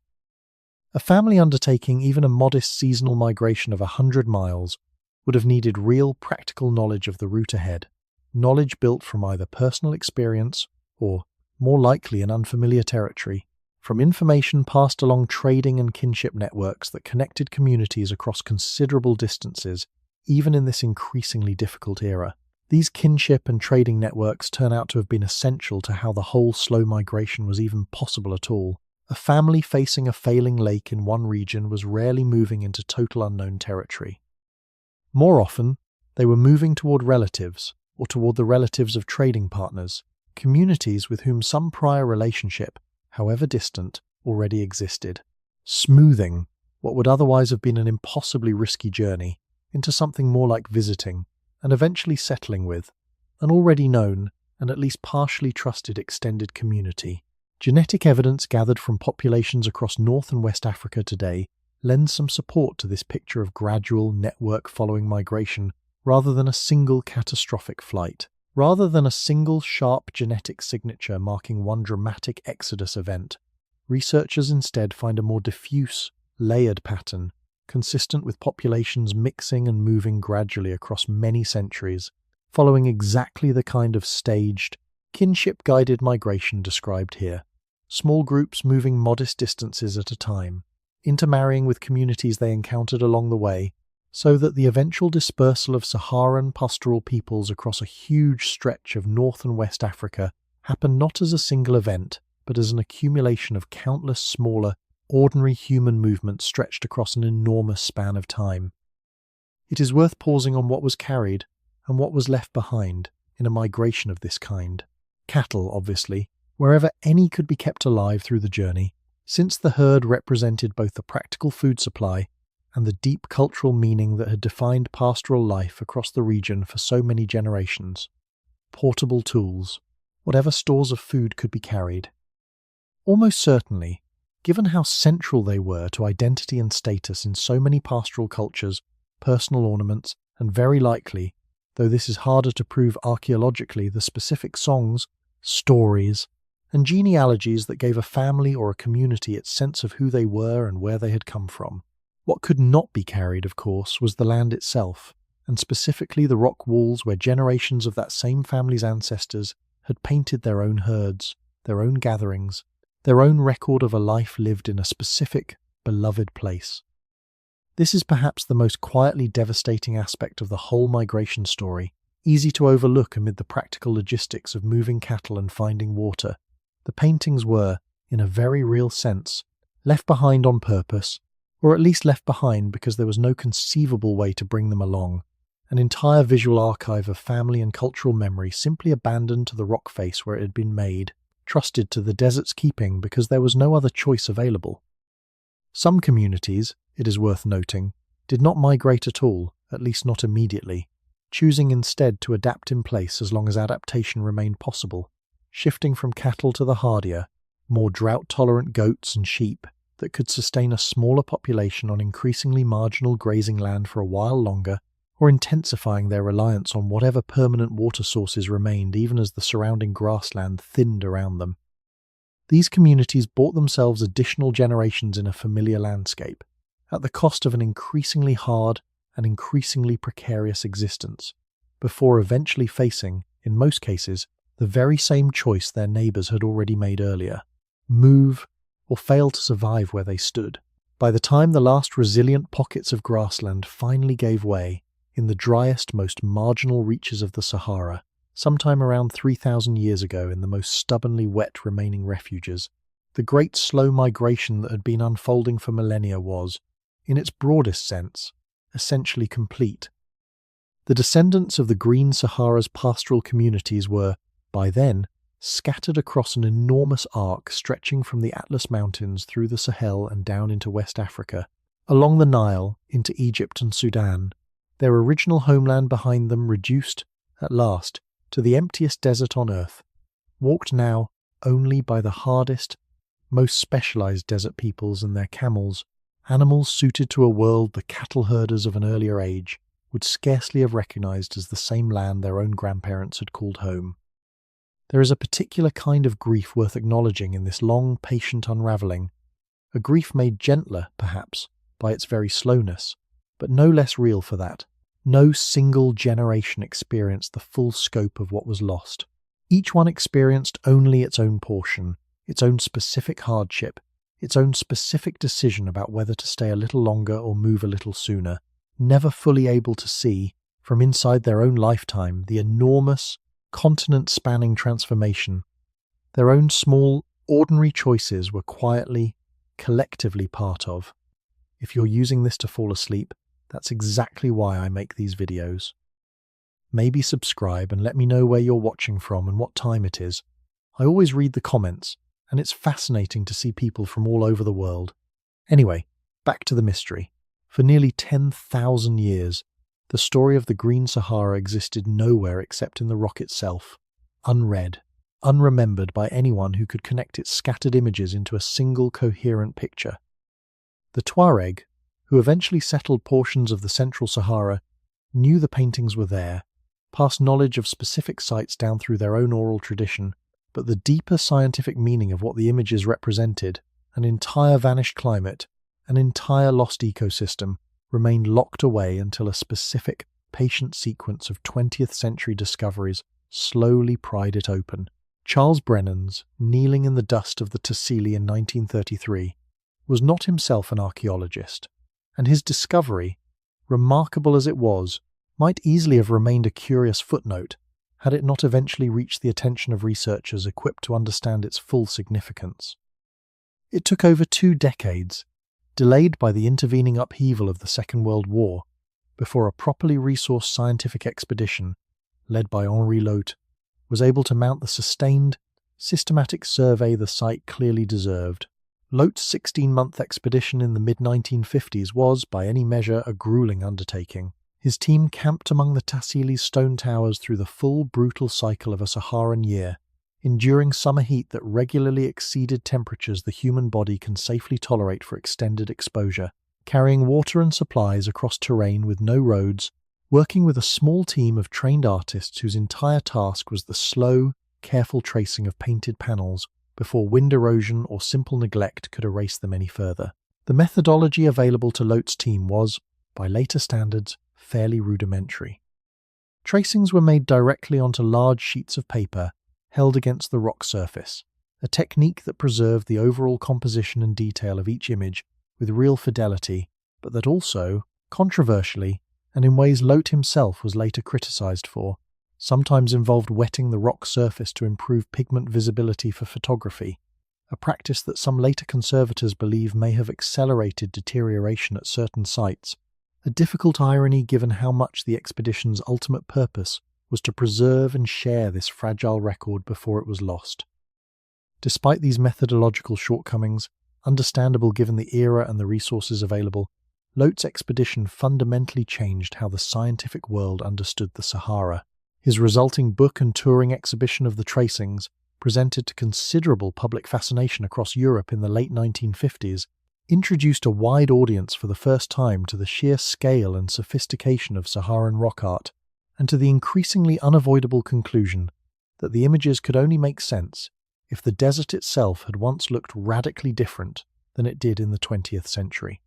A family undertaking even a modest seasonal migration of 100 miles would have needed real practical knowledge of the route ahead, knowledge built from either personal experience or, more likely, an unfamiliar territory, from information passed along trading and kinship networks that connected communities across considerable distances, even in this increasingly difficult era. These kinship and trading networks turn out to have been essential to how the whole slow migration was even possible at all. A family facing a failing lake in one region was rarely moving into total unknown territory. More often, they were moving toward relatives, or toward the relatives of trading partners, communities with whom some prior relationship, however distant, already existed, smoothing what would otherwise have been an impossibly risky journey into something more like visiting, and eventually settling with an already known and at least partially trusted extended community. Genetic evidence gathered from populations across North and West Africa today lends some support to this picture of gradual, network-following migration rather than a single catastrophic flight. Rather than a single sharp genetic signature marking one dramatic exodus event, researchers instead find a more diffuse, layered pattern, consistent with populations mixing and moving gradually across many centuries, following exactly the kind of staged, kinship-guided migration described here. Small groups moving modest distances at a time, intermarrying with communities they encountered along the way, so that the eventual dispersal of Saharan pastoral peoples across a huge stretch of North and West Africa happened not as a single event, but as an accumulation of countless smaller, ordinary human movements stretched across an enormous span of time. It is worth pausing on what was carried and what was left behind in a migration of this kind. Cattle, obviously, wherever any could be kept alive through the journey, since the herd represented both the practical food supply and the deep cultural meaning that had defined pastoral life across the region for so many generations. Portable tools, whatever stores of food could be carried. Almost certainly, given how central they were to identity and status in so many pastoral cultures, personal ornaments, and very likely, though this is harder to prove archaeologically, the specific songs, stories, and genealogies that gave a family or a community its sense of who they were and where they had come from. What could not be carried, of course, was the land itself, and specifically the rock walls where generations of that same family's ancestors had painted their own herds, their own gatherings, their own record of a life lived in a specific, beloved place. This is perhaps the most quietly devastating aspect of the whole migration story, easy to overlook amid the practical logistics of moving cattle and finding water. The paintings were, in a very real sense, left behind on purpose, or at least left behind because there was no conceivable way to bring them along. An entire visual archive of family and cultural memory simply abandoned to the rock face where it had been made, trusted to the desert's keeping because there was no other choice available. Some communities, it is worth noting, did not migrate at all, at least not immediately, choosing instead to adapt in place as long as adaptation remained possible, shifting from cattle to the hardier, more drought-tolerant goats and sheep that could sustain a smaller population on increasingly marginal grazing land for a while longer, or intensifying their reliance on whatever permanent water sources remained even as the surrounding grassland thinned around them. These communities bought themselves additional generations in a familiar landscape, at the cost of an increasingly hard and increasingly precarious existence, before eventually facing, in most cases, the very same choice their neighbours had already made earlier: move or fail to survive where they stood. By the time the last resilient pockets of grassland finally gave way, in the driest, most marginal reaches of the Sahara, sometime around 3,000 years ago in the most stubbornly wet remaining refuges, the great slow migration that had been unfolding for millennia was, in its broadest sense, essentially complete. The descendants of the Green Sahara's pastoral communities were, by then, scattered across an enormous arc stretching from the Atlas Mountains through the Sahel and down into West Africa, along the Nile into Egypt and Sudan, their original homeland behind them reduced, at last, to the emptiest desert on Earth, walked now only by the hardest, most specialized desert peoples and their camels, animals suited to a world the cattle herders of an earlier age would scarcely have recognized as the same land their own grandparents had called home. There is a particular kind of grief worth acknowledging in this long, patient unravelling, a grief made gentler, perhaps, by its very slowness, but no less real for that. No single generation experienced the full scope of what was lost. Each one experienced only its own portion, its own specific hardship, its own specific decision about whether to stay a little longer or move a little sooner, never fully able to see, from inside their own lifetime, the enormous, continent-spanning transformation. Their own small, ordinary choices were quietly, collectively part of. If you're using this to fall asleep, that's exactly why I make these videos. Maybe subscribe and let me know where you're watching from and what time it is. I always read the comments, and it's fascinating to see people from all over the world. Anyway, back to the mystery. For nearly 10,000 years, the story of the Green Sahara existed nowhere except in the rock itself, unread, unremembered by anyone who could connect its scattered images into a single coherent picture. The Tuareg, who eventually settled portions of the Central Sahara, knew the paintings were there, passed knowledge of specific sites down through their own oral tradition, but the deeper scientific meaning of what the images represented, an entire vanished climate, an entire lost ecosystem, remained locked away until a specific, patient sequence of 20th century discoveries slowly pried it open. Charles Brenans, kneeling in the dust of the Tassili in 1933, was not himself an archaeologist, and his discovery, remarkable as it was, might easily have remained a curious footnote had it not eventually reached the attention of researchers equipped to understand its full significance. It took over 2 decades, delayed by the intervening upheaval of the Second World War, before a properly resourced scientific expedition, led by Henri Lotte, was able to mount the sustained, systematic survey the site clearly deserved. Lotte's 16-month expedition in the mid-1950s was, by any measure, a grueling undertaking. His team camped among the Tassili's stone towers through the full, brutal cycle of a Saharan year, enduring summer heat that regularly exceeded temperatures the human body can safely tolerate for extended exposure, carrying water and supplies across terrain with no roads, working with a small team of trained artists whose entire task was the slow, careful tracing of painted panels before wind erosion or simple neglect could erase them any further. The methodology available to Lotte's team was, by later standards, fairly rudimentary. Tracings were made directly onto large sheets of paper held against the rock surface, a technique that preserved the overall composition and detail of each image with real fidelity, but that also, controversially, and in ways Lotte himself was later criticized for, sometimes involved wetting the rock surface to improve pigment visibility for photography, a practice that some later conservators believe may have accelerated deterioration at certain sites, a difficult irony given how much the expedition's ultimate purpose was to preserve and share this fragile record before it was lost. Despite these methodological shortcomings, understandable given the era and the resources available, Lotte's expedition fundamentally changed how the scientific world understood the Sahara. His resulting book and touring exhibition of the tracings, presented to considerable public fascination across Europe in the late 1950s, introduced a wide audience for the first time to the sheer scale and sophistication of Saharan rock art, and to the increasingly unavoidable conclusion that the images could only make sense if the desert itself had once looked radically different than it did in the 20th century.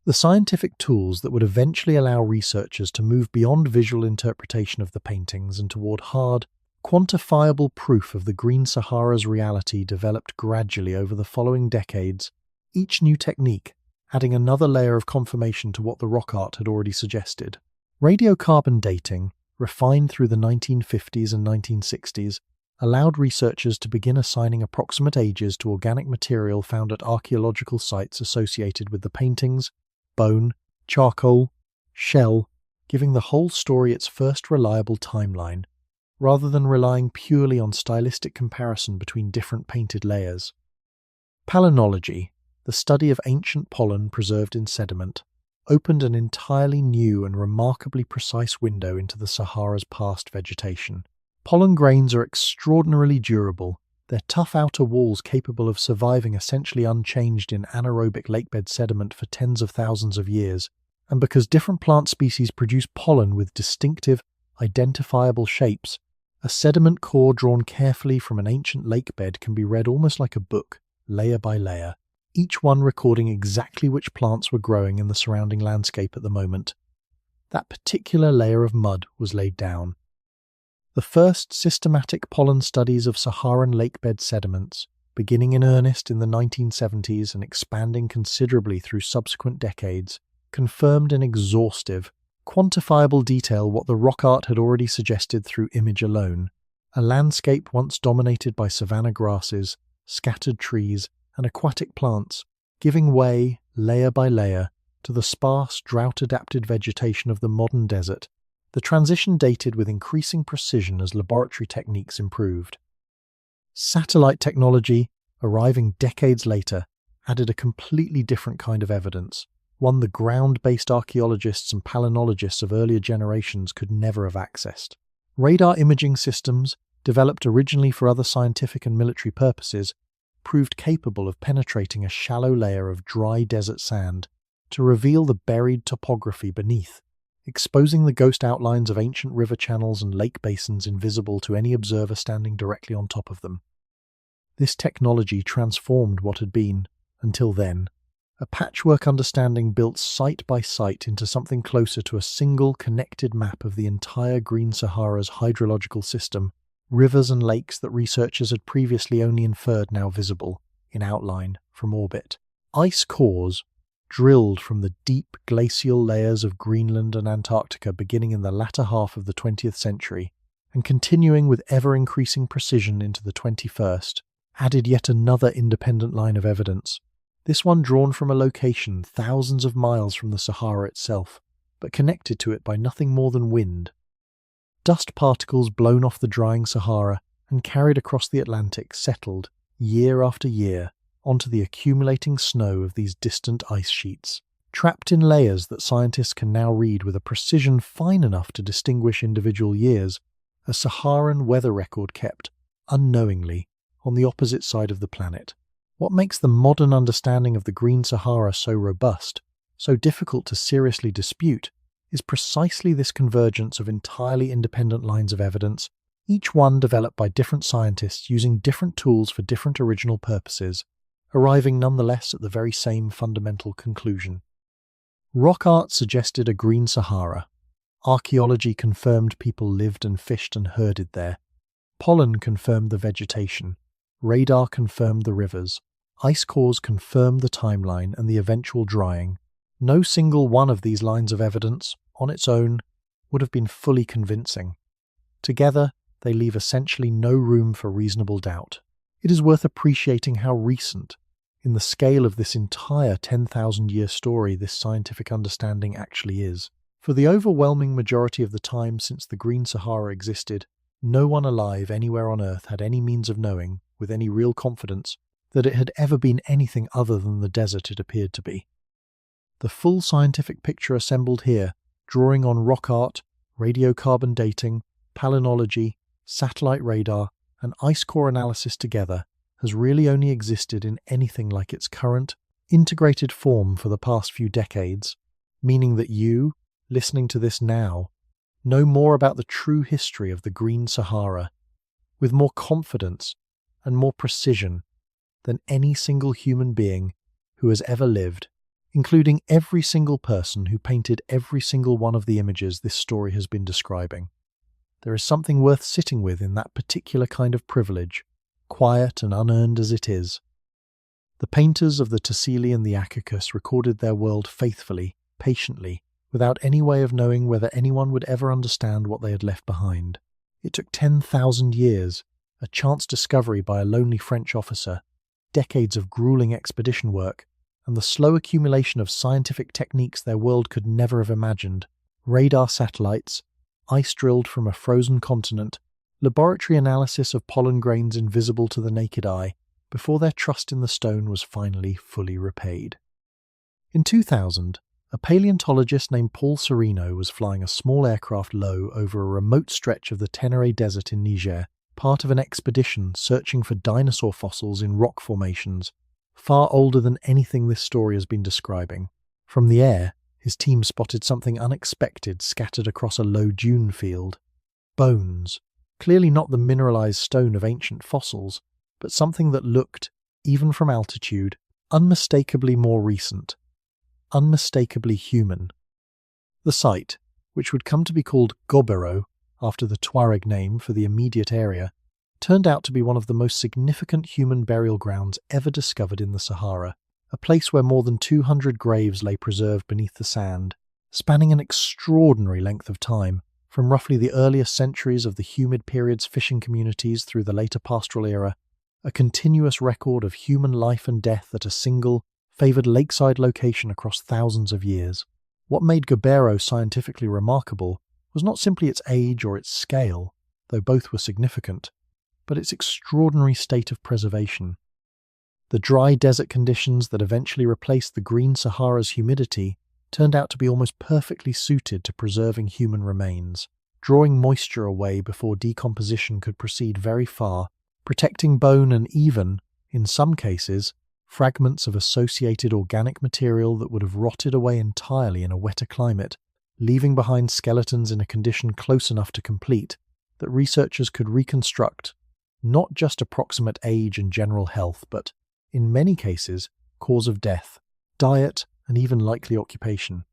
The scientific tools that would eventually allow researchers to move beyond visual interpretation of the paintings and toward hard, quantifiable proof of the Green Sahara's reality developed gradually over the following decades, each new technique adding another layer of confirmation to what the rock art had already suggested. Radiocarbon dating, refined through the 1950s and 1960s, allowed researchers to begin assigning approximate ages to organic material found at archaeological sites associated with the paintings, bone, charcoal, shell, giving the whole story its first reliable timeline, rather than relying purely on stylistic comparison between different painted layers. Palynology, the study of ancient pollen preserved in sediment, opened an entirely new and remarkably precise window into the Sahara's past vegetation. Pollen grains are extraordinarily durable, their tough outer walls capable of surviving essentially unchanged in anaerobic lakebed sediment for tens of thousands of years, and because different plant species produce pollen with distinctive, identifiable shapes, a sediment core drawn carefully from an ancient lakebed can be read almost like a book, layer by layer, each one recording exactly which plants were growing in the surrounding landscape at the moment that particular layer of mud was laid down. The first systematic pollen studies of Saharan lakebed sediments, beginning in earnest in the 1970s and expanding considerably through subsequent decades, confirmed in exhaustive, quantifiable detail what the rock art had already suggested through image alone: a landscape once dominated by savanna grasses, scattered trees, and aquatic plants, giving way, layer by layer, to the sparse, drought-adapted vegetation of the modern desert. The transition dated with increasing precision as laboratory techniques improved. Satellite technology, arriving decades later, added a completely different kind of evidence, one the ground-based archaeologists and palynologists of earlier generations could never have accessed. Radar imaging systems, developed originally for other scientific and military purposes, proved capable of penetrating a shallow layer of dry desert sand to reveal the buried topography beneath, exposing the ghost outlines of ancient river channels and lake basins invisible to any observer standing directly on top of them. This technology transformed what had been, until then, a patchwork understanding built site by site into something closer to a single connected map of the entire Green Sahara's hydrological system, rivers and lakes that researchers had previously only inferred now visible, in outline, from orbit. Ice cores, drilled from the deep glacial layers of Greenland and Antarctica beginning in the latter half of the 20th century, and continuing with ever-increasing precision into the 21st, added yet another independent line of evidence, this one drawn from a location thousands of miles from the Sahara itself, but connected to it by nothing more than wind. Dust particles blown off the drying Sahara and carried across the Atlantic settled, year after year, onto the accumulating snow of these distant ice sheets, trapped in layers that scientists can now read with a precision fine enough to distinguish individual years, a Saharan weather record kept, unknowingly, on the opposite side of the planet. What makes the modern understanding of the Green Sahara so robust, so difficult to seriously dispute, is precisely this convergence of entirely independent lines of evidence, each one developed by different scientists using different tools for different original purposes, arriving nonetheless at the very same fundamental conclusion. Rock art suggested a Green Sahara. Archaeology confirmed people lived and fished and herded there. Pollen confirmed the vegetation. Radar confirmed the rivers. Ice cores confirmed the timeline and the eventual drying. No single one of these lines of evidence, on its own, would have been fully convincing. Together, they leave essentially no room for reasonable doubt. It is worth appreciating how recent, in the scale of this entire 10,000-year story, this scientific understanding actually is. For the overwhelming majority of the time since the Green Sahara existed, no one alive anywhere on Earth had any means of knowing, with any real confidence, that it had ever been anything other than the desert it appeared to be. The full scientific picture assembled here, drawing on rock art, radiocarbon dating, palynology, satellite radar, and ice core analysis together, has really only existed in anything like its current, integrated form for the past few decades, meaning that you, listening to this now, know more about the true history of the Green Sahara, with more confidence and more precision than any single human being who has ever lived, including every single person who painted every single one of the images this story has been describing. There is something worth sitting with in that particular kind of privilege, quiet and unearned as it is. The painters of the Tassili and the Acacus recorded their world faithfully, patiently, without any way of knowing whether anyone would ever understand what they had left behind. It took 10,000 years, a chance discovery by a lonely French officer, decades of grueling expedition work, and the slow accumulation of scientific techniques their world could never have imagined. Radar satellites, ice drilled from a frozen continent, laboratory analysis of pollen grains invisible to the naked eye, before their trust in the stone was finally fully repaid. In 2000, a paleontologist named Paul Sereno was flying a small aircraft low over a remote stretch of the Sahara Desert in Niger, part of an expedition searching for dinosaur fossils in rock formations, far older than anything this story has been describing. From the air, his team spotted something unexpected scattered across a low dune field. Bones, clearly not the mineralized stone of ancient fossils, but something that looked, even from altitude, unmistakably more recent, unmistakably human. The site, which would come to be called Gobero, after the Tuareg name for the immediate area, turned out to be one of the most significant human burial grounds ever discovered in the Sahara, a place where more than 200 graves lay preserved beneath the sand, spanning an extraordinary length of time, from roughly the earliest centuries of the humid period's fishing communities through the later pastoral era, a continuous record of human life and death at a single, favoured lakeside location across thousands of years. What made Gobero scientifically remarkable was not simply its age or its scale, though both were significant, but its extraordinary state of preservation. The dry desert conditions that eventually replaced the green Sahara's humidity turned out to be almost perfectly suited to preserving human remains, drawing moisture away before decomposition could proceed very far, protecting bone and even, in some cases, fragments of associated organic material that would have rotted away entirely in a wetter climate, leaving behind skeletons in a condition close enough to complete that researchers could reconstruct not just approximate age and general health, but, in many cases, cause of death, diet, and even likely occupation.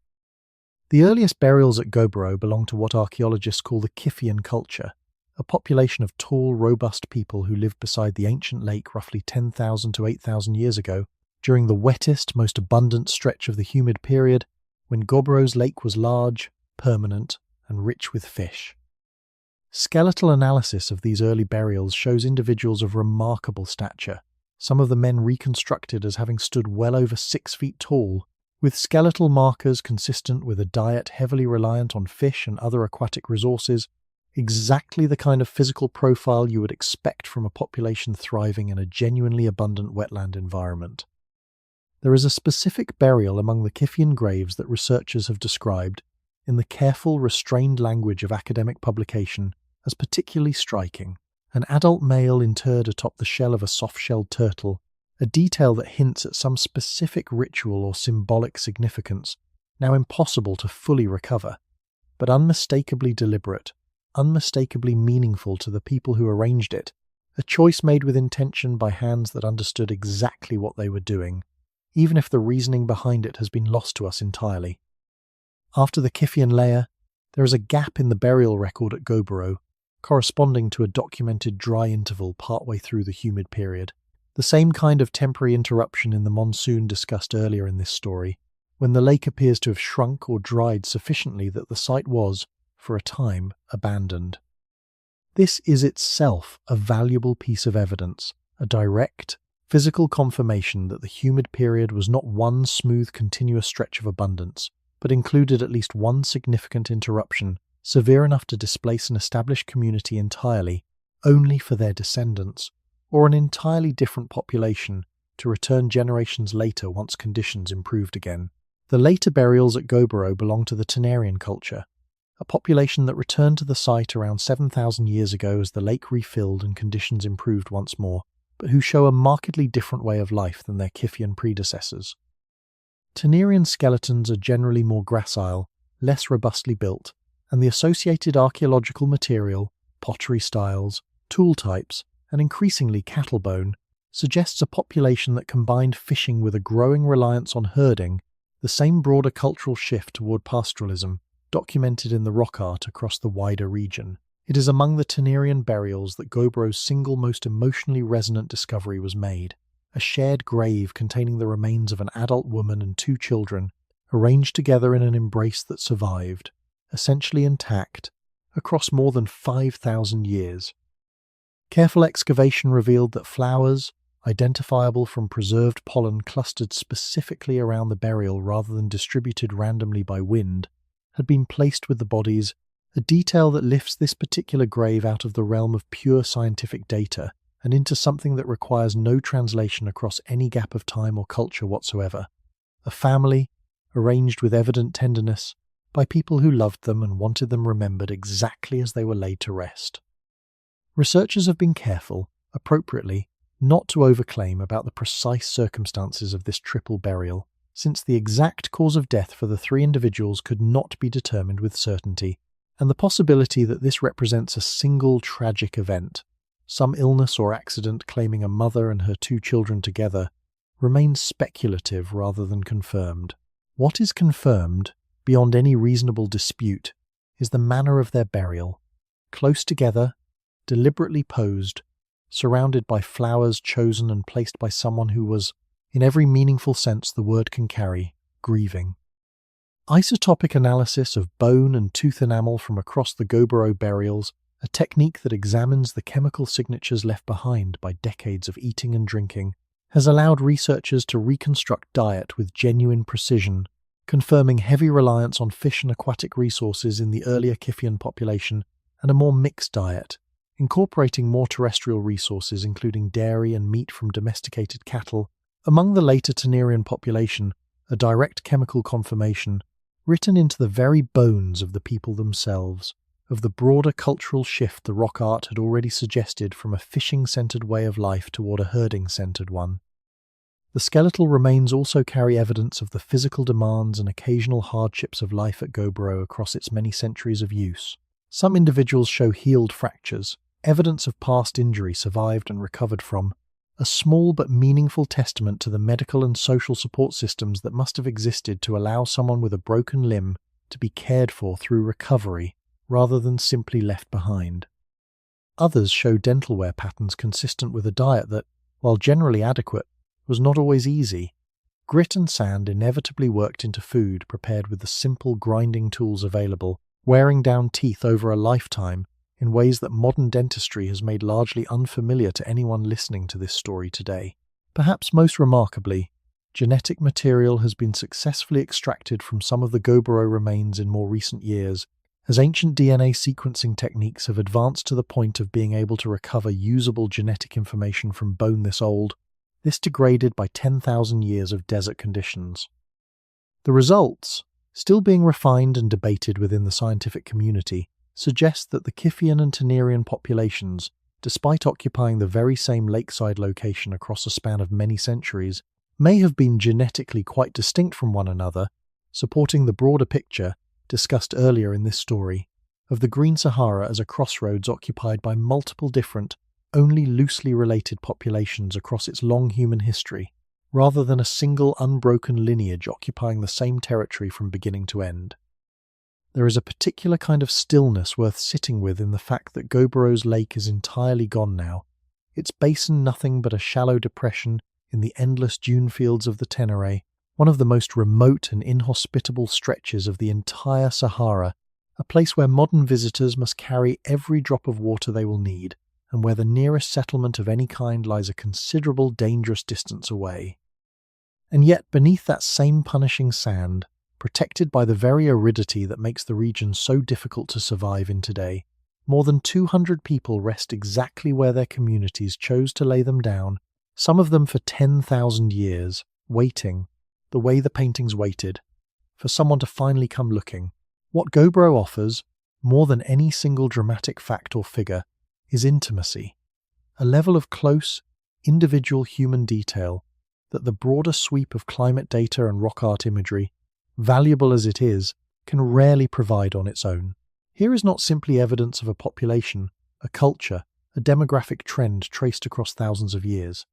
The earliest burials at Gobero belong to what archaeologists call the Kiffian culture, a population of tall, robust people who lived beside the ancient lake roughly 10,000 to 8,000 years ago, during the wettest, most abundant stretch of the humid period, when Gobero's lake was large, permanent, and rich with fish. Skeletal analysis of these early burials shows individuals of remarkable stature, some of the men reconstructed as having stood well over 6 feet tall, with skeletal markers consistent with a diet heavily reliant on fish and other aquatic resources, exactly the kind of physical profile you would expect from a population thriving in a genuinely abundant wetland environment. There is a specific burial among the Kiffian graves that researchers have described, in the careful, restrained language of academic publication, as particularly striking. An adult male interred atop the shell of a soft-shelled turtle, a detail that hints at some specific ritual or symbolic significance, now impossible to fully recover, but unmistakably deliberate, unmistakably meaningful to the people who arranged it, a choice made with intention by hands that understood exactly what they were doing, even if the reasoning behind it has been lost to us entirely. After the Kiffian layer, there is a gap in the burial record at Gobero, corresponding to a documented dry interval partway through the humid period. The same kind of temporary interruption in the monsoon discussed earlier in this story, when the lake appears to have shrunk or dried sufficiently that the site was, for a time, abandoned. This is itself a valuable piece of evidence, a direct, physical confirmation that the humid period was not one smooth continuous stretch of abundance, but included at least one significant interruption, severe enough to displace an established community entirely, only for their descendants, or an entirely different population to return generations later once conditions improved again. The later burials at Gobero belong to the Tenarian culture, a population that returned to the site around 7,000 years ago as the lake refilled and conditions improved once more, but who show a markedly different way of life than their Kiffian predecessors. Tenarian skeletons are generally more gracile, less robustly built, and the associated archaeological material, pottery styles, tool types, and increasingly cattle bone, suggests a population that combined fishing with a growing reliance on herding, the same broader cultural shift toward pastoralism, documented in the rock art across the wider region. It is among the Tenarian burials that Gobero's single most emotionally resonant discovery was made, a shared grave containing the remains of an adult woman and 2 children, arranged together in an embrace that survived, essentially intact, across more than 5,000 years. Careful excavation revealed that flowers, identifiable from preserved pollen, clustered specifically around the burial rather than distributed randomly by wind, had been placed with the bodies, a detail that lifts this particular grave out of the realm of pure scientific data and into something that requires no translation across any gap of time or culture whatsoever. A family, arranged with evident tenderness, by people who loved them and wanted them remembered exactly as they were laid to rest. Researchers have been careful, appropriately, not to overclaim about the precise circumstances of this triple burial, since the exact cause of death for the three individuals could not be determined with certainty, and the possibility that this represents a single tragic event, some illness or accident claiming a mother and her two children together, remains speculative rather than confirmed. What is confirmed, beyond any reasonable dispute, is the manner of their burial, close together, deliberately posed, surrounded by flowers chosen and placed by someone who was, in every meaningful sense the word can carry, grieving. Isotopic analysis of bone and tooth enamel from across the Gobero burials, a technique that examines the chemical signatures left behind by decades of eating and drinking, has allowed researchers to reconstruct diet with genuine precision, confirming heavy reliance on fish and aquatic resources in the earlier Kiffian population and a more mixed diet, incorporating more terrestrial resources including dairy and meat from domesticated cattle. Among the later Tenerian population, a direct chemical confirmation, written into the very bones of the people themselves, of the broader cultural shift the rock art had already suggested from a fishing-centered way of life toward a herding-centered one. The skeletal remains also carry evidence of the physical demands and occasional hardships of life at Gobero across its many centuries of use. Some individuals show healed fractures, evidence of past injury survived and recovered from, a small but meaningful testament to the medical and social support systems that must have existed to allow someone with a broken limb to be cared for through recovery rather than simply left behind. Others show dental wear patterns consistent with a diet that, while generally adequate, was not always easy. Grit and sand inevitably worked into food prepared with the simple grinding tools available, wearing down teeth over a lifetime in ways that modern dentistry has made largely unfamiliar to anyone listening to this story today. Perhaps most remarkably, genetic material has been successfully extracted from some of the Gobero remains in more recent years, as ancient DNA sequencing techniques have advanced to the point of being able to recover usable genetic information from bone this old, this degraded by 10,000 years of desert conditions. The results, still being refined and debated within the scientific community, suggest that the Kiffian and Tenerian populations, despite occupying the very same lakeside location across a span of many centuries, may have been genetically quite distinct from one another, supporting the broader picture, discussed earlier in this story, of the Green Sahara as a crossroads occupied by multiple different, only loosely related populations across its long human history, rather than a single unbroken lineage occupying the same territory from beginning to end. There is a particular kind of stillness worth sitting with in the fact that Gobero's lake is entirely gone now, its basin nothing but a shallow depression in the endless dune fields of the Tenere, one of the most remote and inhospitable stretches of the entire Sahara, a place where modern visitors must carry every drop of water they will need, and where the nearest settlement of any kind lies a considerable dangerous distance away. And yet beneath that same punishing sand, protected by the very aridity that makes the region so difficult to survive in today, more than 200 people rest exactly where their communities chose to lay them down, some of them for 10,000 years, waiting, the way the paintings waited, for someone to finally come looking. What Gobero offers, more than any single dramatic fact or figure, is intimacy, a level of close, individual human detail that the broader sweep of climate data and rock art imagery, valuable as it is, can rarely provide on its own. Here is not simply evidence of a population, a culture, a demographic trend traced across thousands of years.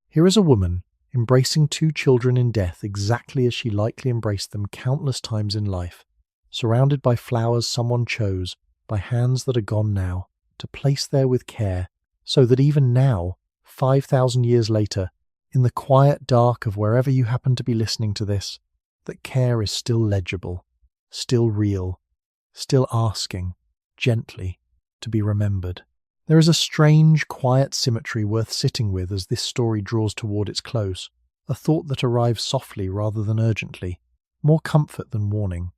Here is a woman embracing two children in death exactly as she likely embraced them countless times in life, surrounded by flowers someone chose, by hands that are gone now, to place there with care, so that even now, 5,000 years later, in the quiet dark of wherever you happen to be listening to this, that care is still legible, still real, still asking, gently, to be remembered. There is a strange, quiet symmetry worth sitting with as this story draws toward its close, a thought that arrives softly rather than urgently, more comfort than warning.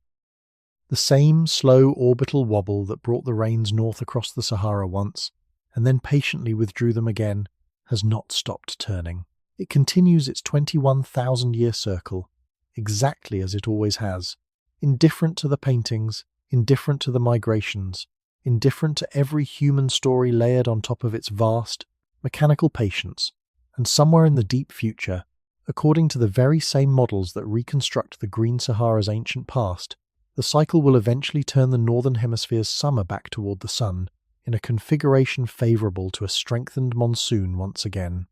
The same slow orbital wobble that brought the rains north across the Sahara once, and then patiently withdrew them again, has not stopped turning. It continues its 21,000-year circle, exactly as it always has, indifferent to the paintings, indifferent to the migrations, indifferent to every human story layered on top of its vast, mechanical patience, and somewhere in the deep future, according to the very same models that reconstruct the Green Sahara's ancient past, the cycle will eventually turn the Northern Hemisphere's summer back toward the sun, in a configuration favourable to a strengthened monsoon once again.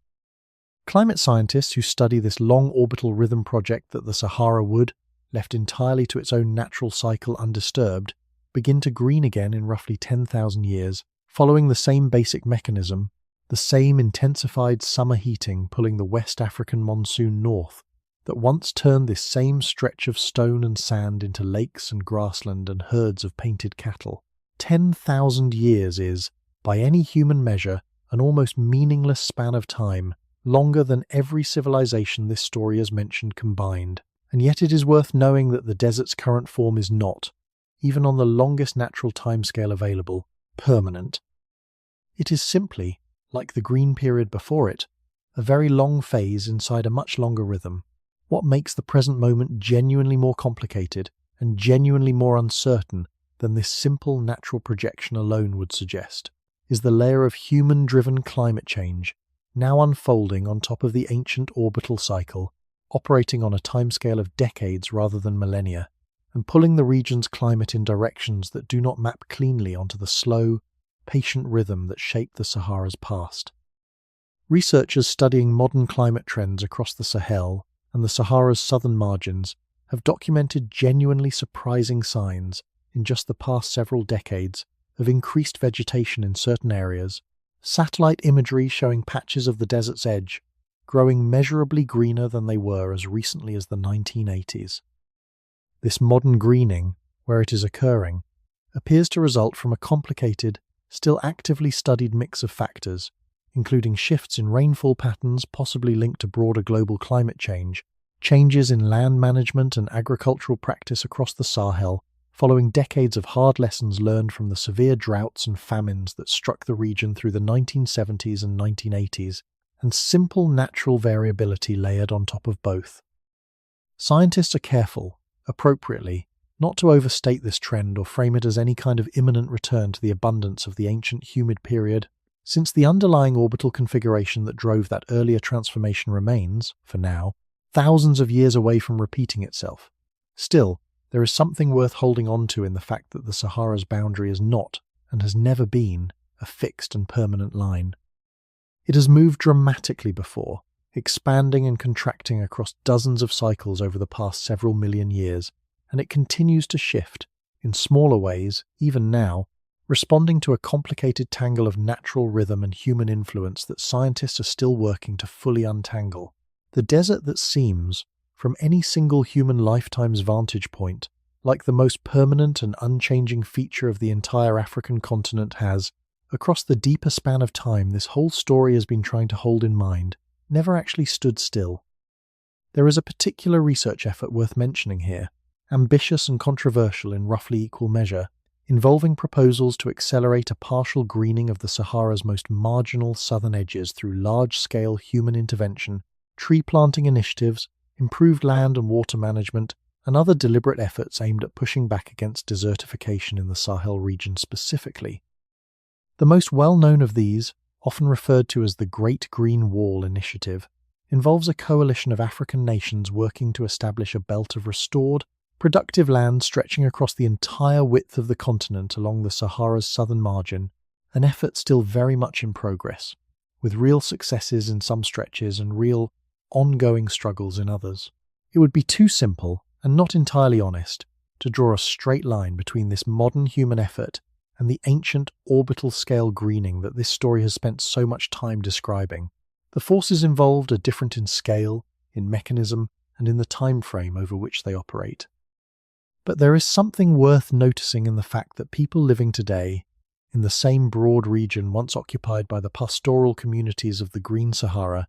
Climate scientists who study this long orbital rhythm project that the Sahara would, left entirely to its own natural cycle undisturbed, begin to green again in roughly 10,000 years, following the same basic mechanism, the same intensified summer heating pulling the West African monsoon north, that once turned this same stretch of stone and sand into lakes and grassland and herds of painted cattle. 10,000 years is, by any human measure, an almost meaningless span of time, longer than every civilization this story has mentioned combined. And yet it is worth knowing that the desert's current form is not, even on the longest natural timescale available, permanent. It is simply, like the green period before it, a very long phase inside a much longer rhythm. What makes the present moment genuinely more complicated and genuinely more uncertain than this simple natural projection alone would suggest, is the layer of human-driven climate change now unfolding on top of the ancient orbital cycle, operating on a timescale of decades rather than millennia, and pulling the region's climate in directions that do not map cleanly onto the slow, patient rhythm that shaped the Sahara's past. Researchers studying modern climate trends across the Sahel and the Sahara's southern margins have documented genuinely surprising signs in just the past several decades of increased vegetation in certain areas, satellite imagery showing patches of the desert's edge growing measurably greener than they were as recently as the 1980s. This modern greening, where it is occurring, appears to result from a complicated, still actively studied mix of factors, including shifts in rainfall patterns possibly linked to broader global climate change, changes in land management and agricultural practice across the Sahel, following decades of hard lessons learned from the severe droughts and famines that struck the region through the 1970s and 1980s, and simple natural variability layered on top of both. Scientists are careful, appropriately, not to overstate this trend or frame it as any kind of imminent return to the abundance of the ancient humid period, since the underlying orbital configuration that drove that earlier transformation remains, for now, thousands of years away from repeating itself. Still, there is something worth holding on to in the fact that the Sahara's boundary is not, and has never been, a fixed and permanent line. It has moved dramatically before, expanding and contracting across dozens of cycles over the past several million years, and it continues to shift, in smaller ways, even now, responding to a complicated tangle of natural rhythm and human influence that scientists are still working to fully untangle. The desert that seems, from any single human lifetime's vantage point, like the most permanent and unchanging feature of the entire African continent has, across the deeper span of time this whole story has been trying to hold in mind, never actually stood still. There is a particular research effort worth mentioning here, ambitious and controversial in roughly equal measure, involving proposals to accelerate a partial greening of the Sahara's most marginal southern edges through large-scale human intervention, tree planting initiatives, improved land and water management, and other deliberate efforts aimed at pushing back against desertification in the Sahel region specifically. The most well-known of these, often referred to as the Great Green Wall Initiative, involves a coalition of African nations working to establish a belt of restored, productive land stretching across the entire width of the continent along the Sahara's southern margin, an effort still very much in progress, with real successes in some stretches and real, ongoing struggles in others. It would be too simple, and not entirely honest, to draw a straight line between this modern human effort and the ancient orbital-scale greening that this story has spent so much time describing. The forces involved are different in scale, in mechanism, and in the time frame over which they operate. But there is something worth noticing in the fact that people living today, in the same broad region once occupied by the pastoral communities of the Green Sahara,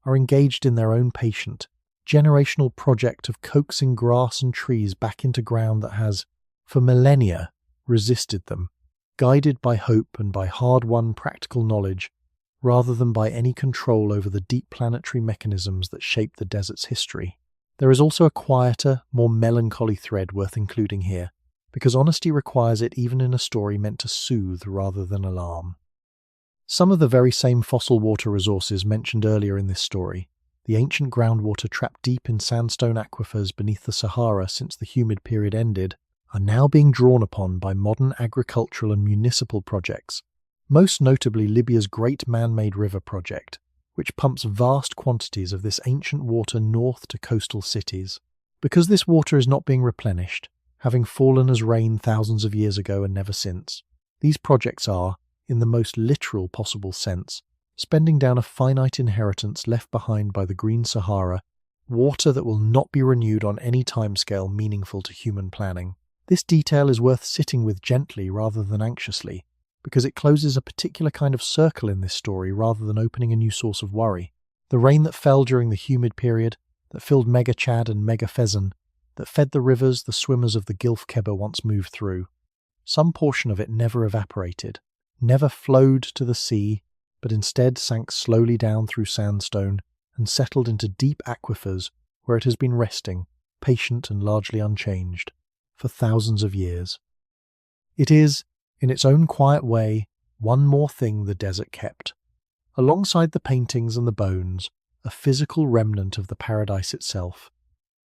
are engaged in their own patient, generational project of coaxing grass and trees back into ground that has, for millennia, resisted them, guided by hope and by hard-won practical knowledge, rather than by any control over the deep planetary mechanisms that shape the desert's history. There is also a quieter, more melancholy thread worth including here, because honesty requires it even in a story meant to soothe rather than alarm. Some of the very same fossil water resources mentioned earlier in this story, the ancient groundwater trapped deep in sandstone aquifers beneath the Sahara since the humid period ended, are now being drawn upon by modern agricultural and municipal projects, most notably Libya's Great Man-Made River project, which pumps vast quantities of this ancient water north to coastal cities. Because this water is not being replenished, having fallen as rain thousands of years ago and never since, these projects are, in the most literal possible sense, spending down a finite inheritance left behind by the Green Sahara, water that will not be renewed on any timescale meaningful to human planning. This detail is worth sitting with gently rather than anxiously, because it closes a particular kind of circle in this story rather than opening a new source of worry. The rain that fell during the humid period, that filled Mega Chad and Mega Fezan, that fed the rivers the swimmers of the Gilf Kebba once moved through, some portion of it never evaporated, never flowed to the sea, but instead sank slowly down through sandstone and settled into deep aquifers where it has been resting, patient and largely unchanged, for thousands of years. It is, in its own quiet way, one more thing the desert kept. Alongside the paintings and the bones, a physical remnant of the paradise itself.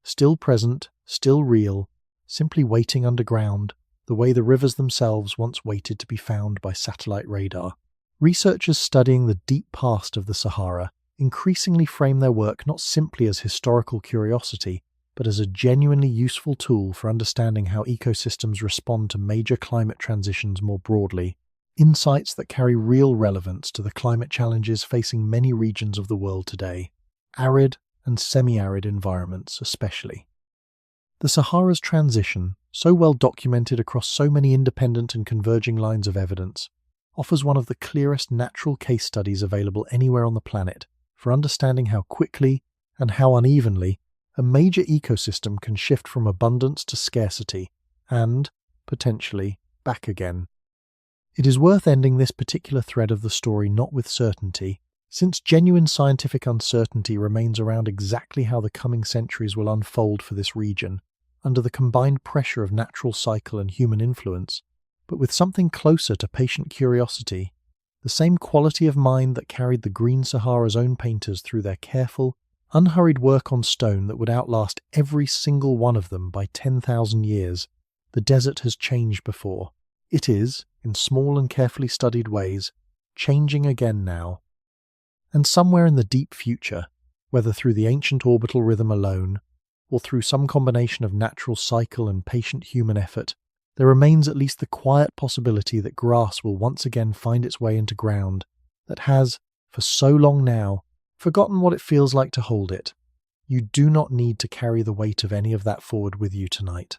Still present, still real, simply waiting underground, the way the rivers themselves once waited to be found by satellite radar. Researchers studying the deep past of the Sahara increasingly frame their work not simply as historical curiosity, but as a genuinely useful tool for understanding how ecosystems respond to major climate transitions more broadly, insights that carry real relevance to the climate challenges facing many regions of the world today, arid and semi-arid environments especially. The Sahara's transition, so well documented across so many independent and converging lines of evidence, offers one of the clearest natural case studies available anywhere on the planet for understanding how quickly and how unevenly a major ecosystem can shift from abundance to scarcity and, potentially, back again. It is worth ending this particular thread of the story not with certainty, since genuine scientific uncertainty remains around exactly how the coming centuries will unfold for this region, under the combined pressure of natural cycle and human influence, but with something closer to patient curiosity, the same quality of mind that carried the Green Sahara's own painters through their careful, unhurried work on stone that would outlast every single one of them by 10,000 years. The desert has changed before. It is, in small and carefully studied ways, changing again now. And somewhere in the deep future, whether through the ancient orbital rhythm alone, or through some combination of natural cycle and patient human effort, there remains at least the quiet possibility that grass will once again find its way into ground that has, for so long now, forgotten what it feels like to hold it. You do not need to carry the weight of any of that forward with you tonight.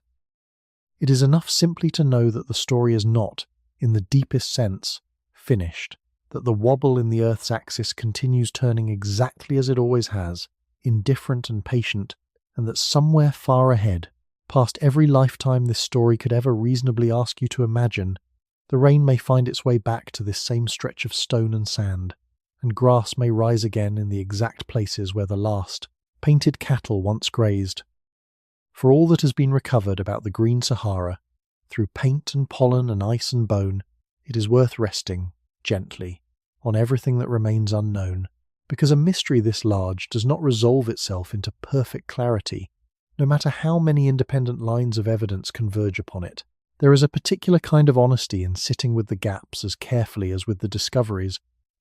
It is enough simply to know that the story is not, in the deepest sense, finished, that the wobble in the Earth's axis continues turning exactly as it always has, indifferent and patient, and that somewhere far ahead, past every lifetime this story could ever reasonably ask you to imagine, the rain may find its way back to this same stretch of stone and sand, and grass may rise again in the exact places where the last, painted cattle once grazed. For all that has been recovered about the Green Sahara, through paint and pollen and ice and bone, it is worth resting, gently, on everything that remains unknown, because a mystery this large does not resolve itself into perfect clarity, no matter how many independent lines of evidence converge upon it. There is a particular kind of honesty in sitting with the gaps as carefully as with the discoveries,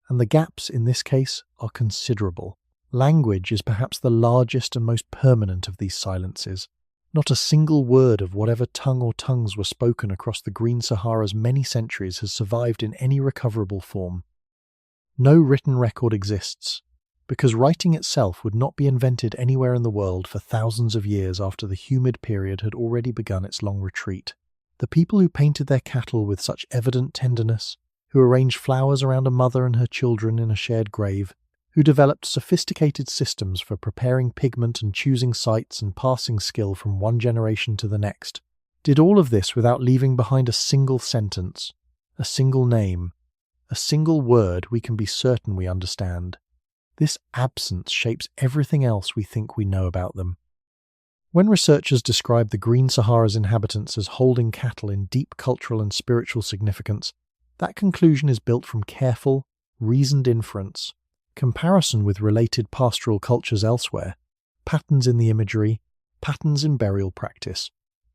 and the gaps in this case are considerable. Language is perhaps the largest and most permanent of these silences. Not a single word of whatever tongue or tongues were spoken across the Green Sahara's many centuries has survived in any recoverable form. No written record exists, because writing itself would not be invented anywhere in the world for thousands of years after the humid period had already begun its long retreat. The people who painted their cattle with such evident tenderness, who arranged flowers around a mother and her children in a shared grave, who developed sophisticated systems for preparing pigment and choosing sites and passing skill from one generation to the next, did all of this without leaving behind a single sentence, a single name, a single word we can be certain we understand. This absence shapes everything else we think we know about them. When researchers describe the Green Sahara's inhabitants as holding cattle in deep cultural and spiritual significance, that conclusion is built from careful, reasoned inference, comparison with related pastoral cultures elsewhere, patterns in the imagery, patterns in burial practice,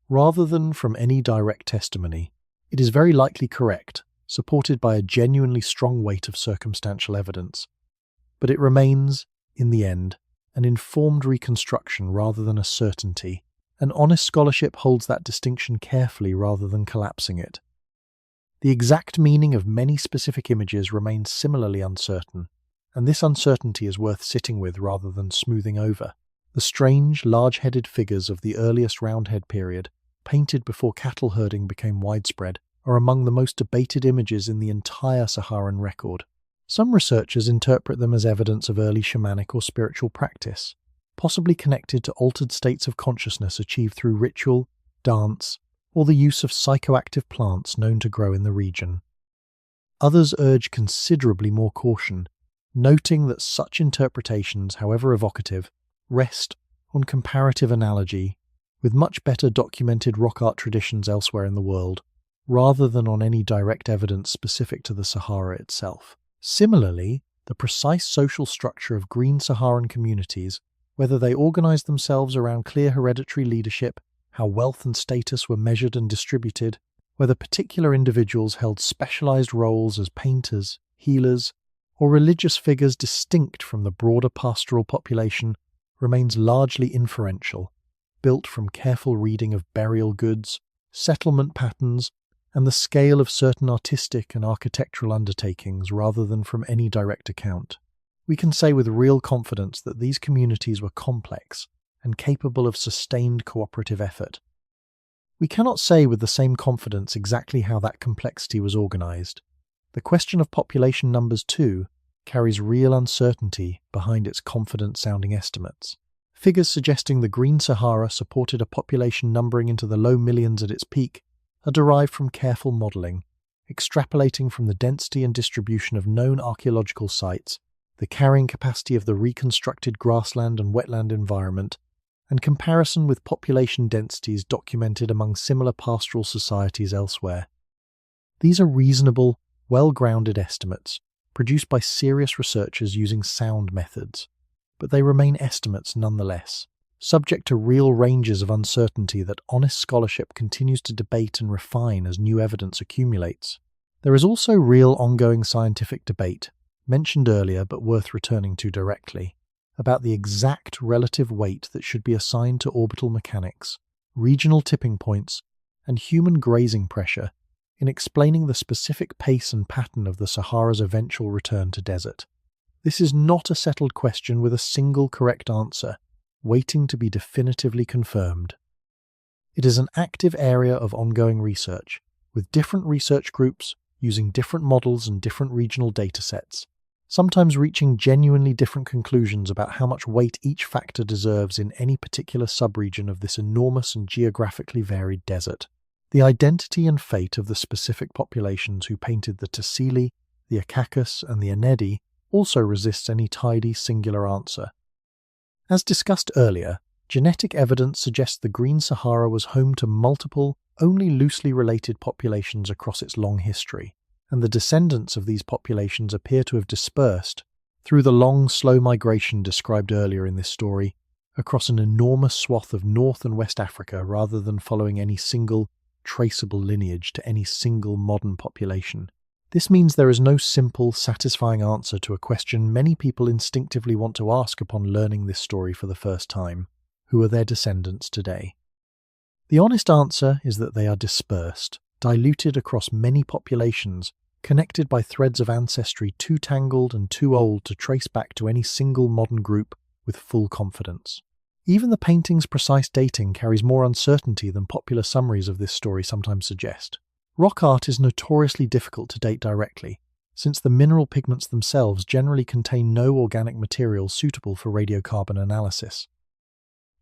rather than from any direct testimony. It is very likely correct, supported by a genuinely strong weight of circumstantial evidence. But it remains, in the end, an informed reconstruction rather than a certainty, and honest scholarship holds that distinction carefully rather than collapsing it. The exact meaning of many specific images remains similarly uncertain, and this uncertainty is worth sitting with rather than smoothing over. The strange, large-headed figures of the earliest Roundhead period, painted before cattle herding became widespread, are among the most debated images in the entire Saharan record. Some researchers interpret them as evidence of early shamanic or spiritual practice, possibly connected to altered states of consciousness achieved through ritual, dance, or the use of psychoactive plants known to grow in the region. Others urge considerably more caution, noting that such interpretations, however evocative, rest on comparative analogy with much better documented rock art traditions elsewhere in the world, rather than on any direct evidence specific to the Sahara itself. Similarly, the precise social structure of Green Saharan communities, whether they organized themselves around clear hereditary leadership, how wealth and status were measured and distributed, whether particular individuals held specialized roles as painters, healers, or religious figures distinct from the broader pastoral population, remains largely inferential, built from careful reading of burial goods, settlement patterns, and the scale of certain artistic and architectural undertakings rather than from any direct account. We can say with real confidence that these communities were complex and capable of sustained cooperative effort. We cannot say with the same confidence exactly how that complexity was organized. The question of population numbers, too, carries real uncertainty behind its confident-sounding estimates. Figures suggesting the Green Sahara supported a population numbering into the low millions at its peak are derived from careful modelling, extrapolating from the density and distribution of known archaeological sites, the carrying capacity of the reconstructed grassland and wetland environment, and comparison with population densities documented among similar pastoral societies elsewhere. These are reasonable, well-grounded estimates, produced by serious researchers using sound methods, but they remain estimates nonetheless, subject to real ranges of uncertainty that honest scholarship continues to debate and refine as new evidence accumulates. There is also real ongoing scientific debate, mentioned earlier but worth returning to directly, about the exact relative weight that should be assigned to orbital mechanics, regional tipping points, and human grazing pressure in explaining the specific pace and pattern of the Sahara's eventual return to desert. This is not a settled question with a single correct answer, waiting to be definitively confirmed. It is an active area of ongoing research, with different research groups using different models and different regional datasets, sometimes reaching genuinely different conclusions about how much weight each factor deserves in any particular subregion of this enormous and geographically varied desert. The identity and fate of the specific populations who painted the Tassili, the Acacus, and the Enedi also resists any tidy singular answer. As discussed earlier, genetic evidence suggests the Green Sahara was home to multiple, only loosely related populations across its long history, and the descendants of these populations appear to have dispersed, through the long, slow migration described earlier in this story, across an enormous swath of North and West Africa rather than following any single, traceable lineage to any single modern population. This means there is no simple, satisfying answer to a question many people instinctively want to ask upon learning this story for the first time. Who are their descendants today? The honest answer is that they are dispersed, diluted across many populations, connected by threads of ancestry too tangled and too old to trace back to any single modern group with full confidence. Even the painting's precise dating carries more uncertainty than popular summaries of this story sometimes suggest. Rock art is notoriously difficult to date directly, since the mineral pigments themselves generally contain no organic material suitable for radiocarbon analysis.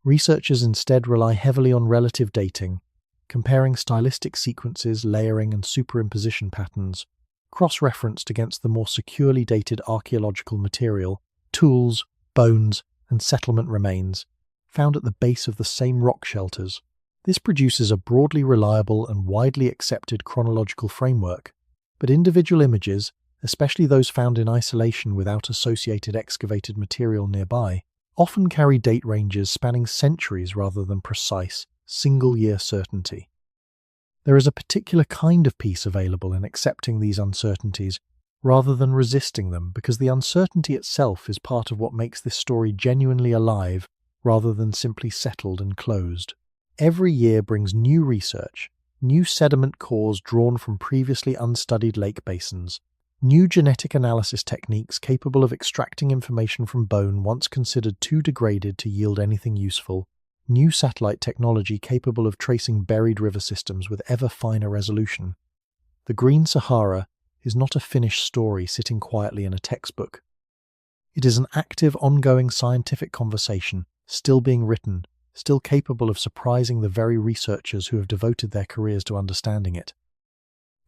Researchers instead rely heavily on relative dating, comparing stylistic sequences, layering and superimposition patterns, cross-referenced against the more securely dated archaeological material, tools, bones, and settlement remains, found at the base of the same rock shelters. This produces a broadly reliable and widely accepted chronological framework, but individual images, especially those found in isolation without associated excavated material nearby, often carry date ranges spanning centuries rather than precise, single-year certainty. There is a particular kind of peace available in accepting these uncertainties rather than resisting them, because the uncertainty itself is part of what makes this story genuinely alive rather than simply settled and closed. Every year brings new research, new sediment cores drawn from previously unstudied lake basins, new genetic analysis techniques capable of extracting information from bone once considered too degraded to yield anything useful, new satellite technology capable of tracing buried river systems with ever finer resolution. The Green Sahara is not a finished story sitting quietly in a textbook. It is an active, ongoing scientific conversation, still being written, still capable of surprising the very researchers who have devoted their careers to understanding it.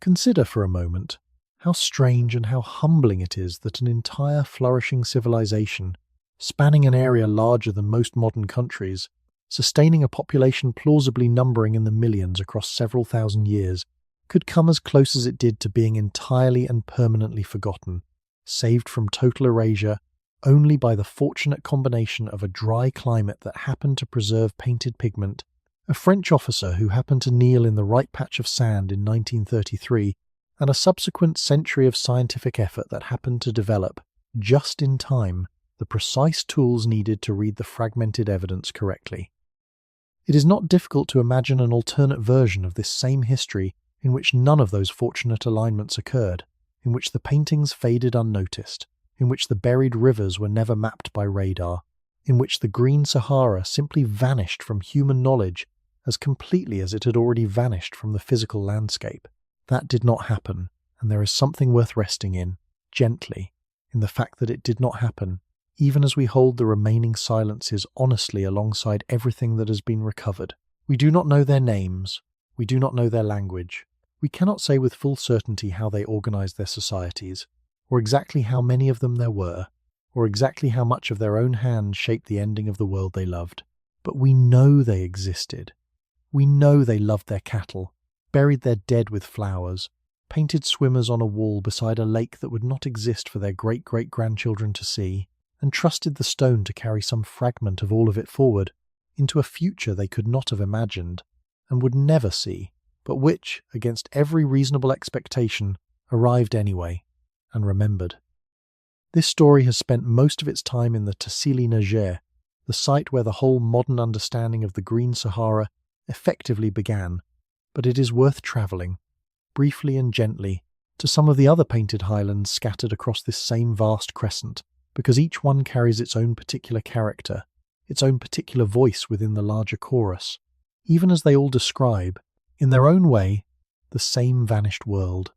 Consider for a moment how strange and how humbling it is that an entire flourishing civilization, spanning an area larger than most modern countries, sustaining a population plausibly numbering in the millions across several thousand years, could come as close as it did to being entirely and permanently forgotten, saved from total erasure only by the fortunate combination of a dry climate that happened to preserve painted pigment, a French officer who happened to kneel in the right patch of sand in 1933, and a subsequent century of scientific effort that happened to develop, just in time, the precise tools needed to read the fragmented evidence correctly. It is not difficult to imagine an alternate version of this same history in which none of those fortunate alignments occurred, in which the paintings faded unnoticed, in which the buried rivers were never mapped by radar, in which the Green Sahara simply vanished from human knowledge as completely as it had already vanished from the physical landscape. That did not happen, and there is something worth resting in, gently, in the fact that it did not happen, even as we hold the remaining silences honestly alongside everything that has been recovered. We do not know their names, we do not know their language, we cannot say with full certainty how they organized their societies, or exactly how many of them there were, or exactly how much of their own hands shaped the ending of the world they loved. But we know they existed. We know they loved their cattle, buried their dead with flowers, painted swimmers on a wall beside a lake that would not exist for their great-great-grandchildren to see, and trusted the stone to carry some fragment of all of it forward, into a future they could not have imagined, and would never see, but which, against every reasonable expectation, arrived anyway, and remembered. This story has spent most of its time in the Tassili, the site where the whole modern understanding of the Green Sahara effectively began, but it is worth travelling, briefly and gently, to some of the other painted highlands scattered across this same vast crescent, because each one carries its own particular character, its own particular voice within the larger chorus, even as they all describe, in their own way, the same vanished world.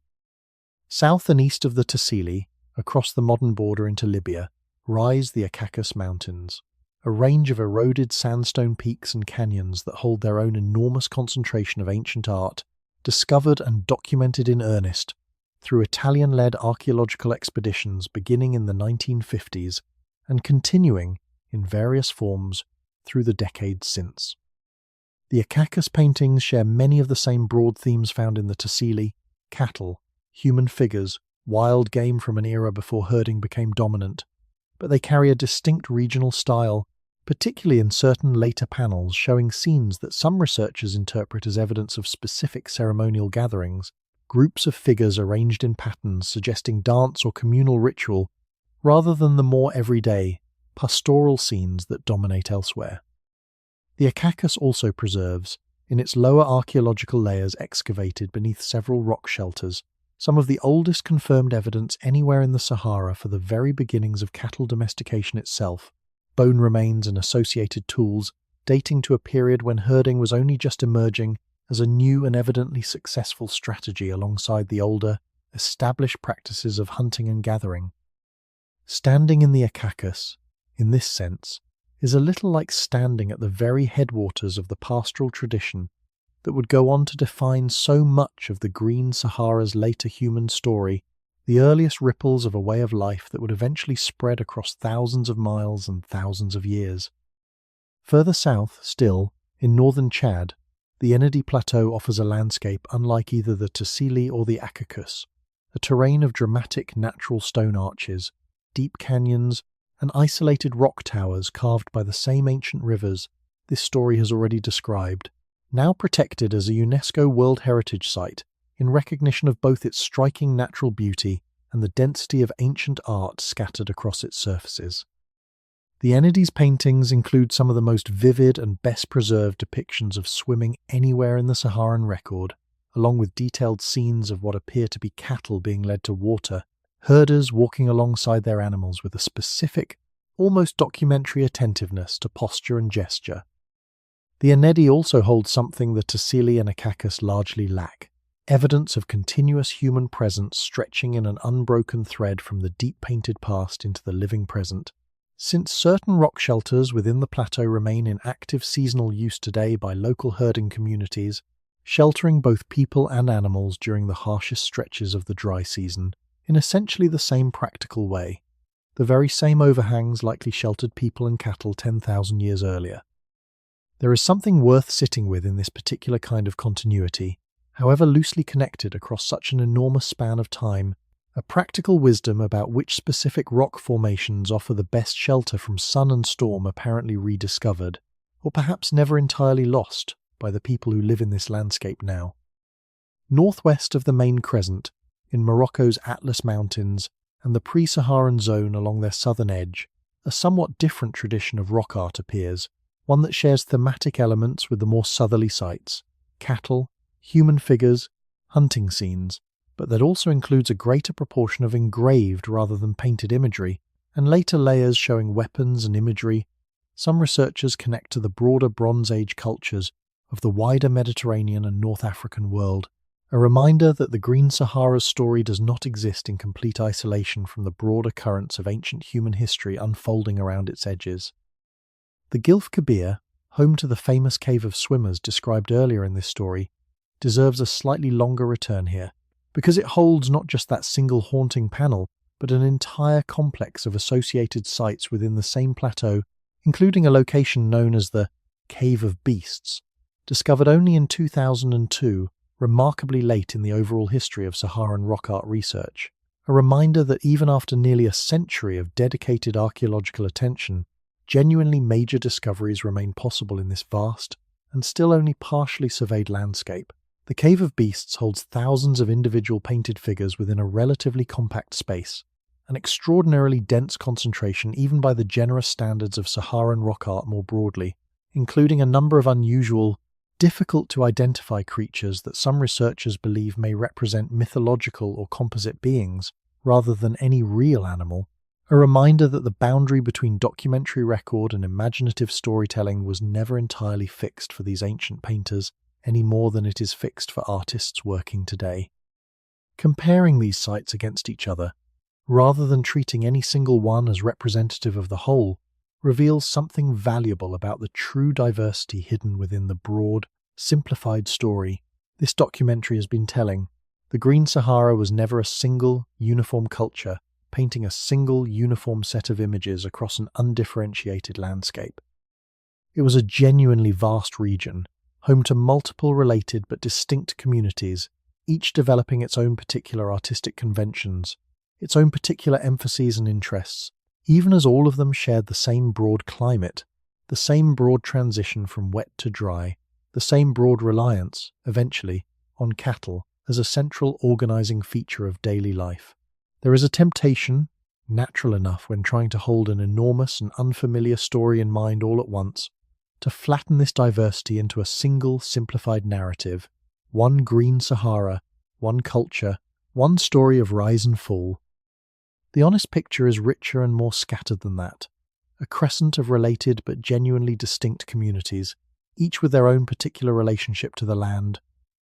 South and east of the Tassili, across the modern border into Libya, rise the Acacus Mountains, a range of eroded sandstone peaks and canyons that hold their own enormous concentration of ancient art, discovered and documented in earnest through Italian-led archaeological expeditions beginning in the 1950s and continuing, in various forms, through the decades since. The Acacus paintings share many of the same broad themes found in the Tassili: cattle, human figures, wild game from an era before herding became dominant, but they carry a distinct regional style, particularly in certain later panels showing scenes that some researchers interpret as evidence of specific ceremonial gatherings, groups of figures arranged in patterns suggesting dance or communal ritual, rather than the more everyday, pastoral scenes that dominate elsewhere. The Acacus also preserves, in its lower archaeological layers excavated beneath several rock shelters, some of the oldest confirmed evidence anywhere in the Sahara for the very beginnings of cattle domestication itself, bone remains and associated tools dating to a period when herding was only just emerging as a new and evidently successful strategy alongside the older, established practices of hunting and gathering. Standing in the Acacus, in this sense, is a little like standing at the very headwaters of the pastoral tradition that would go on to define so much of the green Sahara's later human story, the earliest ripples of a way of life that would eventually spread across thousands of miles and thousands of years. Further south, still, in northern Chad, the Ennedi Plateau offers a landscape unlike either the Tassili or the Acacus, a terrain of dramatic natural stone arches, deep canyons, and isolated rock towers carved by the same ancient rivers this story has already described, now protected as a UNESCO World Heritage Site in recognition of both its striking natural beauty and the density of ancient art scattered across its surfaces. The Ennedi's paintings include some of the most vivid and best preserved depictions of swimming anywhere in the Saharan record, along with detailed scenes of what appear to be cattle being led to water, herders walking alongside their animals with a specific, almost documentary attentiveness to posture and gesture. The Ennedi also holds something the Tassili and Acacus largely lack, evidence of continuous human presence stretching in an unbroken thread from the deep painted past into the living present. Since certain rock shelters within the plateau remain in active seasonal use today by local herding communities, sheltering both people and animals during the harshest stretches of the dry season, in essentially the same practical way. The very same overhangs likely sheltered people and cattle 10,000 years earlier. There is something worth sitting with in this particular kind of continuity, however loosely connected across such an enormous span of time, a practical wisdom about which specific rock formations offer the best shelter from sun and storm apparently rediscovered, or perhaps never entirely lost, by the people who live in this landscape now. Northwest of the main crescent, in Morocco's Atlas Mountains and the pre-Saharan zone along their southern edge, a somewhat different tradition of rock art appears, one that shares thematic elements with the more southerly sites, cattle, human figures, hunting scenes, but that also includes a greater proportion of engraved rather than painted imagery, and later layers showing weapons and imagery. Some researchers connect to the broader Bronze Age cultures of the wider Mediterranean and North African world, a reminder that the Green Sahara's story does not exist in complete isolation from the broader currents of ancient human history unfolding around its edges. The Gilf Kabir, home to the famous cave of swimmers described earlier in this story, deserves a slightly longer return here, because it holds not just that single haunting panel, but an entire complex of associated sites within the same plateau, including a location known as the Cave of Beasts, discovered only in 2002, remarkably late in the overall history of Saharan rock art research, a reminder that even after nearly a century of dedicated archaeological attention, genuinely major discoveries remain possible in this vast and still only partially surveyed landscape. The Cave of Beasts holds thousands of individual painted figures within a relatively compact space, an extraordinarily dense concentration even by the generous standards of Saharan rock art more broadly, including a number of unusual, difficult-to-identify creatures that some researchers believe may represent mythological or composite beings rather than any real animal, a reminder that the boundary between documentary record and imaginative storytelling was never entirely fixed for these ancient painters any more than it is fixed for artists working today. Comparing these sites against each other, rather than treating any single one as representative of the whole, reveals something valuable about the true diversity hidden within the broad, simplified story this documentary has been telling. The Green Sahara was never a single, uniform culture, painting a single, uniform set of images across an undifferentiated landscape. It was a genuinely vast region, home to multiple related but distinct communities, each developing its own particular artistic conventions, its own particular emphases and interests, even as all of them shared the same broad climate, the same broad transition from wet to dry, the same broad reliance, eventually, on cattle as a central organizing feature of daily life. There is a temptation, natural enough when trying to hold an enormous and unfamiliar story in mind all at once, to flatten this diversity into a single simplified narrative, one Green Sahara, one culture, one story of rise and fall. The honest picture is richer and more scattered than that. A crescent of related but genuinely distinct communities, each with their own particular relationship to the land,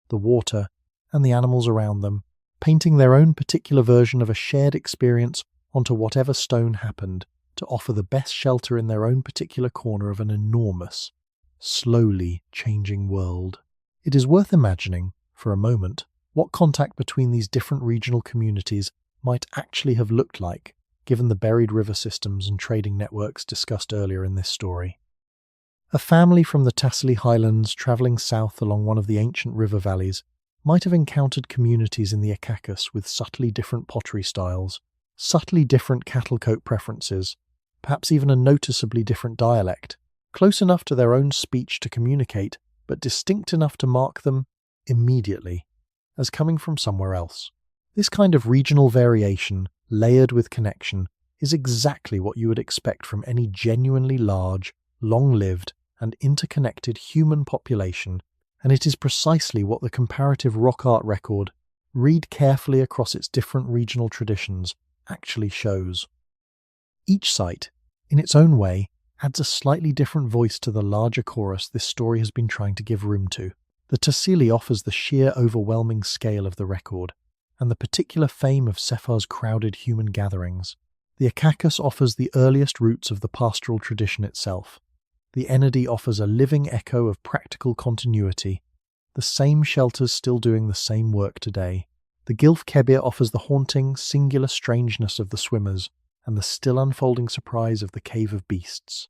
the water, and the animals around them, painting their own particular version of a shared experience onto whatever stone happened to offer the best shelter in their own particular corner of an enormous, slowly changing world. It is worth imagining, for a moment, what contact between these different regional communities might actually have looked like, given the buried river systems and trading networks discussed earlier in this story. A family from the Tassili highlands travelling south along one of the ancient river valleys might have encountered communities in the Acacus with subtly different pottery styles, subtly different cattle coat preferences, perhaps even a noticeably different dialect, close enough to their own speech to communicate, but distinct enough to mark them immediately as coming from somewhere else. This kind of regional variation, layered with connection, is exactly what you would expect from any genuinely large, long-lived, and interconnected human population, and it is precisely what the comparative rock art record, read carefully across its different regional traditions, actually shows. Each site, in its own way, adds a slightly different voice to the larger chorus this story has been trying to give room to. The Tassili offers the sheer overwhelming scale of the record, and the particular fame of Sefar's crowded human gatherings. The Acacus offers the earliest roots of the pastoral tradition itself. The Enadi offers a living echo of practical continuity, the same shelters still doing the same work today. The Gilf Kebir offers the haunting, singular strangeness of the swimmers and the still unfolding surprise of the Cave of Beasts.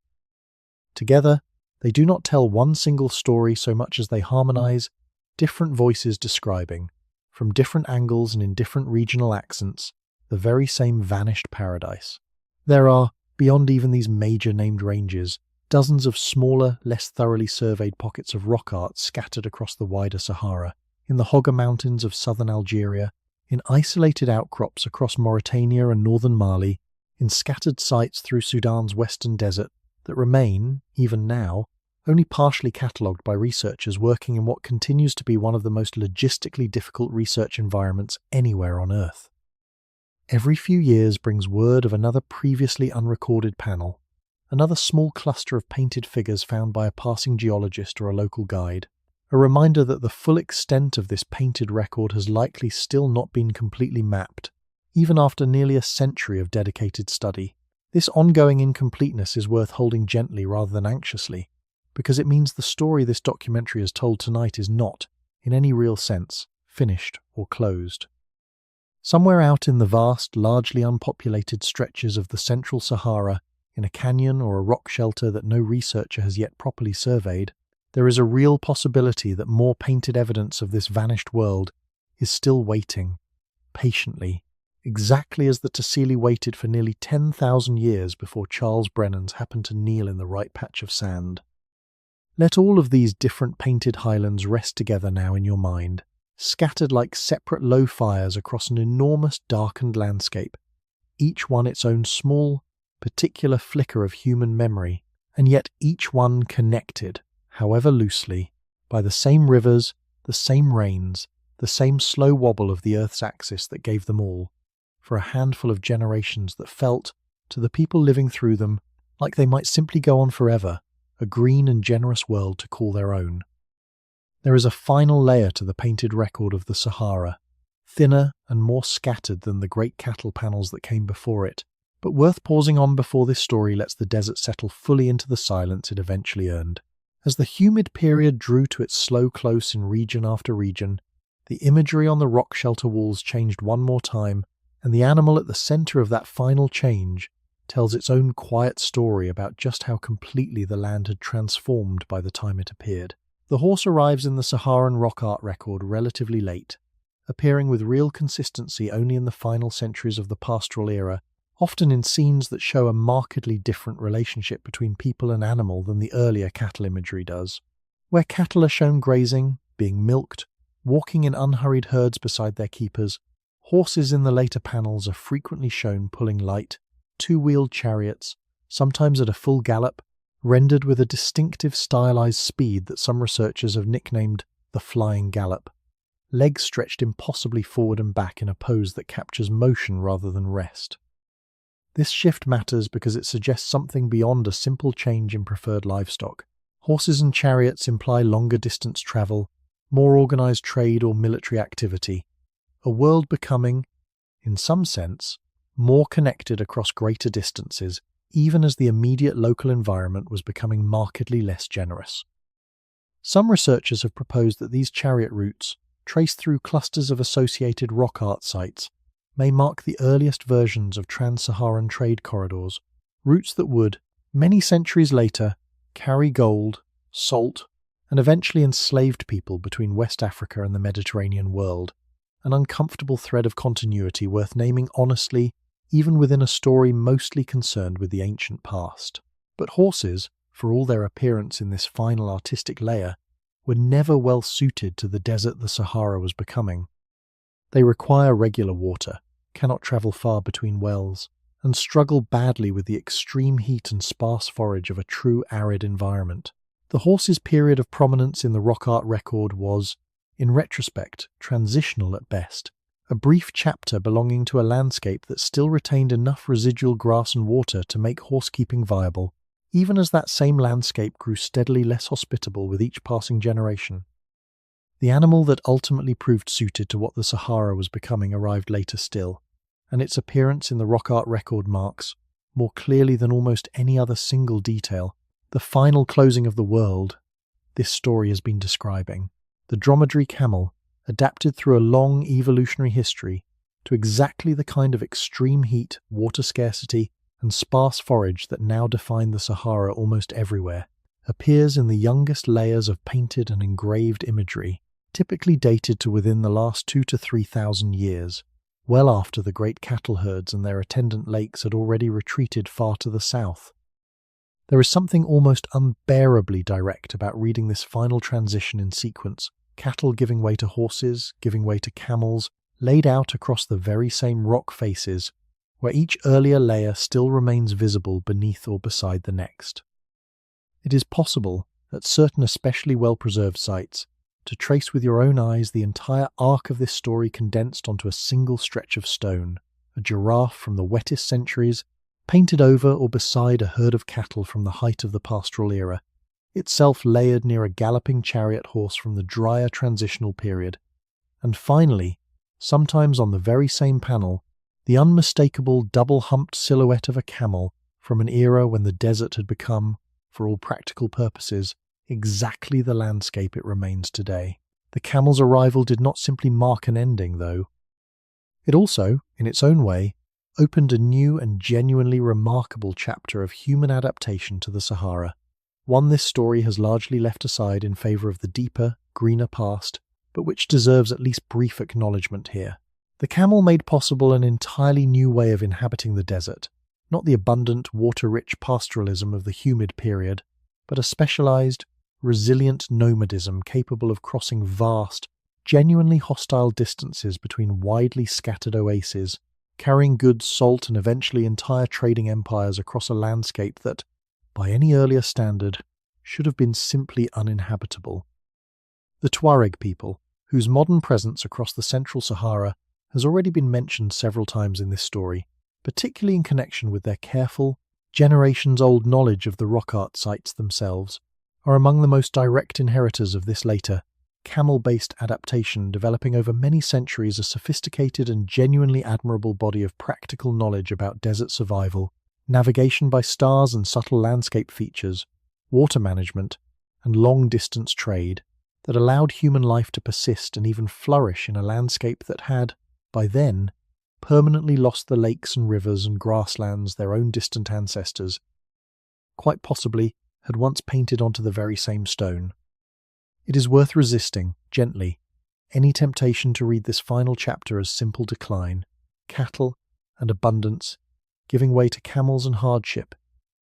Together, they do not tell one single story so much as they harmonize different voices describing, from different angles and in different regional accents, the very same vanished paradise. There are, beyond even these major named ranges, dozens of smaller, less thoroughly surveyed pockets of rock art scattered across the wider Sahara, in the Hoggar Mountains of southern Algeria, in isolated outcrops across Mauritania and northern Mali, in scattered sites through Sudan's western desert that remain, even now, only partially catalogued by researchers working in what continues to be one of the most logistically difficult research environments anywhere on Earth. Every few years brings word of another previously unrecorded panel, another small cluster of painted figures found by a passing geologist or a local guide, a reminder that the full extent of this painted record has likely still not been completely mapped, even after nearly a century of dedicated study. This ongoing incompleteness is worth holding gently rather than anxiously, because it means the story this documentary has told tonight is not, in any real sense, finished or closed. Somewhere out in the vast, largely unpopulated stretches of the central Sahara, in a canyon or a rock shelter that no researcher has yet properly surveyed, there is a real possibility that more painted evidence of this vanished world is still waiting, patiently, exactly as the Tassili waited for nearly 10,000 years before Charles Brenans happened to kneel in the right patch of sand. Let all of these different painted highlands rest together now in your mind, scattered like separate low fires across an enormous darkened landscape, each one its own small, particular flicker of human memory, and yet each one connected, however loosely, by the same rivers, the same rains, the same slow wobble of the Earth's axis that gave them all, for a handful of generations that felt, to the people living through them, like they might simply go on forever, a green and generous world to call their own. There is a final layer to the painted record of the Sahara, thinner and more scattered than the great cattle panels that came before it, but worth pausing on before this story lets the desert settle fully into the silence it eventually earned. As the humid period drew to its slow close in region after region, the imagery on the rock shelter walls changed one more time, and the animal at the centre of that final change tells its own quiet story about just how completely the land had transformed by the time it appeared. The horse arrives in the Saharan rock art record relatively late, appearing with real consistency only in the final centuries of the pastoral era, often in scenes that show a markedly different relationship between people and animal than the earlier cattle imagery does. Where cattle are shown grazing, being milked, walking in unhurried herds beside their keepers, horses in the later panels are frequently shown pulling light, two-wheeled chariots, sometimes at a full gallop, rendered with a distinctive stylized speed that some researchers have nicknamed the flying gallop. legs stretched impossibly forward and back in a pose that captures motion rather than rest. This shift matters because it suggests something beyond a simple change in preferred livestock. Horses and chariots imply longer distance travel, more organized trade or military activity, a world becoming, in some sense, more connected across greater distances, even as the immediate local environment was becoming markedly less generous. Some researchers have proposed that these chariot routes, traced through clusters of associated rock art sites, may mark the earliest versions of trans-Saharan trade corridors, routes that would, many centuries later, carry gold, salt, and eventually enslaved people between West Africa and the Mediterranean world, an uncomfortable thread of continuity worth naming honestly, even within a story mostly concerned with the ancient past. But horses, for all their appearance in this final artistic layer, were never well suited to the desert the Sahara was becoming. They require regular water, cannot travel far between wells, and struggle badly with the extreme heat and sparse forage of a true arid environment. The horse's period of prominence in the rock art record was, in retrospect, transitional at best, a brief chapter belonging to a landscape that still retained enough residual grass and water to make horsekeeping viable, even as that same landscape grew steadily less hospitable with each passing generation. The animal that ultimately proved suited to what the Sahara was becoming arrived later still, and its appearance in the rock art record marks, more clearly than almost any other single detail, the final closing of the world this story has been describing. The dromedary camel, adapted through a long evolutionary history to exactly the kind of extreme heat, water scarcity, and sparse forage that now define the Sahara almost everywhere, appears in the youngest layers of painted and engraved imagery, typically dated to within the last 2,000 to 3,000 years, well after the great cattle herds and their attendant lakes had already retreated far to the south. There is something almost unbearably direct about reading this final transition in sequence, cattle giving way to horses, giving way to camels, laid out across the very same rock faces, where each earlier layer still remains visible beneath or beside the next. It is possible, at certain especially well-preserved sites, to trace with your own eyes the entire arc of this story condensed onto a single stretch of stone, a giraffe from the wettest centuries, painted over or beside a herd of cattle from the height of the pastoral era, itself layered near a galloping chariot horse from the drier transitional period, and finally, sometimes on the very same panel, the unmistakable double-humped silhouette of a camel from an era when the desert had become, for all practical purposes, exactly the landscape it remains today. The camel's arrival did not simply mark an ending, though. It also, in its own way, opened a new and genuinely remarkable chapter of human adaptation to the Sahara, one this story has largely left aside in favour of the deeper, greener past, but which deserves at least brief acknowledgement here. The camel made possible an entirely new way of inhabiting the desert, not the abundant, water-rich pastoralism of the humid period, but a specialised, resilient nomadism capable of crossing vast, genuinely hostile distances between widely scattered oases, carrying goods, salt, and eventually entire trading empires across a landscape that, by any earlier standard, should have been simply uninhabitable. The Tuareg people, whose modern presence across the central Sahara has already been mentioned several times in this story, particularly in connection with their careful, generations-old knowledge of the rock art sites themselves, are among the most direct inheritors of this later, camel-based adaptation, developing over many centuries a sophisticated and genuinely admirable body of practical knowledge about desert survival, navigation by stars and subtle landscape features, water management, and long-distance trade that allowed human life to persist and even flourish in a landscape that had, by then, permanently lost the lakes and rivers and grasslands their own distant ancestors, quite possibly had once painted onto the very same stone. It is worth resisting, gently, any temptation to read this final chapter as simple decline, cattle and abundance, giving way to camels and hardship,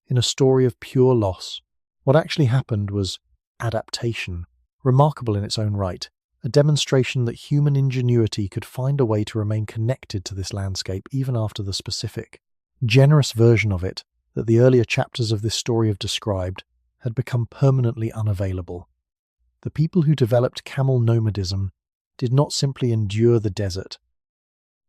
in a story of pure loss. What actually happened was adaptation, remarkable in its own right, a demonstration that human ingenuity could find a way to remain connected to this landscape even after the specific, generous version of it that the earlier chapters of this story have described had become permanently unavailable. The people who developed camel nomadism did not simply endure the desert.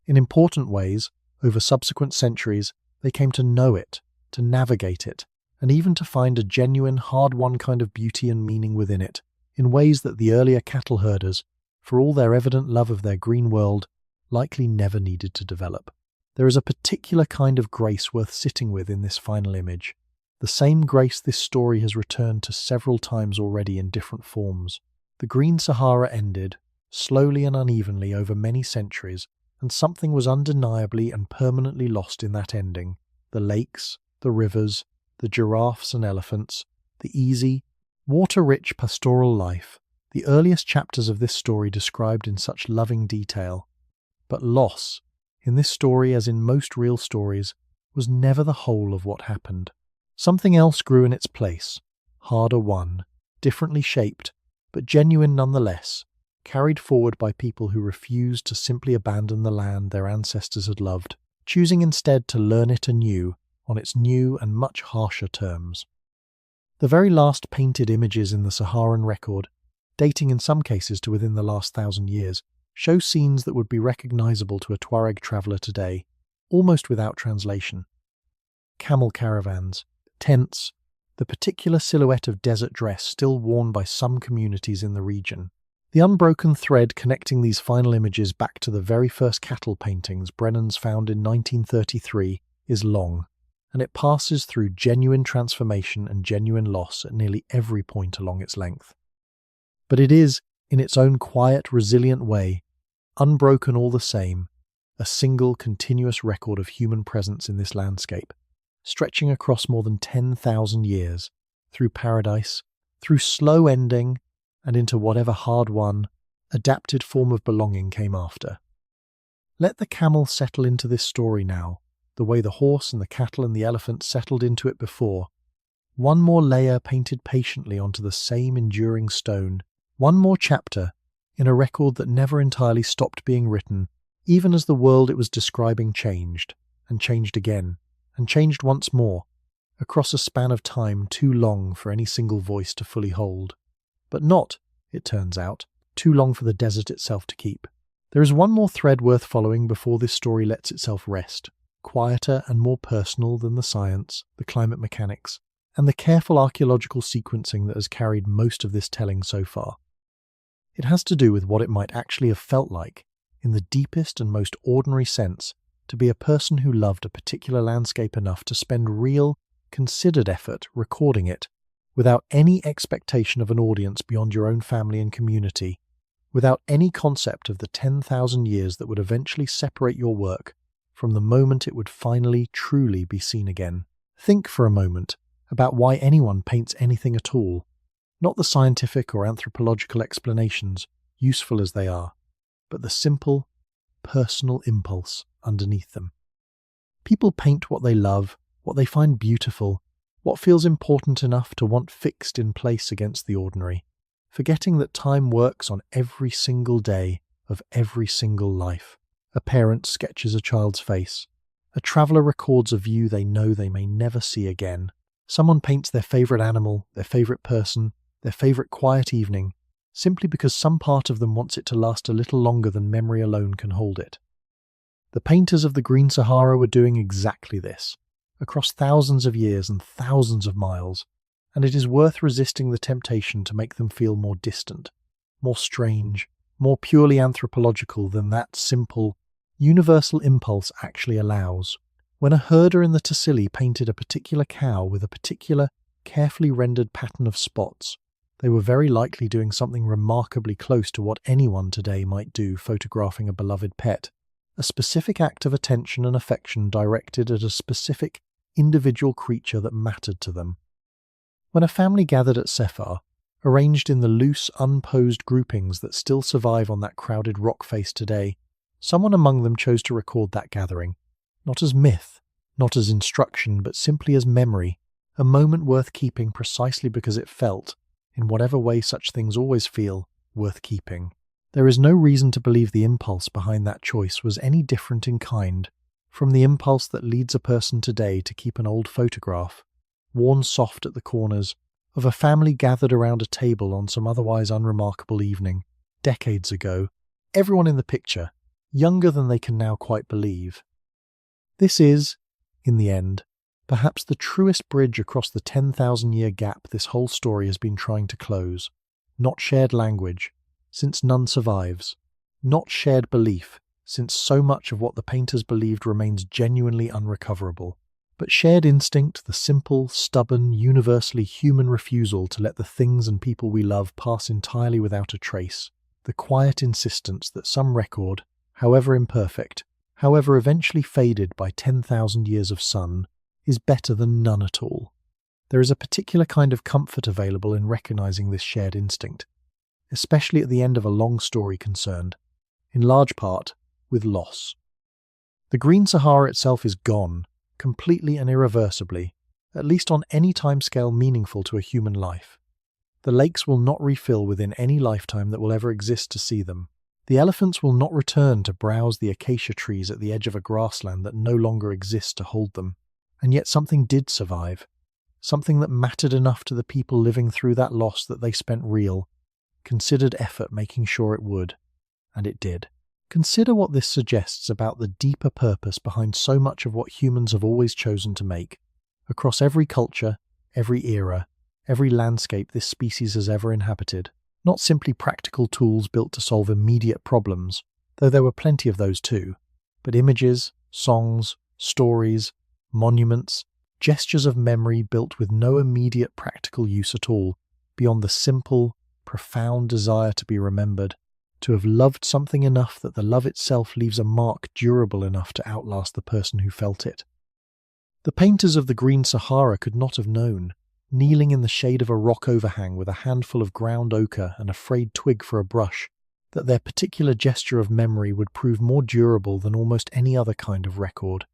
In important ways, over subsequent centuries, they came to know it, to navigate it, and even to find a genuine, hard-won kind of beauty and meaning within it, in ways that the earlier cattle herders, for all their evident love of their green world, likely never needed to develop. There is a particular kind of grace worth sitting with in this final image, the same grace this story has returned to several times already in different forms. The Green Sahara ended, slowly and unevenly over many centuries, and something was undeniably and permanently lost in that ending. The lakes, the rivers, the giraffes and elephants, the easy, water-rich pastoral life, the earliest chapters of this story described in such loving detail. But loss, in this story as in most real stories, was never the whole of what happened. Something else grew in its place, harder won, differently shaped, but genuine nonetheless, carried forward by people who refused to simply abandon the land their ancestors had loved, choosing instead to learn it anew on its new and much harsher terms. The very last painted images in the Saharan record, dating in some cases to within the last 1,000 years, show scenes that would be recognizable to a Tuareg traveller today, almost without translation. Camel caravans, tents, the particular silhouette of desert dress still worn by some communities in the region. The unbroken thread connecting these final images back to the very first cattle paintings Brenans found in 1933 is long, and it passes through genuine transformation and genuine loss at nearly every point along its length. But it is, in its own quiet, resilient way, unbroken all the same, a single continuous record of human presence in this landscape, stretching across more than 10,000 years, through paradise, through slow ending, and into whatever hard-won, adapted form of belonging came after. Let the camel settle into this story now, the way the horse and the cattle and the elephant settled into it before. One more layer painted patiently onto the same enduring stone, one more chapter in a record that never entirely stopped being written, even as the world it was describing changed, and changed again, and changed once more, across a span of time too long for any single voice to fully hold. But not, it turns out, too long for the desert itself to keep. There is one more thread worth following before this story lets itself rest, quieter and more personal than the science, the climate mechanics, and the careful archaeological sequencing that has carried most of this telling so far. It has to do with what it might actually have felt like, in the deepest and most ordinary sense, to be a person who loved a particular landscape enough to spend real, considered effort recording it, without any expectation of an audience beyond your own family and community, without any concept of the 10,000 years that would eventually separate your work from the moment it would finally, truly be seen again. Think for a moment about why anyone paints anything at all, not the scientific or anthropological explanations, useful as they are, but the simple, personal impulse underneath them. People paint what they love, what they find beautiful, what feels important enough to want fixed in place against the ordinary, forgetting that time works on every single day of every single life. A parent sketches a child's face. A traveller records a view they know they may never see again. Someone paints their favourite animal, their favourite person, their favourite quiet evening, simply because some part of them wants it to last a little longer than memory alone can hold it. The painters of the Green Sahara were doing exactly this, across thousands of years and thousands of miles, and it is worth resisting the temptation to make them feel more distant, more strange, more purely anthropological than that simple, universal impulse actually allows. When a herder in the Tassili painted a particular cow with a particular, carefully rendered pattern of spots, they were very likely doing something remarkably close to what anyone today might do photographing a beloved pet, a specific act of attention and affection directed at a specific, individual creature that mattered to them. When a family gathered at Sefar, arranged in the loose, unposed groupings that still survive on that crowded rock face today, someone among them chose to record that gathering, not as myth, not as instruction, but simply as memory, a moment worth keeping precisely because it felt, in whatever way such things always feel, worth keeping. There is no reason to believe the impulse behind that choice was any different in kind from the impulse that leads a person today to keep an old photograph, worn soft at the corners, of a family gathered around a table on some otherwise unremarkable evening, decades ago, everyone in the picture, younger than they can now quite believe. This is, in the end, perhaps the truest bridge across the 10,000-year gap this whole story has been trying to close. Not shared language, since none survives. Not shared belief, since so much of what the painters believed remains genuinely unrecoverable. But shared instinct, the simple, stubborn, universally human refusal to let the things and people we love pass entirely without a trace. The quiet insistence that some record, however imperfect, however eventually faded by 10,000 years of sun, is better than none at all. There is a particular kind of comfort available in recognizing this shared instinct, especially at the end of a long story concerned, in large part, with loss. The Green Sahara itself is gone, completely and irreversibly, at least on any timescale meaningful to a human life. The lakes will not refill within any lifetime that will ever exist to see them. The elephants will not return to browse the acacia trees at the edge of a grassland that no longer exists to hold them. And yet something did survive, something that mattered enough to the people living through that loss that they spent real, considered effort making sure it would, and it did. Consider what this suggests about the deeper purpose behind so much of what humans have always chosen to make, across every culture, every era, every landscape this species has ever inhabited. Not simply practical tools built to solve immediate problems, though there were plenty of those too, but images, songs, stories, monuments, gestures of memory built with no immediate practical use at all, beyond the simple, profound desire to be remembered, to have loved something enough that the love itself leaves a mark durable enough to outlast the person who felt it. The painters of the Green Sahara could not have known, kneeling in the shade of a rock overhang with a handful of ground ochre and a frayed twig for a brush, that their particular gesture of memory would prove more durable than almost any other kind of record.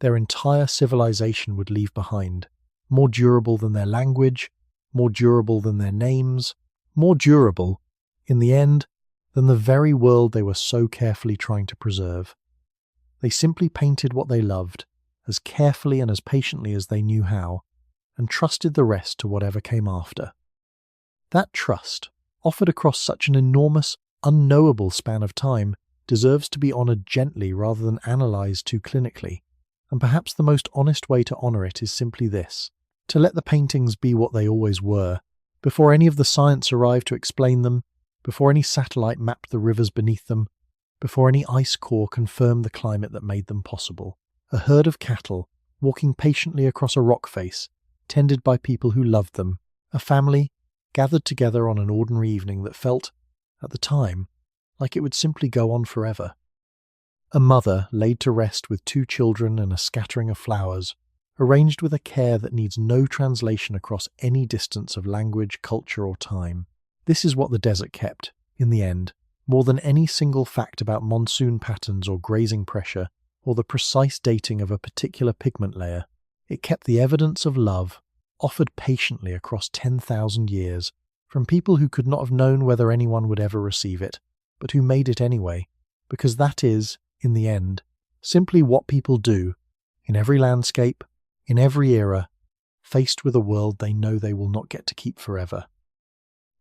Their entire civilization would leave behind, more durable than their language, more durable than their names, more durable, in the end, than the very world they were so carefully trying to preserve. They simply painted what they loved, as carefully and as patiently as they knew how, and trusted the rest to whatever came after. That trust, offered across such an enormous, unknowable span of time, deserves to be honoured gently rather than analysed too clinically, and perhaps the most honest way to honour it is simply this: to let the paintings be what they always were, before any of the science arrived to explain them, before any satellite mapped the rivers beneath them, before any ice core confirmed the climate that made them possible. A herd of cattle, walking patiently across a rock face, tended by people who loved them, a family, gathered together on an ordinary evening that felt, at the time, like it would simply go on forever. A mother laid to rest with 2 children and a scattering of flowers, arranged with a care that needs no translation across any distance of language, culture, or time. This is what the desert kept, in the end, more than any single fact about monsoon patterns or grazing pressure, or the precise dating of a particular pigment layer. It kept the evidence of love, offered patiently across 10,000 years, from people who could not have known whether anyone would ever receive it, but who made it anyway, because that is, in the end, simply what people do, in every landscape, in every era, faced with a world they know they will not get to keep forever.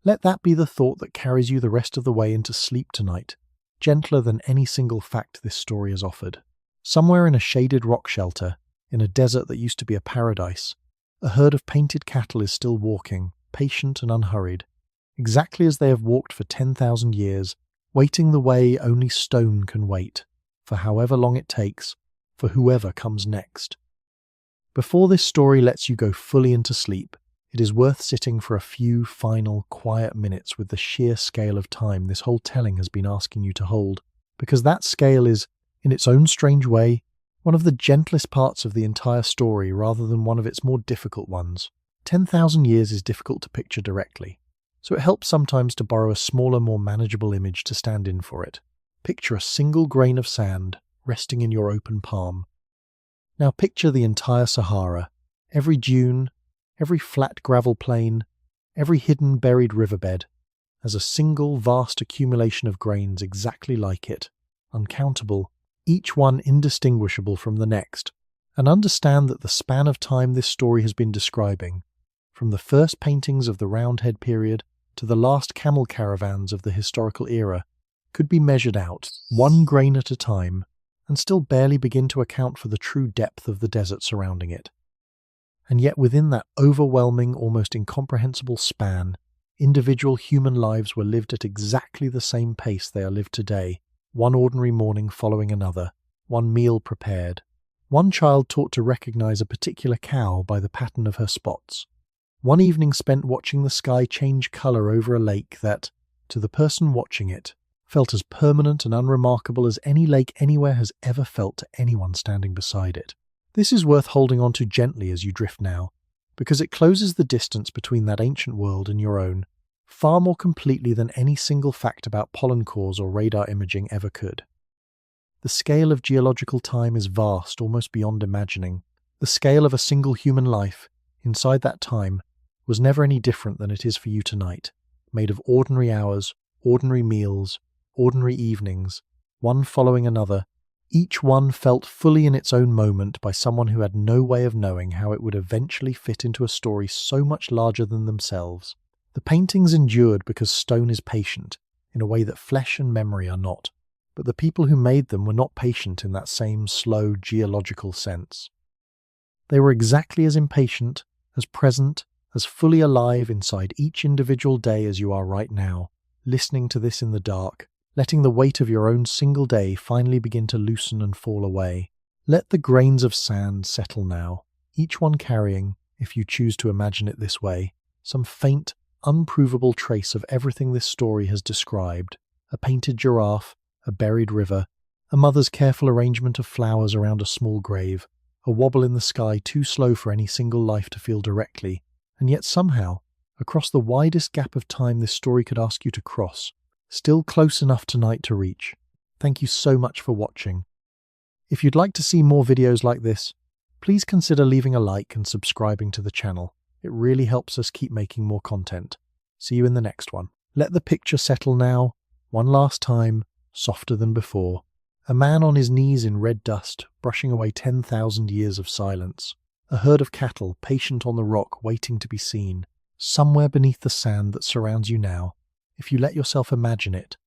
Let that be the thought that carries you the rest of the way into sleep tonight, gentler than any single fact this story has offered. Somewhere in a shaded rock shelter, in a desert that used to be a paradise, a herd of painted cattle is still walking, patient and unhurried, exactly as they have walked for 10,000 years, waiting the way only stone can wait, for however long it takes, for whoever comes next. Before this story lets you go fully into sleep, it is worth sitting for a few final, quiet minutes with the sheer scale of time this whole telling has been asking you to hold, because that scale is, in its own strange way, one of the gentlest parts of the entire story rather than one of its more difficult ones. 10,000 years is difficult to picture directly, so it helps sometimes to borrow a smaller, more manageable image to stand in for it. Picture a single grain of sand resting in your open palm. Now picture the entire Sahara, every dune, every flat gravel plain, every hidden buried riverbed, as a single vast accumulation of grains exactly like it, uncountable, each one indistinguishable from the next, and understand that the span of time this story has been describing, from the first paintings of the Roundhead period to the last camel caravans of the historical era, could be measured out, one grain at a time, and still barely begin to account for the true depth of the desert surrounding it. And yet within that overwhelming, almost incomprehensible span, individual human lives were lived at exactly the same pace they are lived today, one ordinary morning following another, one meal prepared, one child taught to recognize a particular cow by the pattern of her spots, one evening spent watching the sky change color over a lake that, to the person watching it, felt as permanent and unremarkable as any lake anywhere has ever felt to anyone standing beside it. This is worth holding on to gently as you drift now, because it closes the distance between that ancient world and your own, far more completely than any single fact about pollen cores or radar imaging ever could. The scale of geological time is vast, almost beyond imagining. The scale of a single human life, inside that time, was never any different than it is for you tonight, made of ordinary hours, ordinary meals, ordinary evenings, one following another, each one felt fully in its own moment by someone who had no way of knowing how it would eventually fit into a story so much larger than themselves. The paintings endured because stone is patient, in a way that flesh and memory are not, but the people who made them were not patient in that same slow geological sense. They were exactly as impatient, as present, as fully alive inside each individual day as you are right now, listening to this in the dark, letting the weight of your own single day finally begin to loosen and fall away. Let the grains of sand settle now, each one carrying, if you choose to imagine it this way, some faint, unprovable trace of everything this story has described: a painted giraffe, a buried river, a mother's careful arrangement of flowers around a small grave, a wobble in the sky too slow for any single life to feel directly, and yet somehow, across the widest gap of time this story could ask you to cross, still close enough tonight to reach. Thank you so much for watching. If you'd like to see more videos like this, please consider leaving a like and subscribing to the channel. It really helps us keep making more content. See you in the next one. Let the picture settle now, one last time, softer than before. A man on his knees in red dust, brushing away 10,000 years of silence. A herd of cattle, patient on the rock, waiting to be seen. Somewhere beneath the sand that surrounds you now, if you let yourself imagine it,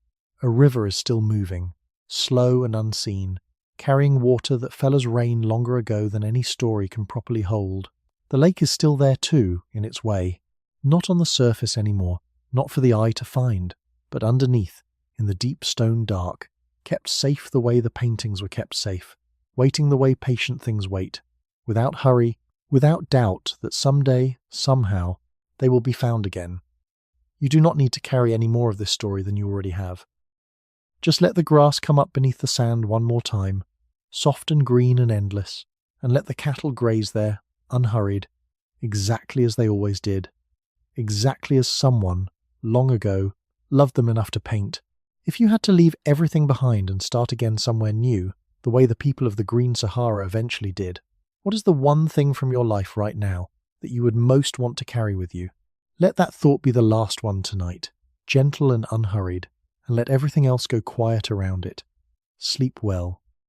a river is still moving, slow and unseen, carrying water that fell as rain longer ago than any story can properly hold. The lake is still there too, in its way, not on the surface anymore, not for the eye to find, but underneath, in the deep stone dark, kept safe the way the paintings were kept safe, waiting the way patient things wait, without hurry, without doubt that someday, somehow, they will be found again. You do not need to carry any more of this story than you already have. Just let the grass come up beneath the sand one more time, soft and green and endless, and let the cattle graze there, unhurried, exactly as they always did, exactly as someone, long ago, loved them enough to paint. If you had to leave everything behind and start again somewhere new, the way the people of the Green Sahara eventually did, what is the one thing from your life right now that you would most want to carry with you? Let that thought be the last one tonight, gentle and unhurried, and let everything else go quiet around it. Sleep well.